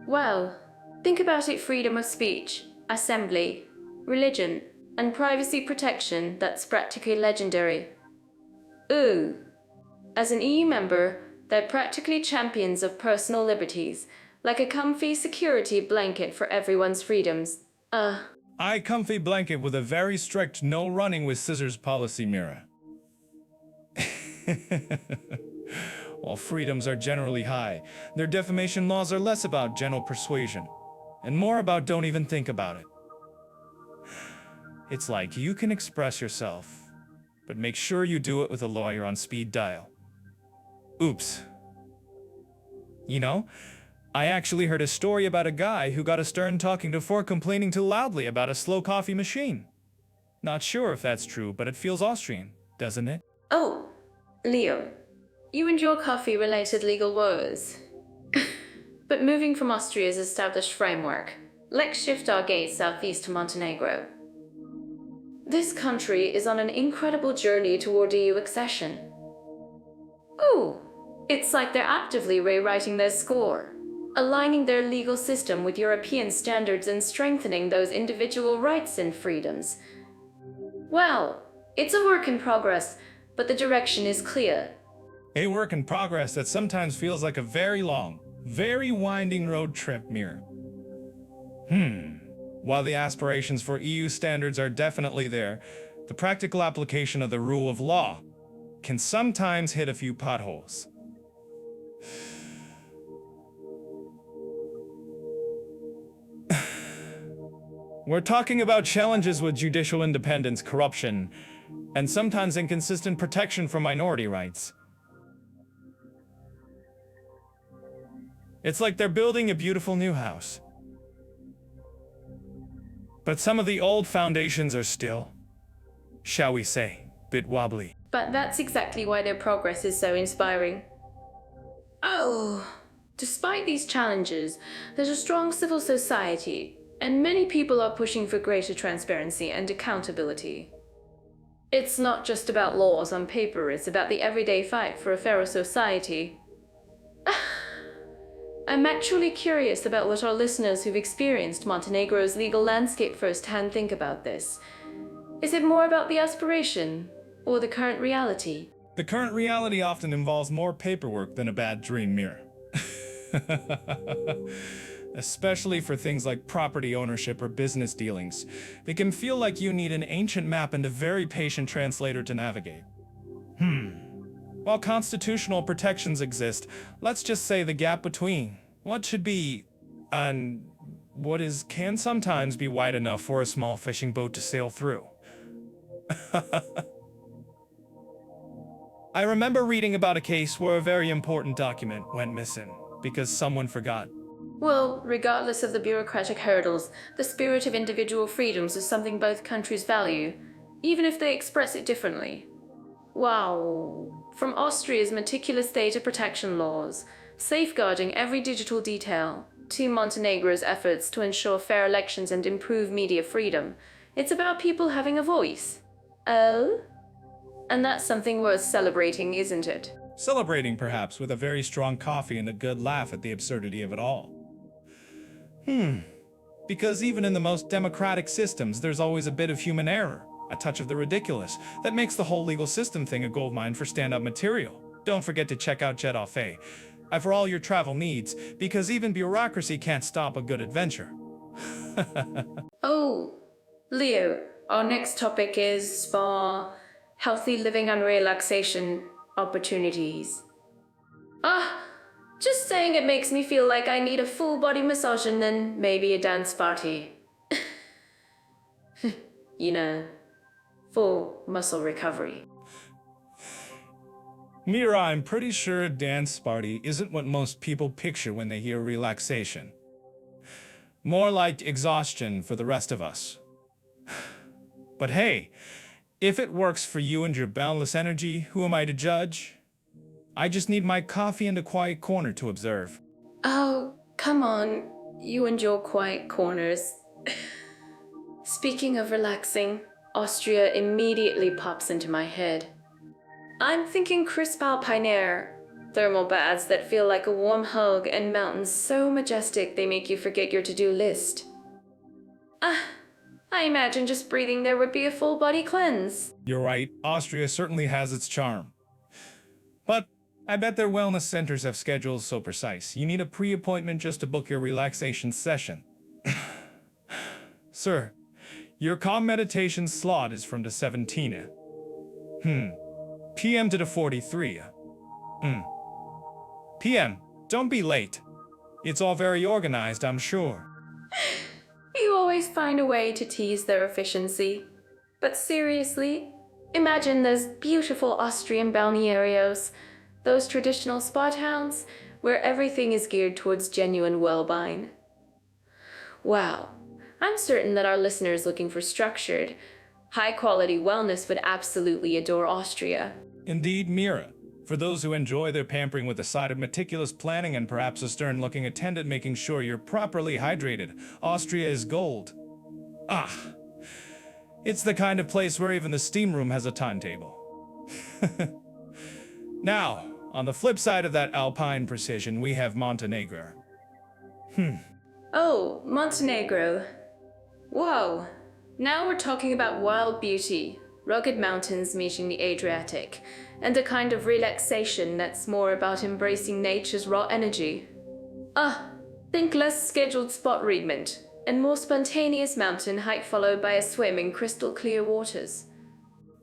Well, think about it: freedom of speech, assembly, religion, and privacy protection. That's practically legendary. Ooh. As an EU member, they're practically champions of personal liberties, like a comfy security blanket for everyone's freedoms. I comfy blanket with a very strict no running with scissors policy, Mira. While freedoms are generally high, their defamation laws are less about gentle persuasion, and more about don't even think about it. It's like you can express yourself, but make sure you do it with a lawyer on speed dial. Oops. You know, I actually heard a story about a guy who got a stern talking to for complaining too loudly about a slow coffee machine. Not sure if that's true, but it feels Austrian, doesn't it? Oh, Leo, you and your coffee-related legal woes. But moving from Austria's established framework, let's shift our gaze southeast to Montenegro. This country is on an incredible journey toward EU accession. Ooh, it's like they're actively rewriting their score, aligning their legal system with European standards and strengthening those individual rights and freedoms. Well, it's a work in progress, but the direction is clear. A work in progress that sometimes feels like a very long, very winding road trip, Mir. While the aspirations for EU standards are definitely there, the practical application of the rule of law can sometimes hit a few potholes. We're talking about challenges with judicial independence, corruption, and sometimes inconsistent protection for minority rights. It's like they're building a beautiful new house. But some of the old foundations are still, shall we say, bit wobbly. But that's exactly why their progress is so inspiring. Oh, despite these challenges, there's a strong civil society, and many people are pushing for greater transparency and accountability. It's not just about laws on paper, it's about the everyday fight for a fairer society. I'm actually curious about what our listeners who've experienced Montenegro's legal landscape firsthand think about this. Is it more about the aspiration, or the current reality? The current reality often involves more paperwork than a bad dream mirror. Especially for things like property ownership or business dealings. They can feel like you need an ancient map and a very patient translator to navigate. While constitutional protections exist, let's just say the gap between what should be and what is can sometimes be wide enough for a small fishing boat to sail through. I remember reading about a case where a very important document went missing because someone forgot. Well, regardless of the bureaucratic hurdles, the spirit of individual freedoms is something both countries value, even if they express it differently. Wow. From Austria's meticulous data protection laws, safeguarding every digital detail, to Montenegro's efforts to ensure fair elections and improve media freedom, it's about people having a voice. Oh? And that's something worth celebrating, isn't it? Celebrating, perhaps, with a very strong coffee and a good laugh at the absurdity of it all. Because even in the most democratic systems, there's always a bit of human error, a touch of the ridiculous, that makes the whole legal system thing a goldmine for stand-up material. Don't forget to check out Jet Off for all your travel needs, because even bureaucracy can't stop a good adventure. Oh, Leo, our next topic is spa, healthy living and relaxation opportunities. Just saying it makes me feel like I need a full body massage and then maybe a dance party. You know, full muscle recovery. Mira, I'm pretty sure a dance party isn't what most people picture when they hear relaxation. More like exhaustion for the rest of us. But hey, if it works for you and your boundless energy, who am I to judge? I just need my coffee and a quiet corner to observe. Oh, come on, you and your quiet corners. Speaking of relaxing, Austria immediately pops into my head. I'm thinking crisp Alpine air, thermal baths that feel like a warm hug, and mountains so majestic they make you forget your to-do list. I imagine just breathing there would be a full body cleanse. You're right, Austria certainly has its charm. But I bet their wellness centers have schedules so precise, you need a pre-appointment just to book your relaxation session. Sir, your calm meditation slot is from the 17th. PM to the 43. PM, don't be late. It's all very organized, I'm sure. You always find a way to tease their efficiency. But seriously, imagine those beautiful Austrian balnearios, those traditional spa towns where everything is geared towards genuine well-being. Wow, I'm certain that our listeners looking for structured, high-quality wellness would absolutely adore Austria. Indeed, Mira. For those who enjoy their pampering with a side of meticulous planning and perhaps a stern-looking attendant making sure you're properly hydrated, Austria is gold. It's the kind of place where even the steam room has a timetable. Now, on the flip side of that Alpine precision, we have Montenegro. Oh, Montenegro. Whoa, now we're talking about wild beauty, rugged mountains meeting the Adriatic, and a kind of relaxation that's more about embracing nature's raw energy. Think less scheduled spot treatment, and more spontaneous mountain hike followed by a swim in crystal clear waters.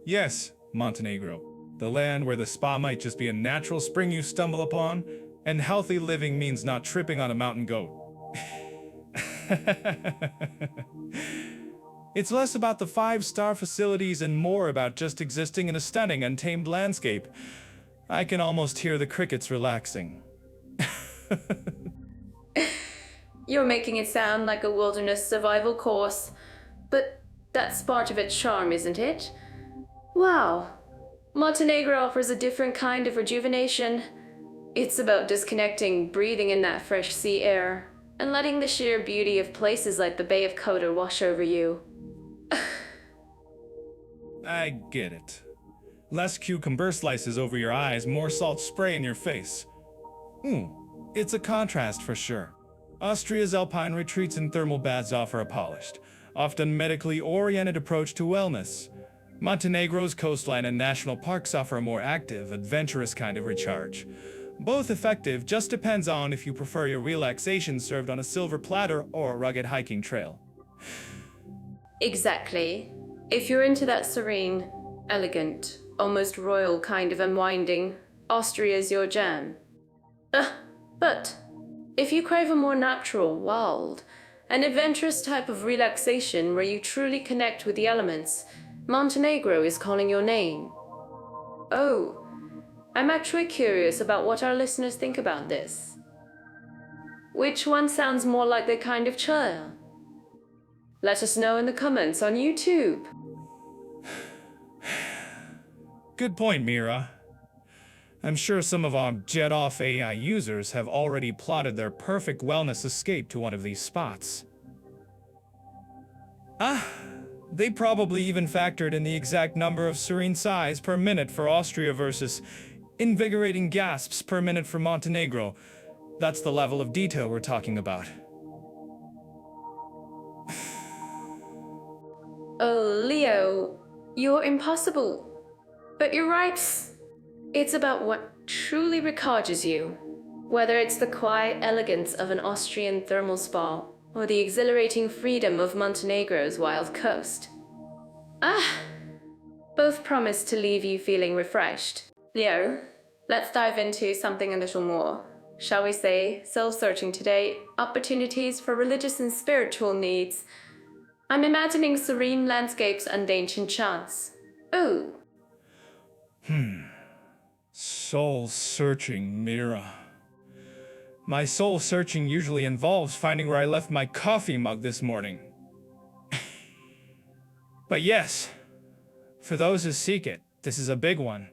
Yes, Montenegro. The land where the spa might just be a natural spring you stumble upon, and healthy living means not tripping on a mountain goat. It's less about the 5-star facilities and more about just existing in a stunning, untamed landscape. I can almost hear the crickets relaxing. You're making it sound like a wilderness survival course, but that's part of its charm, isn't it? Wow. Montenegro offers a different kind of rejuvenation. It's about disconnecting, breathing in that fresh sea air, and letting the sheer beauty of places like the Bay of Kotor wash over you. I get it. Less cucumber slices over your eyes, more salt spray in your face. It's a contrast for sure. Austria's Alpine retreats and thermal baths offer a polished, often medically oriented approach to wellness. Montenegro's coastline and national parks offer a more active, adventurous kind of recharge. Both effective, just depends on if you prefer your relaxation served on a silver platter or a rugged hiking trail. Exactly. If you're into that serene, elegant, almost royal kind of unwinding, Austria's your jam. But if you crave a more natural, wild, and adventurous type of relaxation where you truly connect with the elements, Montenegro is calling your name. Oh, I'm actually curious about what our listeners think about this. Which one sounds more like their kind of chill? Let us know in the comments on YouTube. Good point, Mira. I'm sure some of our jet-off AI users have already plotted their perfect wellness escape to one of these spots. They probably even factored in the exact number of serene sighs per minute for Austria versus invigorating gasps per minute for Montenegro. That's the level of detail we're talking about. Oh, Leo, you're impossible. But you're right. It's about what truly recharges you. Whether it's the quiet elegance of an Austrian thermal spa or the exhilarating freedom of Montenegro's wild coast. Both promise to leave you feeling refreshed. Leo, let's dive into something a little more. Shall we say, soul-searching today, opportunities for religious and spiritual needs. I'm imagining serene landscapes and ancient chants. Oh. Soul-searching, Mira. My soul-searching usually involves finding where I left my coffee mug this morning. But yes, for those who seek it, this is a big one.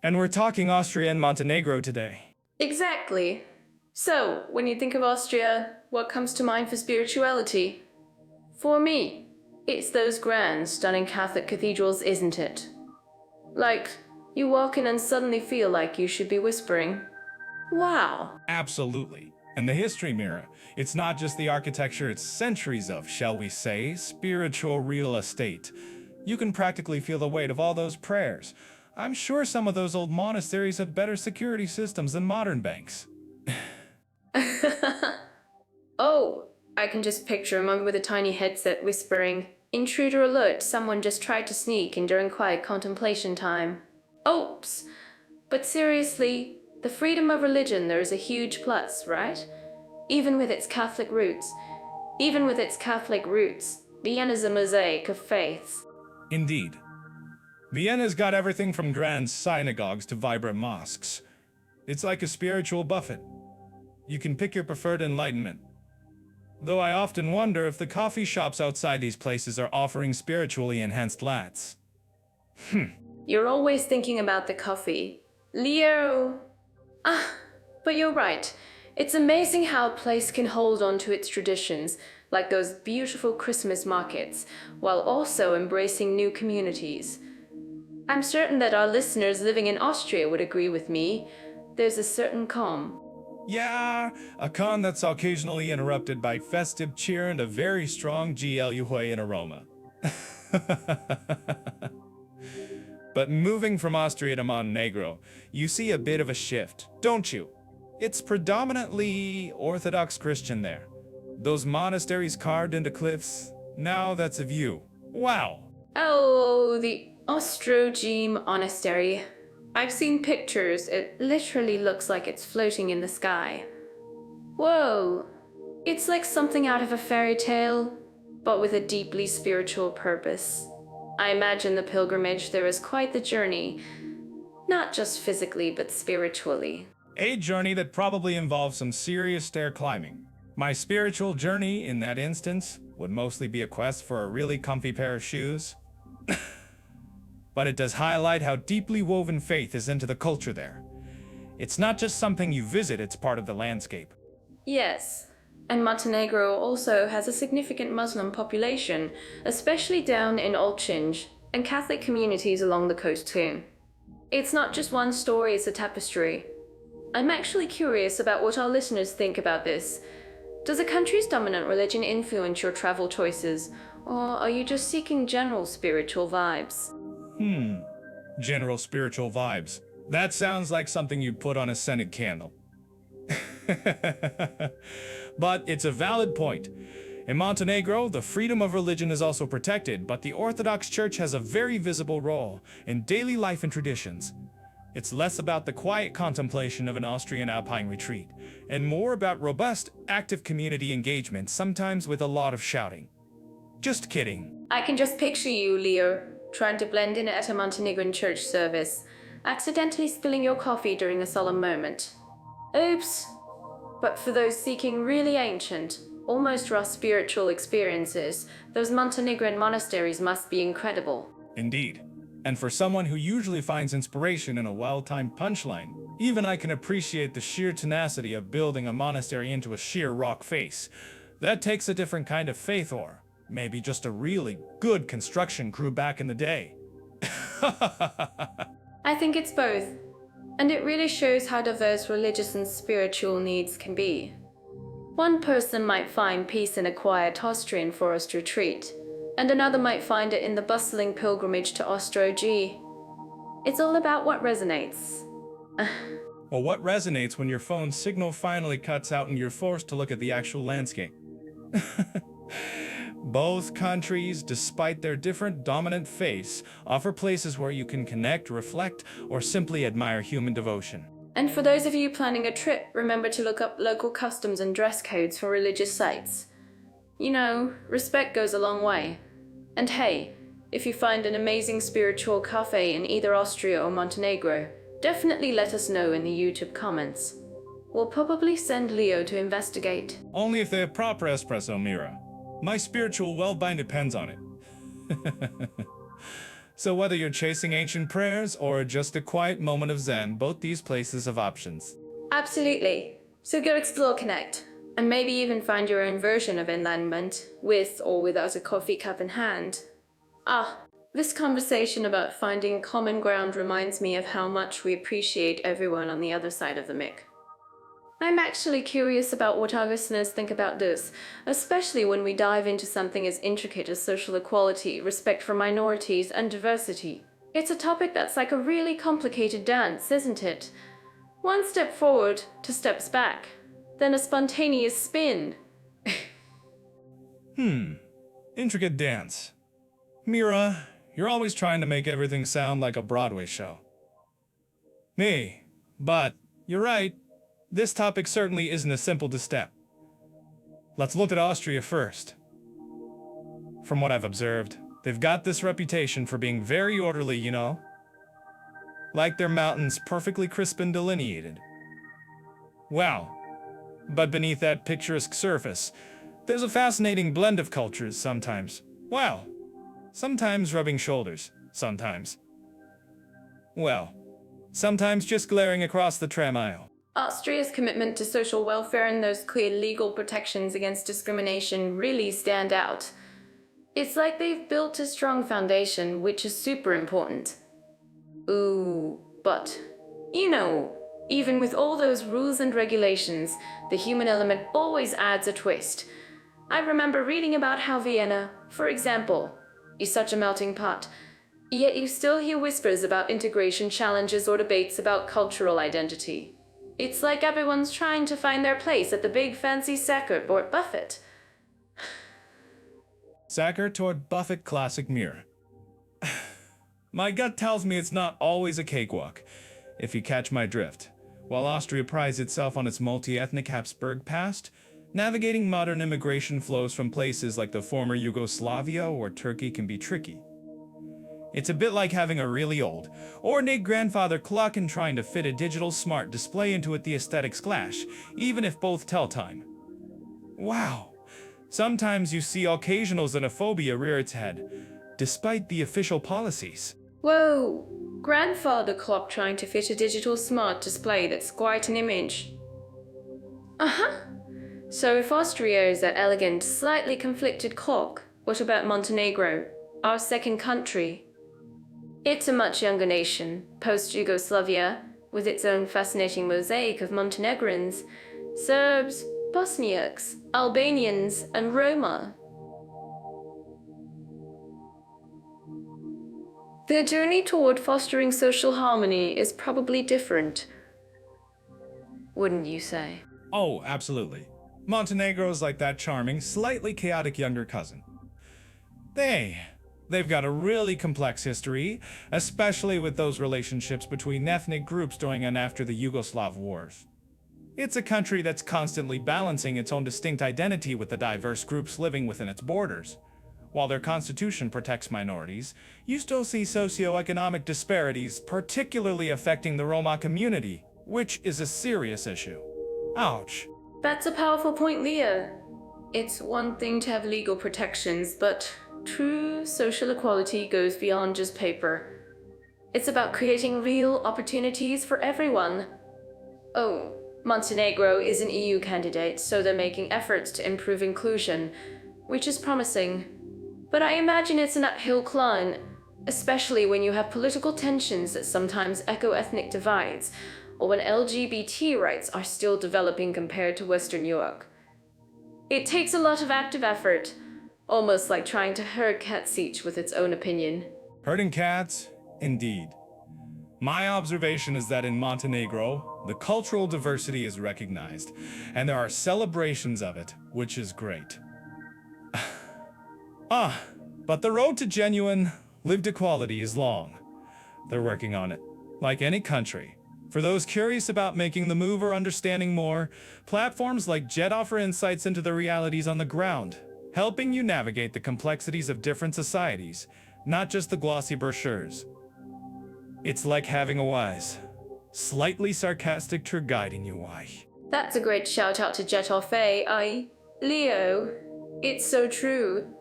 And we're talking Austria and Montenegro today. Exactly. So, when you think of Austria, what comes to mind for spirituality? For me, it's those grand, stunning Catholic cathedrals, isn't it? Like, you walk in and suddenly feel like you should be whispering, wow. Absolutely. And the history, Mira. It's not just the architecture, it's centuries of, shall we say, spiritual real estate. You can practically feel the weight of all those prayers. I'm sure some of those old monasteries have better security systems than modern banks. Oh, I can just picture a monk with a tiny headset whispering, intruder alert, someone just tried to sneak in during quiet contemplation time. Oops! But seriously, the freedom of religion there is a huge plus, right? Even with its Catholic roots, Vienna's a mosaic of faiths. Indeed. Vienna's got everything from grand synagogues to vibrant mosques. It's like a spiritual buffet. You can pick your preferred enlightenment. Though I often wonder if the coffee shops outside these places are offering spiritually enhanced lattes. You're always thinking about the coffee. Leo! But you're right. It's amazing how a place can hold on to its traditions, like those beautiful Christmas markets, while also embracing new communities. I'm certain that our listeners living in Austria would agree with me. There's a certain calm. Yeah, a con that's occasionally interrupted by festive cheer and a very strong GLUHY aroma. But moving from Austria to Montenegro, you see a bit of a shift, don't you? It's predominantly Orthodox Christian there. Those monasteries carved into cliffs, now that's a view. Wow! Oh, the Ostrogeme Monastery. I've seen pictures. It literally looks like it's floating in the sky. Whoa! It's like something out of a fairy tale, but with a deeply spiritual purpose. I imagine the pilgrimage there is quite the journey, not just physically, but spiritually. A journey that probably involves some serious stair climbing. My spiritual journey, in that instance, would mostly be a quest for a really comfy pair of shoes. But it does highlight how deeply woven faith is into the culture there. It's not just something you visit, it's part of the landscape. Yes, and Montenegro also has a significant Muslim population, especially down in Olchinj, and Catholic communities along the coast too. It's not just one story, it's a tapestry. I'm actually curious about what our listeners think about this. Does a country's dominant religion influence your travel choices, or are you just seeking general spiritual vibes? General spiritual vibes. That sounds like something you'd put on a scented candle. But it's a valid point. In Montenegro, the freedom of religion is also protected, but the Orthodox Church has a very visible role in daily life and traditions. It's less about the quiet contemplation of an Austrian Alpine retreat, and more about robust, active community engagement, sometimes with a lot of shouting. Just kidding. I can just picture you, Leo, trying to blend in at a Montenegrin church service, accidentally spilling your coffee during a solemn moment. Oops. But for those seeking really ancient, almost raw spiritual experiences, those Montenegrin monasteries must be incredible. Indeed. And for someone who usually finds inspiration in a well-timed punchline, even I can appreciate the sheer tenacity of building a monastery into a sheer rock face. That takes a different kind of faith, or maybe just a really good construction crew back in the day. I think it's both. And it really shows how diverse religious and spiritual needs can be. One person might find peace in a quiet Austrian forest retreat, and another might find it in the bustling pilgrimage to Austro-G. It's all about what resonates. Well, what resonates when your phone's signal finally cuts out and you're forced to look at the actual landscape? Both countries, despite their different dominant faiths, offer places where you can connect, reflect, or simply admire human devotion. And for those of you planning a trip, remember to look up local customs and dress codes for religious sites. You know, respect goes a long way. And hey, if you find an amazing spiritual cafe in either Austria or Montenegro, definitely let us know in the YouTube comments. We'll probably send Leo to investigate. Only if they have proper espresso, Mira. My spiritual well-being depends on it. So whether you're chasing ancient prayers or just a quiet moment of zen, both these places have options. Absolutely. So go explore, connect, and maybe even find your own version of enlightenment, with or without a coffee cup in hand. This conversation about finding common ground reminds me of how much we appreciate everyone on the other side of the mic. I'm actually curious about what our listeners think about this, especially when we dive into something as intricate as social equality, respect for minorities, and diversity. It's a topic that's like a really complicated dance, isn't it? One step forward, 2 steps back, then a spontaneous spin. Intricate dance. Mira, you're always trying to make everything sound like a Broadway show. But you're right. This topic certainly isn't as simple to step. Let's look at Austria first. From what I've observed, they've got this reputation for being very orderly, you know? Like their mountains perfectly crisp and delineated. Wow. But beneath that picturesque surface, there's a fascinating blend of cultures sometimes. Wow. Sometimes rubbing shoulders. Sometimes just glaring across the tram aisle. Austria's commitment to social welfare and those clear legal protections against discrimination really stand out. It's like they've built a strong foundation, which is super important. But, you know, even with all those rules and regulations, the human element always adds a twist. I remember reading about how Vienna, for example, is such a melting pot, yet you still hear whispers about integration challenges or debates about cultural identity. It's like everyone's trying to find their place at the big fancy Sacker-tort buffet. Sacker-tort buffet classic mirror. My gut tells me it's not always a cakewalk, if you catch my drift. While Austria prides itself on its multi-ethnic Habsburg past, navigating modern immigration flows from places like the former Yugoslavia or Turkey can be tricky. It's a bit like having a really old, ornate grandfather clock and trying to fit a digital smart display into it. The aesthetics clash, even if both tell time. Wow. Sometimes you see occasional xenophobia rear its head, despite the official policies. Whoa! Grandfather clock trying to fit a digital smart display, that's quite an image. Uh-huh. So if Austria is that elegant, slightly conflicted clock, what about Montenegro, our second country? It's a much younger nation, post-Yugoslavia, with its own fascinating mosaic of Montenegrins, Serbs, Bosniaks, Albanians, and Roma. Their journey toward fostering social harmony is probably different, wouldn't you say? Oh, absolutely. Montenegro's like that charming, slightly chaotic younger cousin. They've got a really complex history, especially with those relationships between ethnic groups during and after the Yugoslav wars. It's a country that's constantly balancing its own distinct identity with the diverse groups living within its borders. While their constitution protects minorities, you still see socioeconomic disparities, particularly affecting the Roma community, which is a serious issue. Ouch. That's a powerful point, Leah. It's one thing to have legal protections, but true social equality goes beyond just paper. It's about creating real opportunities for everyone. Oh, Montenegro is an EU candidate, so they're making efforts to improve inclusion, which is promising. But I imagine it's an uphill climb, especially when you have political tensions that sometimes echo ethnic divides, or when LGBT rights are still developing compared to Western Europe. It takes a lot of active effort, almost like trying to herd cats each with its own opinion. Herding cats? Indeed. My observation is that in Montenegro, the cultural diversity is recognized, and there are celebrations of it, which is great. But the road to genuine, lived equality is long. They're working on it, like any country. For those curious about making the move or understanding more, platforms like JET offer insights into the realities on the ground, helping you navigate the complexities of different societies, not just the glossy brochures. It's like having a wise, slightly sarcastic tour guiding you why. That's a great shout out to Jet Leo, it's so true.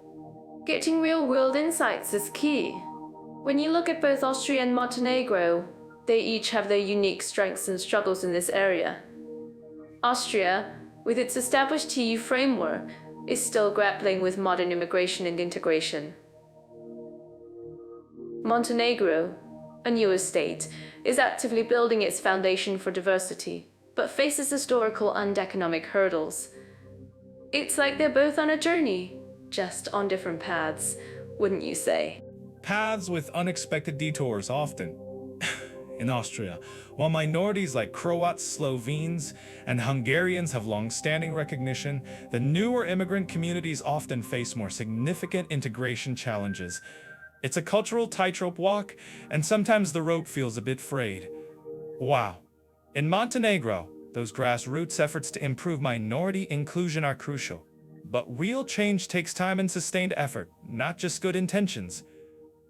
Getting real-world insights is key. When you look at both Austria and Montenegro, they each have their unique strengths and struggles in this area. Austria, with its established EU framework, is still grappling with modern immigration and integration. Montenegro, a newer state, is actively building its foundation for diversity, but faces historical and economic hurdles. It's like they're both on a journey, just on different paths, wouldn't you say? Paths with unexpected detours often. In Austria, while minorities like Croats, Slovenes, and Hungarians have long-standing recognition, the newer immigrant communities often face more significant integration challenges. It's a cultural tightrope walk, and sometimes the rope feels a bit frayed. Wow. In Montenegro, those grassroots efforts to improve minority inclusion are crucial. But real change takes time and sustained effort, not just good intentions.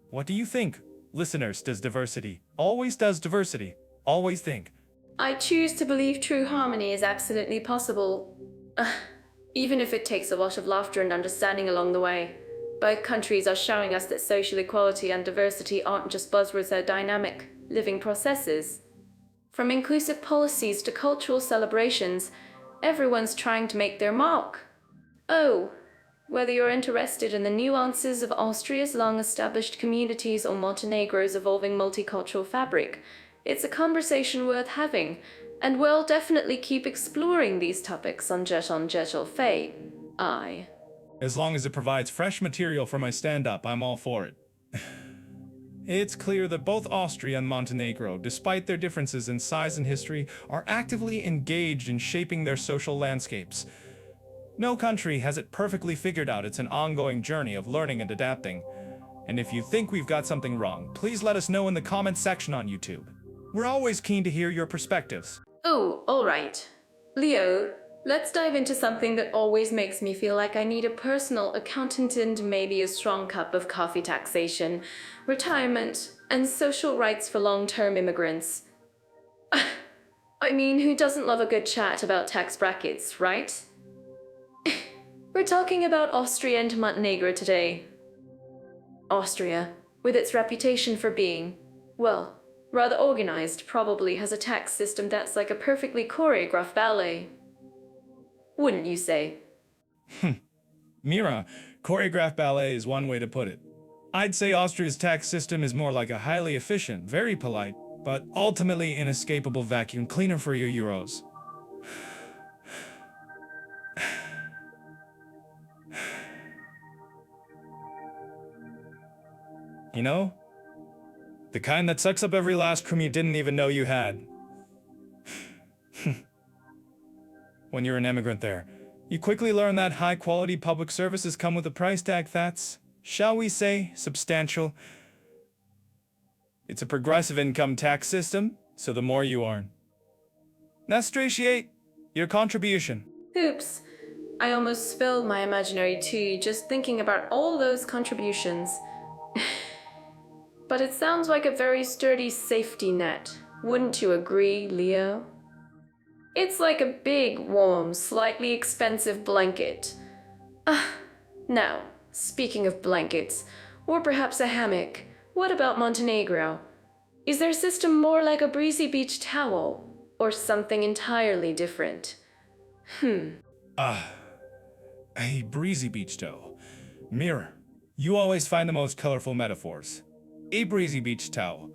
What do you think, listeners? Does diversity always think? I choose to believe true harmony is absolutely possible. Even if it takes a lot of laughter and understanding along the way. Both countries are showing us that social equality and diversity aren't just buzzwords, they're dynamic, living processes. From inclusive policies to cultural celebrations, everyone's trying to make their mark. Oh, whether you're interested in the nuances of Austria's long-established communities or Montenegro's evolving multicultural fabric, it's a conversation worth having, and we'll definitely keep exploring these topics on Jet Aye. As long as it provides fresh material for my stand-up, I'm all for it. It's clear that both Austria and Montenegro, despite their differences in size and history, are actively engaged in shaping their social landscapes. No country has it perfectly figured out. It's an ongoing journey of learning and adapting. And if you think we've got something wrong, please let us know in the comments section on YouTube. We're always keen to hear your perspectives. Oh, alright. Leo, Let's dive into something that always makes me feel like I need a personal accountant and maybe a strong cup of coffee: taxation, retirement, and social rights for long-term immigrants. I mean, who doesn't love a good chat about tax brackets, right? We're talking about Austria and Montenegro today. Austria, with its reputation for being, well, rather organized, probably has a tax system that's like a perfectly choreographed ballet. Wouldn't you say? Mira, choreographed ballet is one way to put it. I'd say Austria's tax system is more like a highly efficient, very polite, but ultimately inescapable vacuum cleaner for your euros. You know? The kind that sucks up every last crumb you didn't even know you had. When you're an immigrant there, you quickly learn that high-quality public services come with a price tag that's, shall we say, substantial. It's a progressive income tax system, so the more you earn. Nastratiate your contribution. Oops. I almost spilled my imaginary tea just thinking about all those contributions. But it sounds like a very sturdy safety net. Wouldn't you agree, Leo? It's like a big, warm, slightly expensive blanket. Now, speaking of blankets, or perhaps a hammock, what about Montenegro? Is their system more like a breezy beach towel, or something entirely different? A breezy beach towel. Mirror, you always find the most colorful metaphors. A breezy beach towel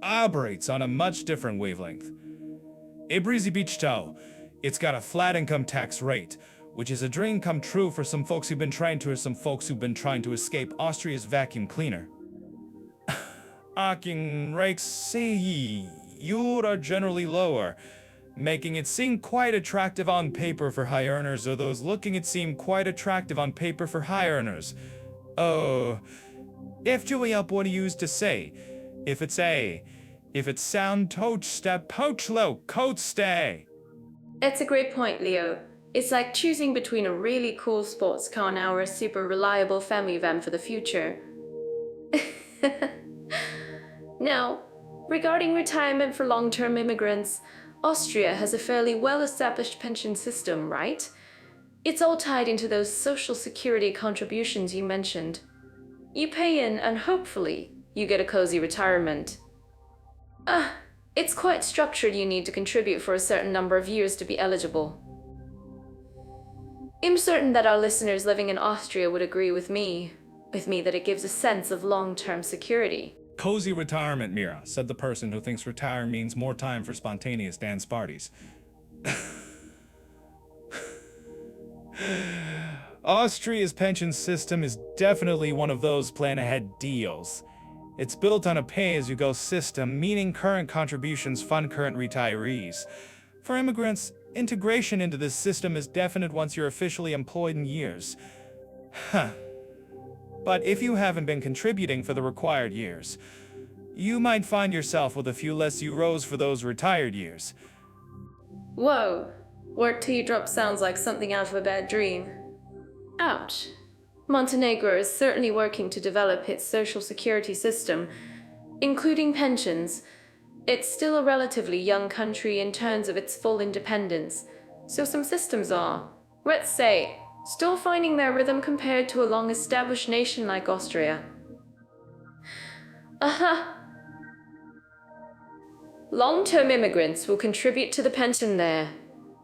operates on a much different wavelength. A breezy beach towel, it's got a flat income tax rate, which is a dream come true for some folks who've been trying to escape Austria's vacuum cleaner. Vacuum rates, say you are generally lower, making it seem quite attractive on paper for high earners, or those looking it seem quite attractive on paper for high earners. Oh, if Julie up what he used to say, if it's sound toach step poach low, coat stay. It's a great point, Leo. It's like choosing between a really cool sports car now or a super reliable family van for the future. Now, regarding retirement for long-term immigrants, Austria has a fairly well-established pension system, right? It's all tied into those social security contributions you mentioned. You pay in and hopefully you get a cozy retirement. It's quite structured. You need to contribute for a certain number of years to be eligible. I'm certain that our listeners living in Austria would agree with me that it gives a sense of long-term security. Cozy retirement, Mira, said the person who thinks retire means more time for spontaneous dance parties. Austria's pension system is definitely one of those plan-ahead deals. It's built on a pay-as-you-go system, meaning current contributions fund current retirees. For immigrants, integration into this system is definite once you're officially employed in years. But if you haven't been contributing for the required years, you might find yourself with a few less euros for those retired years. Whoa, work till you drop sounds like something out of a bad dream. Ouch. Montenegro is certainly working to develop its social security system, including pensions. It's still a relatively young country in terms of its full independence, so some systems are, let's say, still finding their rhythm compared to a long-established nation like Austria. Long-term immigrants will contribute to the pension there,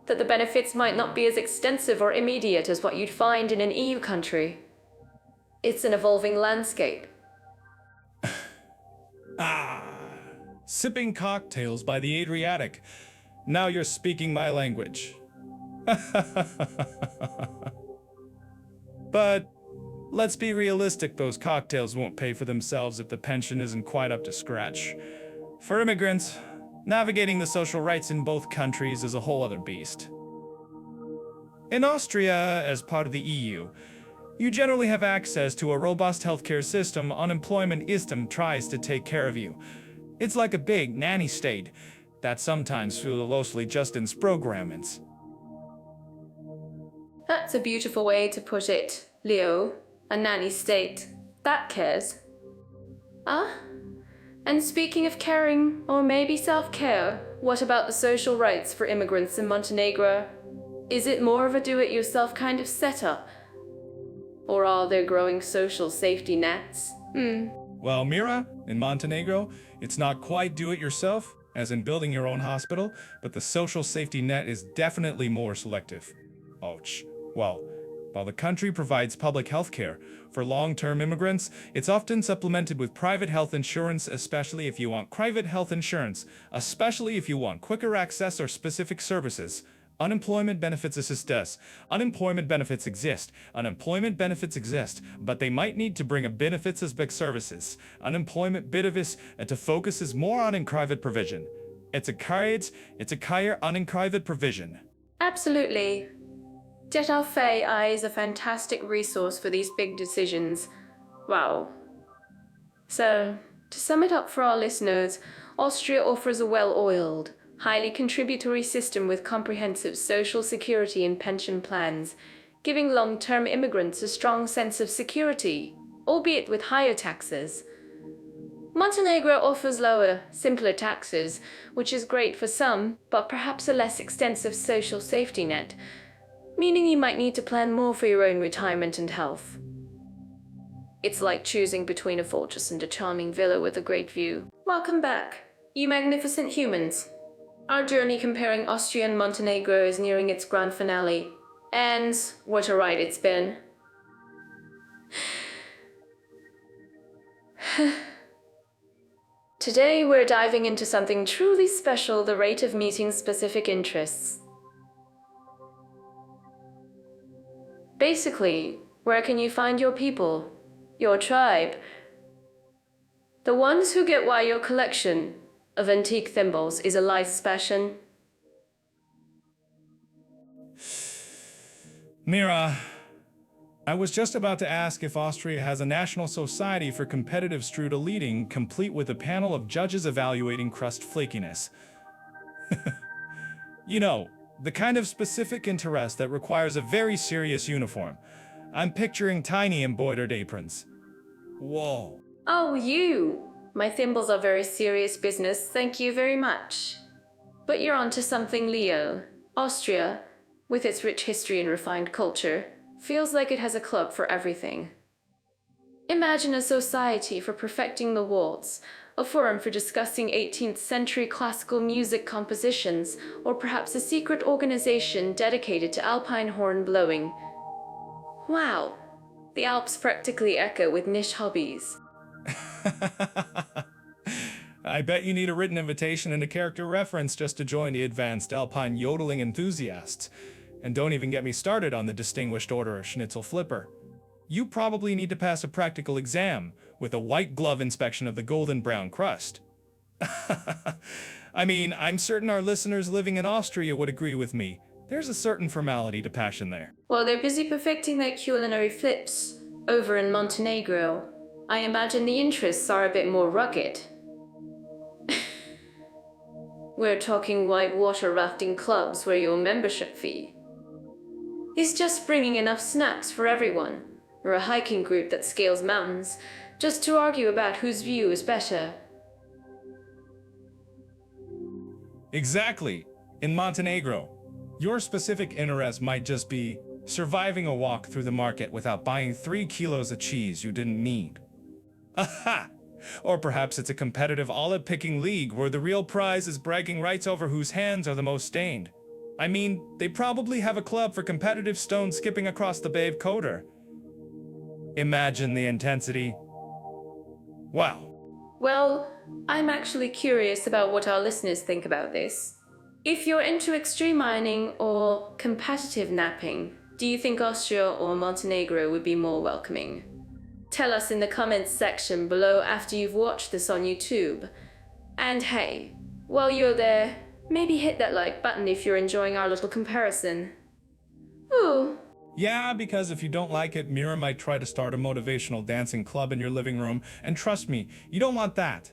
that the benefits might not be as extensive or immediate as what you'd find in an EU country. It's an evolving landscape. Sipping cocktails by the Adriatic. Now you're speaking my language. But let's be realistic, those cocktails won't pay for themselves if the pension isn't quite up to scratch. For immigrants, navigating the social rights in both countries is a whole other beast. In Austria, as part of the EU, you generally have access to a robust healthcare system. Unemployment system tries to take care of you. It's like a big nanny state that sometimes feels mostly just in programments. That's a beautiful way to put it, Leo. A nanny state. That cares. Ah? And speaking of caring, or maybe self-care, what about the social rights for immigrants in Montenegro? Is it more of a do-it-yourself kind of setup? Or are there growing social safety nets? Well, Mira, in Montenegro, it's not quite do-it-yourself, as in building your own hospital, but the social safety net is definitely more selective. Ouch. Well, while the country provides public health care for long-term immigrants, it's often supplemented with private health insurance, especially if you want quicker access or specific services. Unemployment benefits assist us. Unemployment benefits exist, but they might need to bring a benefits as big services. Unemployment benefits to focus is more on in private provision. It's a higher on in private provision. Absolutely. Jet is a fantastic resource for these big decisions. Wow. So, to sum it up for our listeners, Austria offers a well-oiled, highly contributory system with comprehensive social security and pension plans, giving long-term immigrants a strong sense of security, albeit with higher taxes. Montenegro offers lower, simpler taxes, which is great for some, but perhaps a less extensive social safety net, meaning you might need to plan more for your own retirement and health. It's like choosing between a fortress and a charming villa with a great view. Welcome back, you magnificent humans. Our journey comparing Austria and Montenegro is nearing its grand finale. And what a ride it's been. Today we're diving into something truly special, the rate of meeting specific interests. Basically, where can you find your people, your tribe? The ones who get why your collection of antique thimbles is a life's passion. Mira, I was just about to ask if Austria has a national society for competitive strudel eating, complete with a panel of judges evaluating crust flakiness. You know, the kind of specific interest that requires a very serious uniform. I'm picturing tiny embroidered aprons. Whoa. Oh, you! My thimbles are very serious business, thank you very much. But you're onto something, Leo. Austria, with its rich history and refined culture, feels like it has a club for everything. Imagine a society for perfecting the waltz, a forum for discussing 18th century classical music compositions, or perhaps a secret organization dedicated to Alpine horn blowing. Wow, the Alps practically echo with niche hobbies. I bet you need a written invitation and a character reference just to join the advanced Alpine yodeling enthusiasts. And don't even get me started on the Distinguished Order of Schnitzel Flipper. You probably need to pass a practical exam with a white glove inspection of the golden brown crust. I mean, I'm certain our listeners living in Austria would agree with me. There's a certain formality to passion there. While they're busy perfecting their culinary flips over in Montenegro, I imagine the interests are a bit more rugged. We're talking whitewater rafting clubs where your membership fee is just bringing enough snacks for everyone, or a hiking group that scales mountains just to argue about whose view is better. Exactly. In Montenegro, your specific interest might just be surviving a walk through the market without buying 3 kilos of cheese you didn't need. Aha! Or perhaps it's a competitive olive-picking league where the real prize is bragging rights over whose hands are the most stained. I mean, they probably have a club for competitive stone skipping across the Bay of Kotor. Imagine the intensity. Wow. Well, I'm actually curious about what our listeners think about this. If you're into extreme mining or competitive napping, do you think Austria or Montenegro would be more welcoming? Tell us in the comments section below after you've watched this on YouTube. And hey, while you're there, maybe hit that like button if you're enjoying our little comparison. Ooh. Yeah, because if you don't like it, Mira might try to start a motivational dancing club in your living room, and trust me, you don't want that.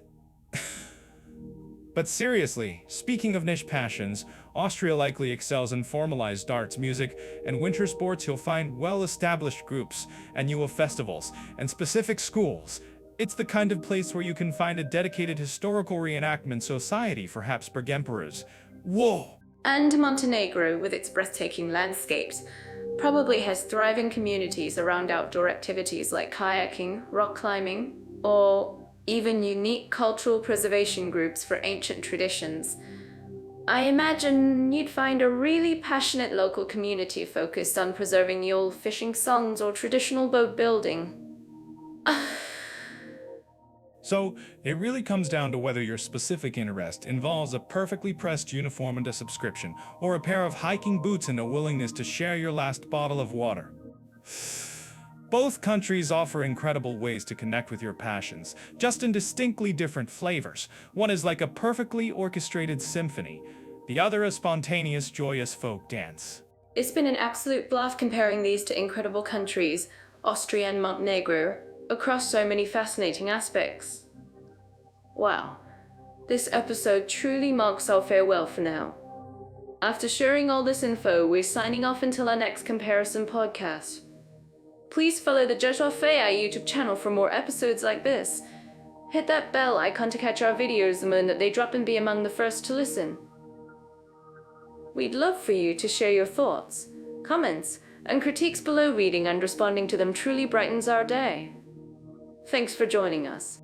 But seriously, speaking of niche passions, Austria likely excels in formalized arts, music, and winter sports. You'll find well-established groups, annual festivals, and specific schools. It's the kind of place where you can find a dedicated historical reenactment society for Habsburg emperors. Whoa! And Montenegro, with its breathtaking landscapes, probably has thriving communities around outdoor activities like kayaking, rock climbing, or even unique cultural preservation groups for ancient traditions. I imagine you'd find a really passionate local community focused on preserving the old fishing songs or traditional boat building. So, it really comes down to whether your specific interest involves a perfectly pressed uniform and a subscription, or a pair of hiking boots and a willingness to share your last bottle of water. Both countries offer incredible ways to connect with your passions, just in distinctly different flavors. One is like a perfectly orchestrated symphony, the other a spontaneous, joyous folk dance. It's been an absolute blast comparing these two incredible countries, Austria and Montenegro, across so many fascinating aspects. Wow, this episode truly marks our farewell for now. After sharing all this info, we're signing off until our next comparison podcast. Please follow the Joshua Faya YouTube channel for more episodes like this. Hit that bell icon to catch our videos the moment they drop and be among the first to listen. We'd love for you to share your thoughts, comments, and critiques below. Reading and responding to them truly brightens our day. Thanks for joining us.